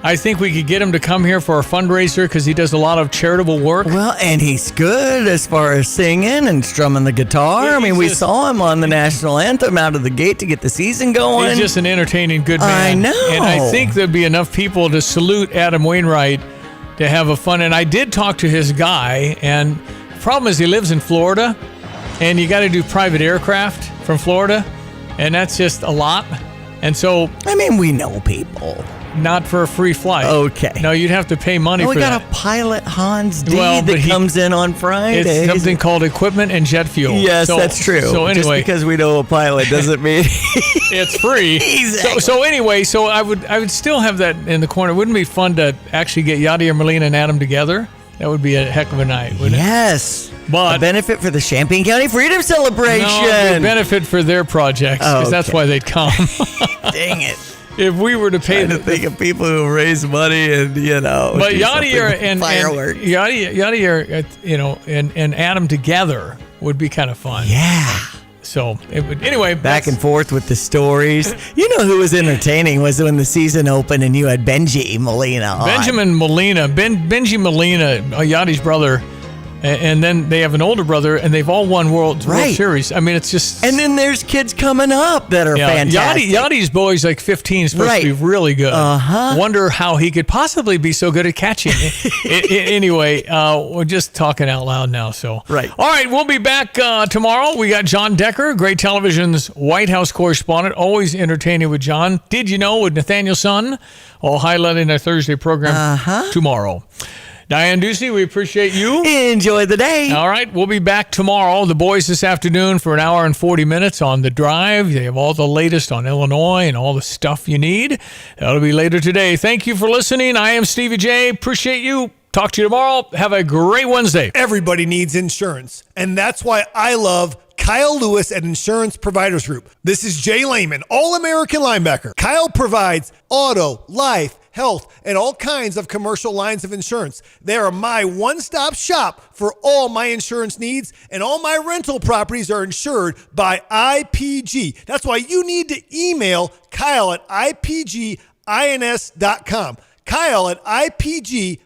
I think we could get him to come here for a fundraiser because he does a lot of charitable work. Well, and he's good as far as singing and strumming the guitar. Yeah, I mean, we saw him on the national anthem out of the gate to get the season going. He's just an entertaining, good man. I know. And I think there'd be enough people to salute Adam Wainwright to have a fun. And I did talk to his guy, and the problem is he lives in Florida, and you got to do private aircraft from Florida, and that's just a lot. And so, I mean, we know people. Not for a free flight. Okay. No, you'd have to pay money for that. We got a pilot, Hans D, Well, but that comes in on Fridays. It's something called equipment and jet fuel. Yes, that's true. So anyway, just because we know a pilot doesn't mean it's free. Exactly. So anyway, I would still have that in the corner. Wouldn't it be fun to actually get Yadier, Molina, and Adam together? That would be a heck of a night, wouldn't it? Yes. But a benefit for the Champaign County Freedom Celebration. No, it'd be a benefit for their projects because that's why they'd come. Dang it. If we were to pay think of people who raise money and but Yadier and fireworks. Yadier, and Adam together would be kind of fun. Yeah. So it would anyway. Back and forth with the stories. You know who was entertaining was when the season opened and you had Benji Molina on. Benjamin Molina, Benji Molina, Yadi's brother. And then they have an older brother, and they've all won World Series. I mean, it's just... And then there's kids coming up that are fantastic. Yadi's boy's like 15, supposed to be really good. Uh-huh. Wonder how he could possibly be so good at catching. Anyway, we're just talking out loud now. So right. All right, we'll be back tomorrow. We got John Decker, Great Television's White House correspondent. Always entertaining with John. Did you know with Nathaniel Sun? All highlighting our Thursday program tomorrow. Diane Ducey, we appreciate you. Enjoy the day. All right, we'll be back tomorrow. The boys this afternoon for an hour and 40 minutes on The Drive. They have all the latest on Illinois and all the stuff you need. That'll be later today. Thank you for listening. I am Stevie Jay. Appreciate you. Talk to you tomorrow. Have a great Wednesday. Everybody needs insurance, and that's why I love Kyle Lewis at Insurance Providers Group. This is Jay Lehman, All-American linebacker. Kyle provides auto, life, health, and all kinds of commercial lines of insurance. They are my one-stop shop for all my insurance needs, and all my rental properties are insured by IPG. That's why you need to email Kyle at IPGINS.com. Kyle at IPGINS.com.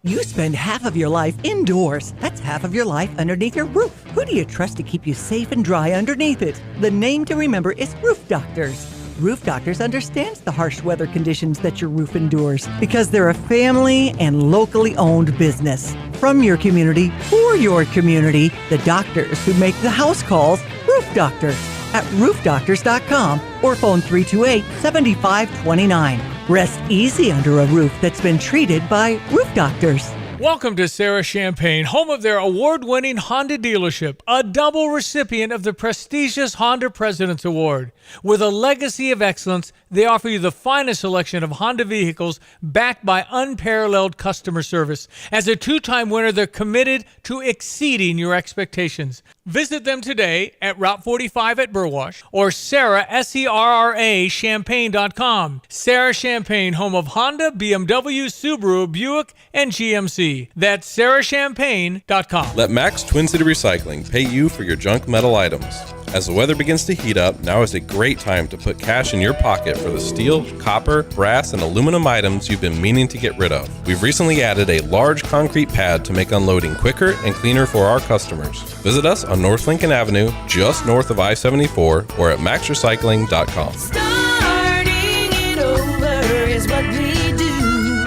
You spend half of your life indoors. That's half of your life underneath your roof. Who do you trust to keep you safe and dry underneath it? The name to remember is Roof Doctors. Roof Doctors understands the harsh weather conditions that your roof endures because they're a family and locally owned business. From your community, for your community, the doctors who make the house calls, Roof Doctors at roofdoctors.com or phone 328-7529. Rest easy under a roof that's been treated by Roof Doctors. Welcome to Sarah Champagne, home of their award-winning Honda dealership, a double recipient of the prestigious Honda President's Award. With a legacy of excellence, they offer you the finest selection of Honda vehicles backed by unparalleled customer service. As a two-time winner, they're committed to exceeding your expectations. Visit them today at Route 45 at Burwash or Sarah, SERRA, Champagne.com. Sarah Champagne, home of Honda, BMW, Subaru, Buick, and GMC. That's sarahchampagne.com. Let Max Twin City Recycling pay you for your junk metal items. As the weather begins to heat up, now is a great time to put cash in your pocket for the steel, copper, brass, and aluminum items you've been meaning to get rid of. We've recently added a large concrete pad to make unloading quicker and cleaner for our customers. Visit us on North Lincoln Avenue, just north of I-74, or at maxrecycling.com. Starting it over is what we do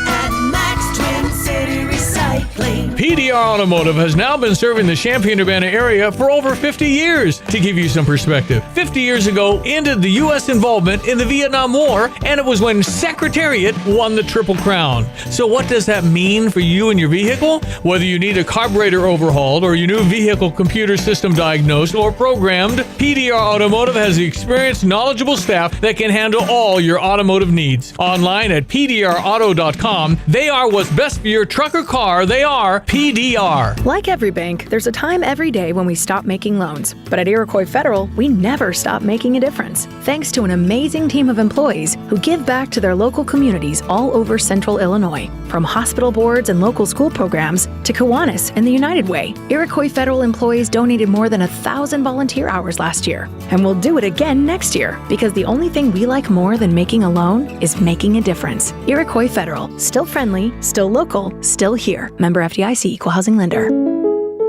at Max Twin City Recycling. PDR Automotive has now been serving the Champaign-Urbana area for over 50 years. To give you some perspective, 50 years ago ended the U.S. involvement in the Vietnam War, and it was when Secretariat won the Triple Crown. So what does that mean for you and your vehicle? Whether you need a carburetor overhauled or your new vehicle computer system diagnosed or programmed, PDR Automotive has the experienced, knowledgeable staff that can handle all your automotive needs. Online at pdrauto.com, they are what's best for your truck or car. They PDR. Like every bank, there's a time every day when we stop making loans. But at Iroquois Federal, we never stop making a difference. Thanks to an amazing team of employees who give back to their local communities all over Central Illinois. From hospital boards and local school programs to Kiwanis and the United Way, Iroquois Federal employees donated more than 1,000 volunteer hours last year. And we'll do it again next year, because the only thing we like more than making a loan is making a difference. Iroquois Federal, still friendly, still local, still here. Member FDIC, Equal Housing Lender.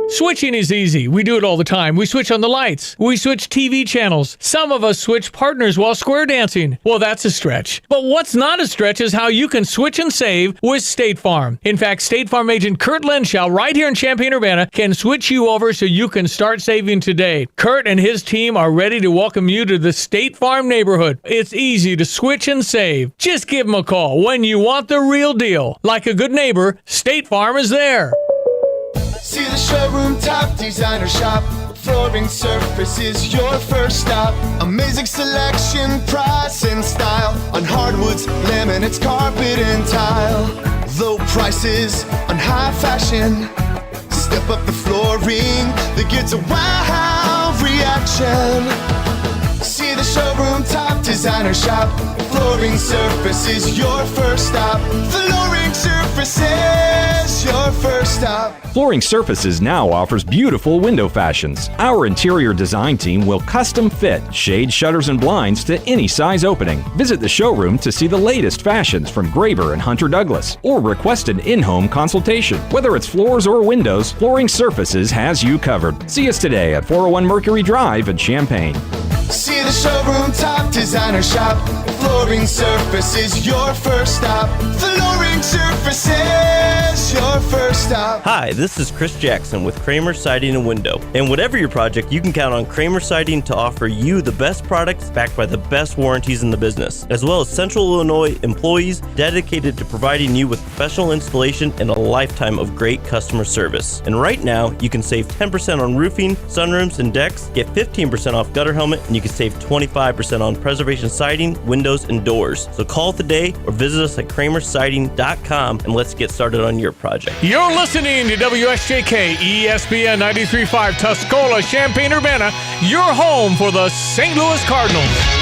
Switching is easy. We do it all the time. We switch on the lights. We switch TV channels. Some of us switch partners while square dancing. Well, that's a stretch. But what's not a stretch is how you can switch and save with State Farm. In fact, State Farm agent Kurt Lenschow, right here in Champaign-Urbana, can switch you over so you can start saving today. Kurt and his team are ready to welcome you to the State Farm neighborhood. It's easy to switch and save. Just give them a call when you want the real deal. Like a good neighbor, State Farm is there. See the showroom top designer shop. Flooring Surface is your first stop. Amazing selection, price, and style on hardwoods, laminates, carpet, and tile. Low prices on high fashion. Step up the flooring that gets a wow reaction. See the showroom top designer shop. Flooring Surface is your first stop. Flooring Surface is your first stop. Flooring Surfaces now offers beautiful window fashions. Our interior design team will custom fit shade, shutters, and blinds to any size opening. Visit the showroom to see the latest fashions from Graber and Hunter Douglas, or request an in-home consultation. Whether it's floors or windows, Flooring Surfaces has you covered. See us today at 401 Mercury Drive in Champaign. See the showroom top designer shop. Flooring Surface is your first stop. Flooring Surface is your first stop. Hi, this is Chris Jackson with Kramer Siding and Window. And whatever your project, you can count on Kramer Siding to offer you the best products backed by the best warranties in the business, as well as Central Illinois employees dedicated to providing you with professional installation and a lifetime of great customer service. And right now, you can save 10% on roofing, sunrooms, and decks, get 15% off gutter helmet, and you can save 25% on preservation siding, windows, and doors. So call today or visit us at kramersiding.com and let's get started on your project. You're listening to WSJK ESPN 93.5 Tuscola, Champaign-Urbana, your home for the St. Louis Cardinals.